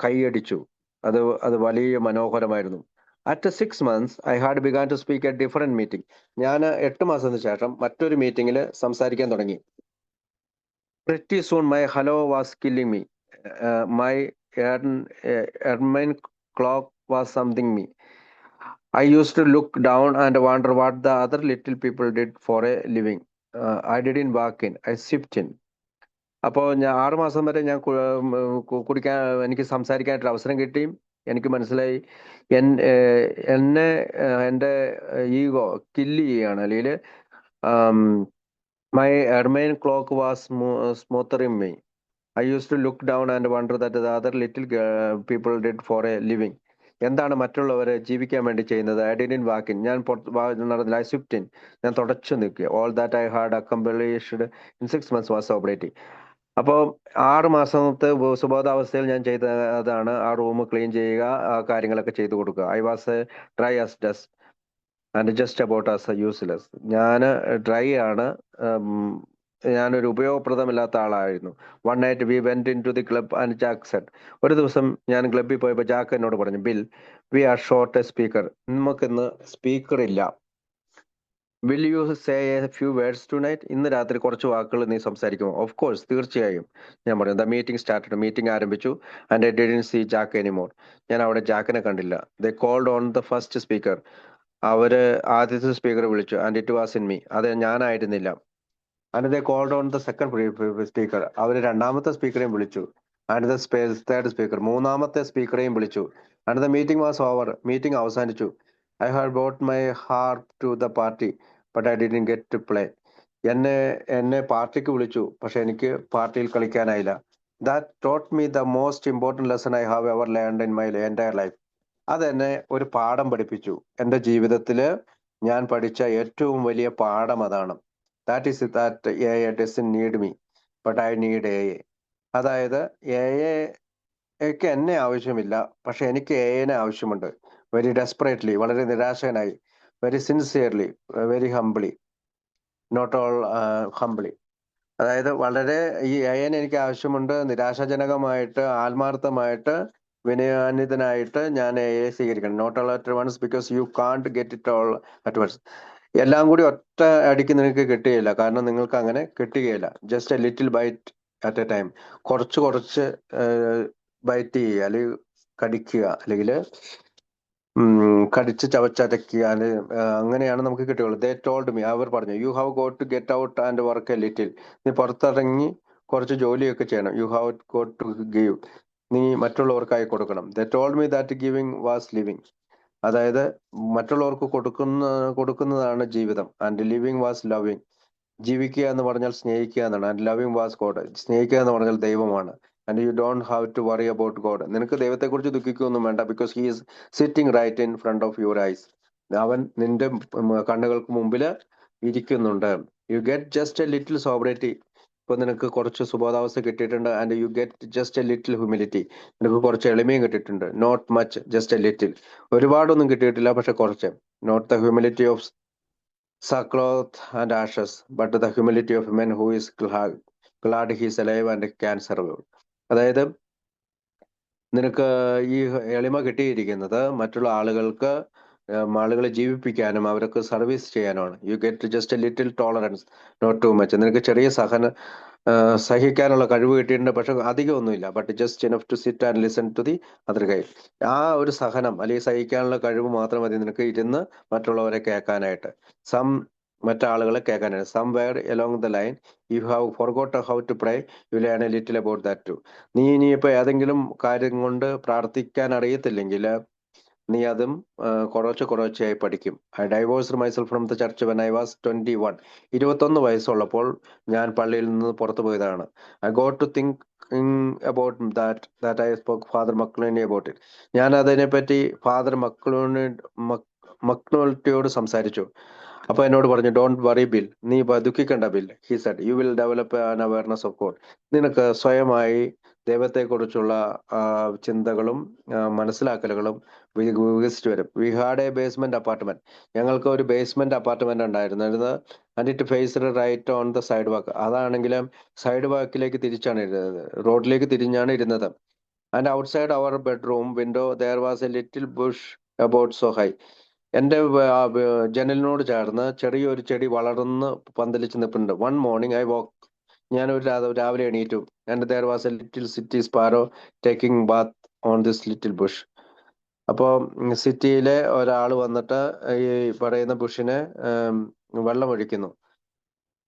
കൈയടിച്ചു. അത് വലിയ മനോഹരമായിരുന്നു. At 6 months I had began to speak a different meeting. ഞാൻ 8 മാസത്തിന് ശേഷം മറ്റൊരു മീറ്റിംഗിൽ സംസാരിക്കാൻ തുടങ്ങി. Pretty soon my hello was killing me. My ermine clock was something me. I used to look down and wonder what the other little people did for a living. I didn't walk in, I sipped in. അപ്പോൾ ഞാൻ 6 മാസം വരെ ഞാൻ കുടിക്കാൻ, എനിക്ക് സംസാരിക്കാനായിട്ട് അവസരം കിട്ടി. എനിക്ക് മനസ്സിലായി എന്നെ എൻ്റെ ഈഗോ കില്ല് ചെയ്യുകയാണ്. അല്ലെങ്കിൽ my ermine cloak was smothering me. I use to look down and wonder that the other little people did for a living. എന്താണ് മറ്റുള്ളവർ ജീവിക്കാൻ വേണ്ടി ചെയ്യുന്നത്? I didn't walk in. ഞാൻ നടന്നില്ല. I swift in. ഞാൻ തുടച്ചു നിൽക്കുക. All that I had accomplished in 6 months was sobriety. അപ്പോൾ 6 മാസത്തെ സുബോധാവസ്ഥയിൽ ഞാൻ ചെയ്തതാണ് ആ റൂം ക്ലീൻ ചെയ്യുക, ആ കാര്യങ്ങളൊക്കെ ചെയ്തു കൊടുക്കുക. I was dry as dust and just about as useless. ഞാൻ ഡ്രൈ ആണ്, ഞാനൊരു ഉപയോഗപ്രദമില്ലാത്ത ആളായിരുന്നു. One night we went in to the club and Jack said. ഒരു ദിവസം ഞാൻ ക്ലബ്ബിൽ പോയപ്പോൾ ജാക്ക് എന്നോട് പറഞ്ഞു, Bill, we are short a speaker. നമുക്കിന്ന് സ്പീക്കർ ഇല്ല. Will you say a few words tonight? ഇന്ന് രാത്രി കുറച്ച് വാക്കുകൾ നീ സംസാരിക്കുമോ? ഓഫ് കോഴ്സ്, തീർച്ചയായും. ഞാൻ പറഞ്ഞു. The meeting started. മീറ്റിംഗ് ആരംഭിച്ചു. And I didn't see Jack anymore. ഞാൻ അവിടെ ജാക്കിനെ കണ്ടില്ല. They called on the first speaker. അവര് ആദ്യത്തെ സ്പീക്കർ വിളിച്ചു. And it was in me. അത് ഞാനായിരുന്നില്ല. And they called on the second speaker. അവർ രണ്ടാമത്തെ സ്പീക്കറെയും വിളിച്ചു. ആൻഡ് ദ തേർഡ് സ്പീക്കർ, മൂന്നാമത്തെ സ്പീക്കറെയും വിളിച്ചു. And the meeting was over. Meeting അവസാനിച്ചു. I had bought my harp to the party but I didn't get to play. എന്നെ പാർട്ടിക്ക് വിളിച്ചു, പക്ഷെ എനിക്ക് പാർട്ടിയിൽ കളിക്കാനായില്ല. That taught me the most important lesson I have ever learned in my entire life. അതെന്നെ ഒരു പാഠം പഠിപ്പിച്ചു. എൻ്റെ ജീവിതത്തിൽ ഞാൻ പഠിച്ച ഏറ്റവും വലിയ പാഠം അതാണ്. That is that AI doesn't need me but I need AI. അതായത് AI എന്നെ ആവശ്യമില്ല, പക്ഷെ എനിക്ക് AI ആവശ്യമുണ്ട്. വെരി ഡെസ്പറേറ്റ്ലി, വളരെ നിരാശനായി. Very sincerely, very humbly, not all humbly. അതായത് വളരെ ഈ AI എനിക്ക് ആവശ്യമുണ്ട്. നിരാശാജനകമായിട്ട്, ആത്മാർത്ഥമായിട്ട്, വിനയാന്വിതനായിട്ട് ഞാൻ AI സ്വീകരിക്കണം. Not all at once because you can't get it all at once. എല്ലാം കൂടി ഒറ്റ അടിക്ക് നിങ്ങൾക്ക് കിട്ടുകയില്ല, കാരണം നിങ്ങൾക്ക് അങ്ങനെ കിട്ടുകയില്ല. Just a little bite at a time. കുറച്ച് ബൈറ്റ് ചെയ്യുക, അല്ലെങ്കിൽ കടിക്കുക, അല്ലെങ്കിൽ കടിച്ച് ചവച്ചരക്കുക, അങ്ങനെയാണ് നമുക്ക് കിട്ടുകയുള്ളൂ. ദേ ടോൾഡ് മീ. അവർ പറഞ്ഞു, you have got to get out and work a little. നീ പുറത്തിറങ്ങി കുറച്ച് ജോലിയൊക്കെ ചെയ്യണം. You have got to give. നീ മറ്റുള്ളവർക്കായി കൊടുക്കണം. They told me that giving was living. അതായത് മറ്റുള്ളവർക്ക് കൊടുക്കുന്നതാണ് ജീവിതം. And living was loving. ജീവിക്കുക എന്ന് പറഞ്ഞാൽ സ്നേഹിക്കുക എന്നാണ്. And loving was God. സ്നേഹിക്കുക എന്ന് പറഞ്ഞാൽ ദൈവമാണ്. And you don't have to worry about God. നിനക്ക് ദൈവത്തെക്കുറിച്ച് ദുഃഖിക്കുകയൊന്നും വേണ്ട. Because he is sitting right in front of your eyes. അവൻ നിന്റെ കണ്ണുകൾക്ക് മുമ്പിൽ ഇരിക്കുന്നുണ്ട്. You get just a little sobriety. ഇപ്പൊ നിനക്ക് കുറച്ച് സുബോധാവസ്ഥ കിട്ടിയിട്ടുണ്ട്. And you get just a little humility. നിനക്ക് കുറച്ച് എളിമയും കിട്ടിയിട്ടുണ്ട്. Not much, just a little. ഒരുപാടൊന്നും കിട്ടിയിട്ടില്ല, പക്ഷെ കുറച്ച്. Not the humility of sackcloth and ashes, but the humility of a man who is glad he is alive and can serve. അതായത് നിനക്ക് ഈ എളിമ കിട്ടിയിരിക്കുന്നത് മറ്റുള്ള ആളുകളെ ജീവിപ്പിക്കാനും അവർക്ക് സർവീസ് ചെയ്യാനുമാണ്. You get just a little tolerance, not too much. നിനക്ക് ചെറിയ സഹിക്കാനുള്ള കഴിവ് കിട്ടിയിട്ടുണ്ട്, പക്ഷെ അധികമൊന്നുമില്ല. But just enough to sit and listen to the other guy. ആ ഒരു സഹനം അല്ലെങ്കിൽ സഹിക്കാനുള്ള കഴിവ് മാത്രം മതി നിനക്ക് ഇരുന്ന് മറ്റുള്ളവരെ കേൾക്കാനായിട്ട്, മറ്റാളുകളെ കേൾക്കാനായിട്ട്. Somewhere along the line you have forgot how to pray, you learn a little about that too. നീ ഇനിയിപ്പോൾ ഏതെങ്കിലും കാര്യം കൊണ്ട് പ്രാർത്ഥിക്കാൻ അറിയത്തില്ലെങ്കിൽ നീ അതും കുറച്ചായി പഠിക്കും. I divorced myself from the church when I was 21. 21 വയസ്സുള്ളപ്പോൾ ഞാൻ പള്ളിയിൽ നിന്ന് പുറത്തു പോയതാണ്. I got to think about that I spoke Father McLoney about it. ഞാൻ അതിനെപ്പറ്റി ഫാദർ മക്നോൾട്ടിയോട് സംസാരിച്ചു. അപ്പൊ എന്നോട് പറഞ്ഞു, ഡോണ്ട് വറി ബിൽ, നീ ദുഃഖിക്കണ്ട Bill. He said, you will develop an awareness of God. നിനക്ക് സ്വയമായി ദൈവത്തെക്കുറിച്ചുള്ള ചിന്തകളും മനസ്സിലാക്കലുകളും വികസിച്ചു വരും. We had a basement apartment. ഞങ്ങൾക്ക് ഒരു ബേസ്മെന്റ് അപ്പാർട്ട്മെന്റ് ഉണ്ടായിരുന്നത്. And it faced right on the sidewalk. അതാണെങ്കിലും സൈഡ് വാക്കിലേക്ക് തിരിച്ചാണ് ഇരുന്നത്, റോഡിലേക്ക് തിരിഞ്ഞാണ് ഇരുന്നത്. And outside our bedroom window there was a little bush about so high. എൻ്റെ ജനലിനോട് ചേർന്ന് ചെറിയൊരു ചെടി വളർന്ന് പന്തലിച്ച് നിൽപ്പുണ്ട്. One morning I woke. ഞാനൊരു രാവിലെ എണീറ്റു. And there was a little city sparrow taking bath on this little bush. അപ്പോൾ സിറ്റിയിലെ ഒരാൾ വന്നിട്ട് ഈ പറയുന്ന ബുഷിനെ വെള്ളം ഒഴിക്കുന്നു.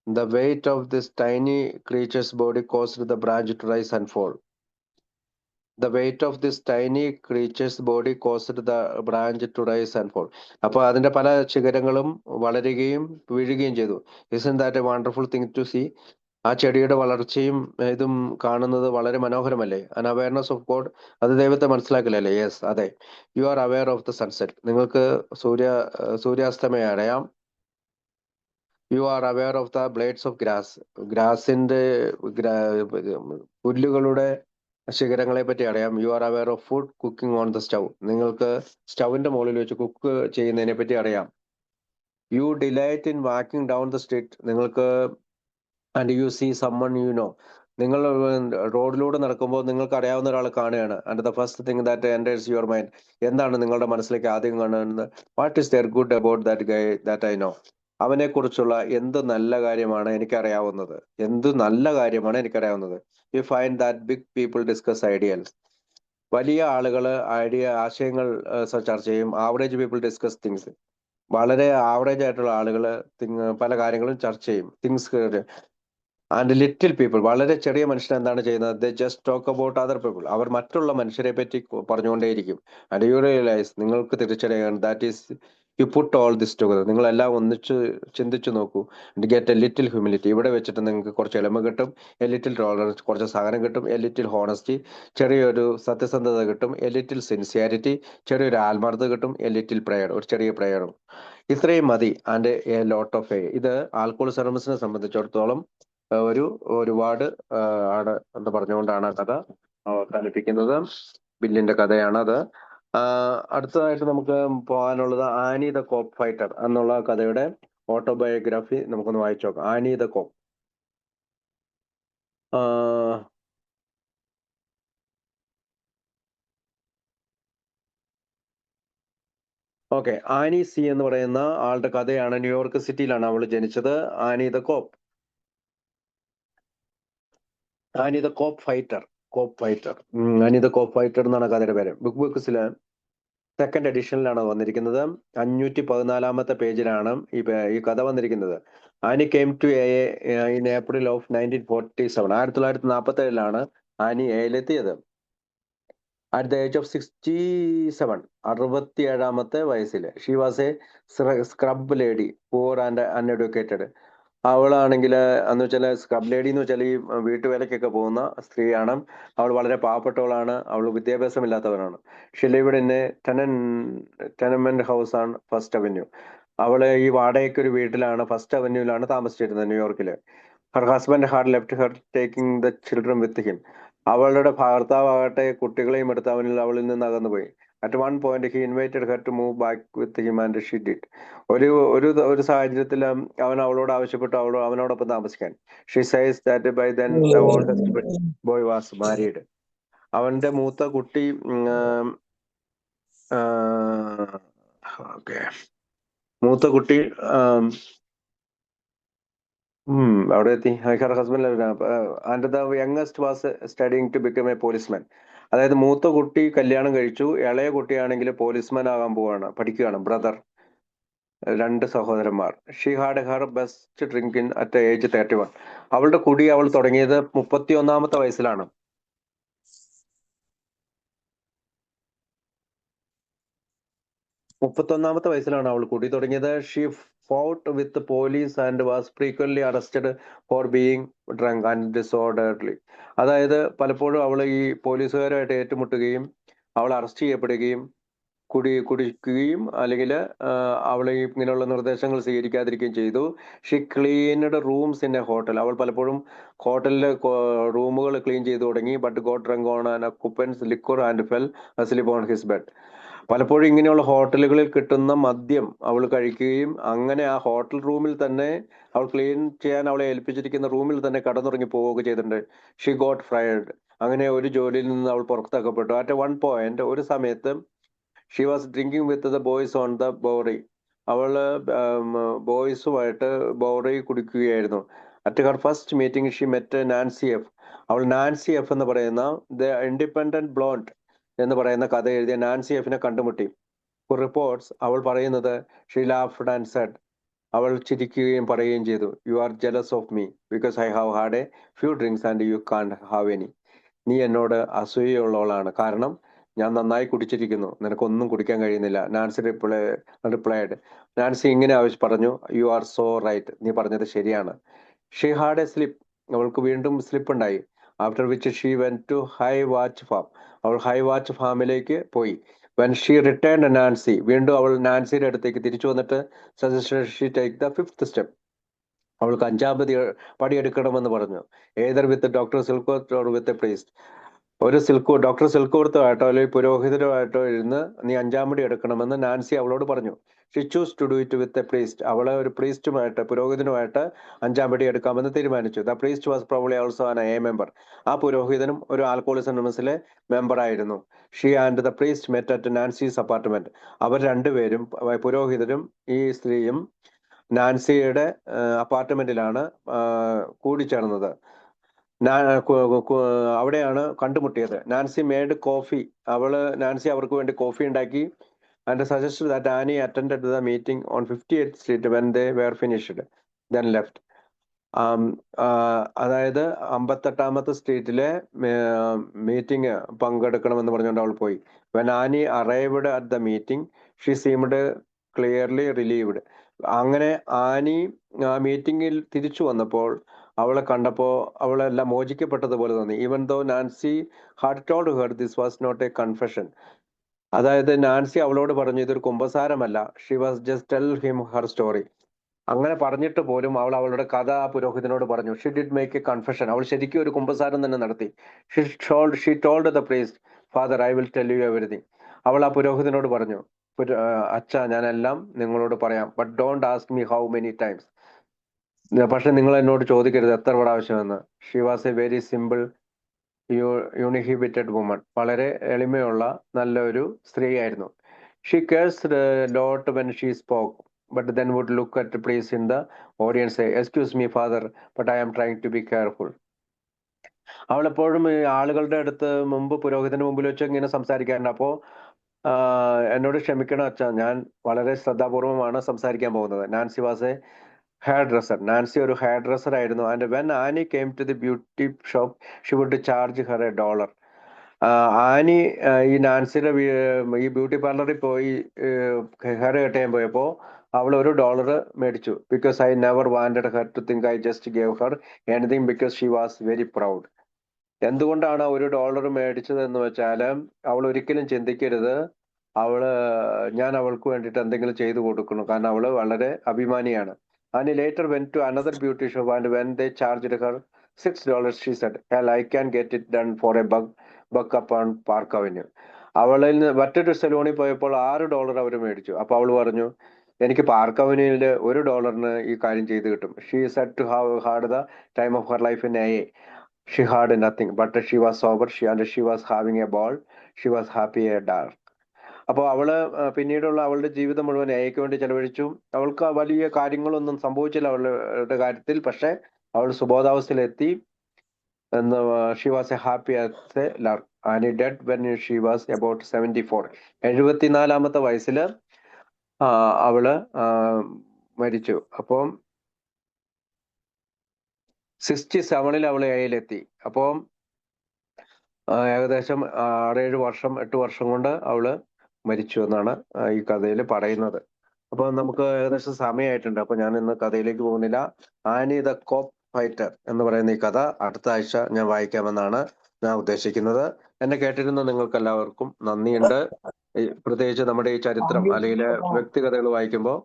The weight of this tiny creature's body caused the branch to rise and fall. The weight of this tiny creature's body caused the branch to rise and fall. അപ്പോൾ അതിന്റെ പല ശിഖരങ്ങളും വളരുകയും വീഴുകയും ചെയ്തു. Isn't that a wonderful thing to see? ആ ചെടിയുടെ വളർച്ചയും ഇതും കാണുന്നത് വളരെ മനോഹരമല്ലേ? An awareness of God. അത് ദൈവത്തെ മനസ്സിലാക്കലല്ലേ? യെസ്, അതെ. You are aware of the sunset. നിങ്ങൾക്ക് സൂര്യാസ്തമയം അറിയാം. You are aware of the blades of grass. ഗ്രാസിന്റെ പുല്ലുകളുടെ ശിഖരങ്ങളെ പറ്റി അറിയാം. You are aware of food cooking on the stove. നിങ്ങൾക്ക് സ്റ്റൗവിന്റെ മുകളിൽ വെച്ച് കുക്ക് ചെയ്യുന്നതിനെ പറ്റി അറിയാം. You delight in walking down the street. നിങ്ങൾക്ക് and you see someone you know. നിങ്ങൾ റോഡിലൂടെ നടക്കുമ്പോൾ നിങ്ങൾക്ക് അറിയാവുന്ന ഒരാൾ കാണുകയാണ്. And the first thing that enters your mind, എന്താണ് നിങ്ങളുടെ മനസ്സിലേക്ക് ആദ്യം കാണുന്നത്? What is there good about that guy that I know. അവനെ കുറിച്ചുള്ള എന്ത് നല്ല കാര്യമാണ് എനിക്കറിയാവുന്നത്, എന്ത് നല്ല കാര്യമാണ് എനിക്കറിയാവുന്നത്. You find that big people discuss ideals. വലിയ ആളുകൾ ആശയങ്ങൾ ചർച്ച ചെയ്യും. Average people discuss things. വളരെ ആവറേജ് ആയിട്ടുള്ള ആളുകൾ പല കാര്യങ്ങളും ചർച്ച ചെയ്യും. തിങ്സ്. ആൻഡ് ലിറ്റിൽ പീപ്പിൾ, വളരെ ചെറിയ മനുഷ്യർ എന്താണ് ചെയ്യുന്നത്? They just talk about other people. അവർ മറ്റുള്ള മനുഷ്യരെ പറ്റി പറഞ്ഞുകൊണ്ടേയിരിക്കും. ആൻഡ് യു റിയലൈസ്, നിങ്ങൾക്ക് തിരിച്ചറിയാൻ, that is you put all this together. നിങ്ങളെല്ലാം ഒന്നിച്ച് ചിന്തിച്ചു നോക്കൂ. Get a little humility. ഇവിടെ വെച്ചിട്ട് നിങ്ങൾക്ക് കുറച്ച് എളിമ കിട്ടും. എ ലിറ്റിൽ ടോളറൻസ്, കുറച്ച് സഹനം കിട്ടും. എ ലിറ്റിൽ ഹോണസ്റ്റി, ചെറിയൊരു സത്യസന്ധത കിട്ടും. എ ലിറ്റിൽ സിൻസിയാരിറ്റി, ചെറിയൊരു ആത്മാർത്ഥത കിട്ടും. എ ലിറ്റിൽ പ്രയർ, ഒരു ചെറിയ പ്രയറും. ഇത്രയും മതി. And a lot of A. ഇത് ആൽക്കോളിസറിനെ സംബന്ധിച്ചിടത്തോളം ഒരു ഒരുപാട് ആണ് എന്ന് പറഞ്ഞുകൊണ്ടാണ് ആ കഥ അവസാനിപ്പിക്കുന്നത്. ബില്ലിന്റെ കഥയാണ് അത്. അടുത്തതായിട്ട് നമുക്ക് പോകാനുള്ളത് ആനി ദ കോപ്പ് ഫൈറ്റർ എന്നുള്ള കഥയുടെ ഓട്ടോബയോഗ്രഫി നമുക്കൊന്ന് വായിച്ചു നോക്കാം. Annie the cop. Okay, Annie C എന്ന് പറയുന്ന ആളുടെ കഥയാണ്. ന്യൂയോർക്ക് സിറ്റിയിലാണ് അവൾ ജനിച്ചത്. Annie the cop. Annie the cop fighter. Annie the cop fighter എന്നാണ് കഥയുടെ പേര്. ബുക്ക് ബുക്സിലെ സെക്കൻഡ് എഡിഷനിലാണ് വന്നിരിക്കുന്നത്. 514 പേജിലാണ് ഈ കഥ വന്നിരിക്കുന്നത്. Annie came to A in April of 1947. 1947 Annie എയിലെത്തിയത്. അറ്റ് ദ ഏജ് ഓഫ് 67, 67 വയസ്സിൽ. She was a scrub lady, poor and uneducated. അവളാണെങ്കിൽ എന്ന് വെച്ചാൽ സ്ക്രബ് ലേഡി എന്ന് വെച്ചാൽ ഈ വീട്ടുവേലയ്ക്കൊക്കെ പോകുന്ന സ്ത്രീയാണ്. അവൾ വളരെ പാവപ്പെട്ടവളാണ്. അവൾ വിദ്യാഭ്യാസമില്ലാത്തവരാണ്. She lived in a tenement house on First Avenue. അവള് ഈ വാടകയ്ക്ക് ഒരു വീട്ടിലാണ്, ഫസ്റ്റ് അവന്യൂലാണ് താമസിച്ചിരുന്നത് ന്യൂയോർക്കില്. Her husband had left her taking the children with him. അവളുടെ ഭർത്താവാകട്ടെ കുട്ടികളെയും എടുത്ത് അവളിൽ നിന്ന് അകന്നുപോയി. At one point he invited her to move back with him and she did. ഒരു സാഹചര്യത്തിൽ അവൻ അവളോട് ആവശ്യപ്പെട്ടു അവനോടൊപ്പം താമസിക്കാൻ. She says that by then the oldest boy was married. അവന്റെ മൂത്ത കുട്ടി അവിടെ എത്തി. Her husband and the youngest was studying to become a policeman. അതായത് മൂത്ത കുട്ടി കല്യാണം കഴിച്ചു, ഇളയ കുട്ടിയാണെങ്കിൽ പോലീസ്മാൻ ആകാൻ പോവാണ്, പഠിക്കുകയാണ്. ബ്രദർ, 2 സഹോദരന്മാർ. She had Har best drink in at age 31. അവളുടെ കുടി അവൾ തുടങ്ങിയത് 31 വയസ്സിലാണ്. 31 വയസ്സിലാണ് അവൾ കുടി തുടങ്ങിയത്. She fought with police and was frequently arrested for being drunk and disorderly. അതായത് പലപ്പോഴും അവൾ ഈ പോലീസുകാരുമായിട്ട് ഏറ്റുമുട്ടുകയും അവൾ അറസ്റ്റ് ചെയ്യപ്പെടുകയും കുടിക്കുകയും അല്ലെങ്കിൽ അവൾ ഇങ്ങനെയുള്ള നിർദ്ദേശങ്ങൾ സ്വീകരിക്കാതിരിക്കുകയും ചെയ്തു. She cleaned rooms in a hotel. അവൾ പലപ്പോഴും ഹോട്ടലിലെ റൂമുകൾ ക്ലീൻ ചെയ്തു തുടങ്ങി. But got drunk on an occupant's liquor and fell asleep on his bed. പലപ്പോഴും ഇങ്ങനെയുള്ള ഹോട്ടലുകളിൽ കിട്ടുന്ന മദ്യം അവൾ കഴിക്കുകയും അങ്ങനെ ആ ഹോട്ടൽ റൂമിൽ തന്നെ, അവൾ ക്ലീൻ ചെയ്യാൻ അവളെ ഏൽപ്പിച്ചിരിക്കുന്ന റൂമിൽ തന്നെ കടന്നുറങ്ങി പോവുകയൊക്കെ ചെയ്തിട്ടുണ്ട്. She got fried. അങ്ങനെ ഒരു ജോലിയിൽ നിന്ന് അവൾ പുറത്താക്കപ്പെട്ടു. അറ്റ് വൺ പോയിന്റ്, ഒരു സമയത്ത്, she was drinking with the boys on the Bowery. അവള് ബോയ്സുമായിട്ട് ബോറി കുടിക്കുകയായിരുന്നു. At her first meeting she met Nancy F. അവൾ നാൻസി എഫ് എന്ന് പറയുന്ന ദ ഇൻഡിപെൻഡന്റ് ബ്ലോണ്ട് എന്ന് പറയുന്ന കഥ എഴുതിയ നാൻസി എഫിനെ കണ്ടുമുട്ടി. റിപ്പോർട്ട്സ്, അവൾ പറയുന്നത്, ഷീ ലാഫ്ഡ് ആൻഡ് സെഡ്, അവൾ ചിരിക്കുകയും പറയുകയും ചെയ്തു, you are jealous of me because I have had A few drinks and you കാണ്ട് ഹാവ് എനി. നീ എന്നോട് അസൂയുള്ളവളാണ്, കാരണം ഞാൻ നന്നായി കുടിച്ചിരിക്കുന്നു, നിനക്കൊന്നും കുടിക്കാൻ കഴിയുന്നില്ല. Nancy replied. നാൻസി ഇങ്ങനെ പറഞ്ഞു, യു ആർ സോ റൈറ്റ്, നീ പറഞ്ഞത് ശരിയാണ്. She had a slip. അവൾക്ക് വീണ്ടും സ്ലിപ്പ് ഉണ്ടായി. After which she went to High Watch Farm. അവൾ ഹൈ വാച്ച് ഫാമിലേക്ക് പോയി. വെൻ ഷീ റിട്ടേൺഡ് നാൻസി, വീണ്ടും അവൾ നാൻസിയുടെ അടുത്തേക്ക് തിരിച്ചു വന്നിട്ട് suggested she take the 5th step. അവൾക്ക് 5ാമത് പടി എടുക്കണമെന്ന് പറഞ്ഞു. Either with doctor Silkworth or with a priest. Doctor സിൽക്വർത്തുമായിട്ടോ അല്ലെങ്കിൽ പുരോഹിതരുമായിട്ടോ ഇരുന്ന് നീ 5ാം പടി എടുക്കണമെന്ന് നാൻസി അവളോട് പറഞ്ഞു. She chose to do it with a priest. അവളെ ഒരു പ്രീസ്റ്റുമായിട്ട്, പുരോഹിതനുമായിട്ട് 5-ാം പടി എടുക്കാമെന്ന് തീരുമാനിച്ചു. The priest was probably also an A member. ആ പുരോഹിതനും ഒരു ആൽക്കോളിക്സ് അനോണിമസിലെ മെമ്പർ ആയിരുന്നു. She and the priest met at Nancy's apartment. അവർ രണ്ടുപേരും, പുരോഹിതരും ഈ സ്ത്രീയും, നാൻസിയുടെ അപ്പാർട്ട്മെന്റിലാണ് കൂടിച്ചേർന്നത്. അവിടെയാണ് കണ്ടുമുട്ടിയത്. Nancy made coffee. നാൻസി അവർക്ക് വേണ്ടി കോഫി ഉണ്ടാക്കി. And suggested that Annie attended the meeting on 58th street when they were finished then left. അതായത് 58ാമത്തെ സ്ട്രീറ്റിലെ മീറ്റിംഗ് പങ്കെടുക്കണമെന്ന് പറഞ്ഞുകൊണ്ട് അവൾ പോയി. When Annie arrived at the meeting she seemed clearly relieved. അങ്ങനെ ആനി ആ മീറ്റിംഗിൽ തിരിച്ചു വന്നപ്പോൾ അവളെ കണ്ടപ്പോൾ അവളെല്ലാം മോചിക്കപ്പെട്ടതുപോലെ തോന്നി. Even though Nancy had told her this was not a confession. അതായത് നാൻസി അവളോട് പറഞ്ഞു ഇതൊരു കുമ്പസാരമല്ല. She was just tell him her story. അങ്ങനെ പറഞ്ഞിട്ട് പോലും അവൾ അവളുടെ കഥ ആ പുരോഹിതനോട് പറഞ്ഞു. Xi did make a confession. അവൾ ശരിക്കും ഒരു കുമ്പസാരം തന്നെ നടത്തി. She told the priest, father I will tell you everything. അവൾ ആ പുരോഹിതനോട് പറഞ്ഞു, അച്ഛാ ഞാനെല്ലാം നിങ്ങളോട് പറയാം, but don't ask me how many times. പക്ഷെ നിങ്ങൾ എന്നോട് ചോദിക്കരുത് എത്ര പ്രാവശ്യമെന്ന്. She was a very simple uninhibited woman. വളരെ എളിമയുള്ള നല്ലൊരു സ്ത്രീയായിരുന്നു. She cursed lot when she spoke, but then would look at the priest in the audience say, excuse me father, but I am trying to be careful. അവൾ എപ്പോഴും ആളുകളുടെ അടുത്ത് മുമ്പ് പുരോഹിതന്റെ മുമ്പിൽ വെച്ച് ഇങ്ങനെ സംസാരിക്കാറുണ്ട്. അപ്പോ എന്നോട് ക്ഷമിക്കണം അച്ഛാ, ഞാൻ വളരെ ശ്രദ്ധാപൂർവമാണ് സംസാരിക്കാൻ പോകുന്നത്. Nancy was a hairdresser. Nancy ഒരു ഹെയർ ഡ്രസ്സർ ആയിരുന്നു. And when Annie came to the beauty shop she would charge her $1. Annie ഈ നാൻസിയുടെ ഈ ബ്യൂട്ടി പാർലറിൽ പോയി ഹെയർ കട്ട് ചെയ്യാൻ പോയപ്പോൾ അവൾ $1 മേടിച്ചു. Because I never wanted her to think I just gave her anything because she was very proud. എന്തുകൊണ്ടാണ് $1 മേടിച്ചത് എന്ന് വെച്ചാൽ അവൾ ഒരിക്കലും ചിന്തിക്കരുത് ഞാൻ അവൾക്ക് വേണ്ടിയിട്ട് എന്തെങ്കിലും ചെയ്തു കൊടുക്കണം, കാരണം അവള് വളരെ അഭിമാനിയാണ്. And later went to another beauty shop and when they charged her $6 she said, I can get it done for a buck upon Park Avenue. അവളിൽ നിന്ന് മറ്റൊരു സലൂണിൽ പോയപ്പോൾ $6 അവർ മേടിച്ചു. അപ്പൊ അവൾ പറഞ്ഞു, എനിക്ക് പാർക്ക് അവന്യൂവില് $1 ഈ കാര്യം ചെയ്ത് കിട്ടും. She said to have had the time of her life in A. She had nothing but she was sober and she was having a ball. She was happy a dark. അപ്പോൾ അവള് പിന്നീടുള്ള അവളുടെ ജീവിതം മുഴുവൻ എയ്ക്ക് വേണ്ടി ചെലവഴിച്ചു. അവൾക്ക് വലിയ കാര്യങ്ങളൊന്നും സംഭവിച്ചില്ല അവളുടെ കാര്യത്തിൽ. പക്ഷെ അവൾ സുബോധാവസ്ഥയിലെത്തി. She was a happy as a lark and dead when she was about 74. 74-ാമത്തെ വയസ്സിൽ അവള് മരിച്ചു. അപ്പം 67-ൽ അവൾ എയിലെത്തി. അപ്പം ഏകദേശം 6-7 വർഷം 8 വർഷം കൊണ്ട് അവള് മരിച്ചു എന്നാണ് ഈ കഥയിൽ പറയുന്നത്. അപ്പൊ നമുക്ക് ഏകദേശം സമയമായിട്ടുണ്ട്. അപ്പൊ ഞാൻ ഇന്ന് കഥയിലേക്ക് പോകുന്നില്ല. ആനി ദ കോപ്പ് ഫൈറ്റർ എന്ന് പറയുന്ന ഈ കഥ അടുത്ത ആഴ്ച ഞാൻ വായിക്കാമെന്നാണ് ഞാൻ ഉദ്ദേശിക്കുന്നത്. എന്നെ കേട്ടിരുന്ന നിങ്ങൾക്ക് എല്ലാവർക്കും നന്ദിയുണ്ട്. പ്രത്യേകിച്ച് നമ്മുടെ ഈ ചരിത്രം അല്ലെങ്കിൽ വ്യക്തികഥകൾ വായിക്കുമ്പോൾ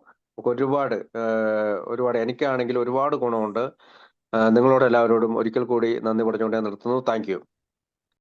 ഒരുപാട് എനിക്കാണെങ്കിൽ ഒരുപാട് ഗുണമുണ്ട്. നിങ്ങളോട് എല്ലാവരോടും ഒരിക്കൽ കൂടി നന്ദി പറഞ്ഞുകൊണ്ട് ഞാൻ നിർത്തുന്നു. Thank you.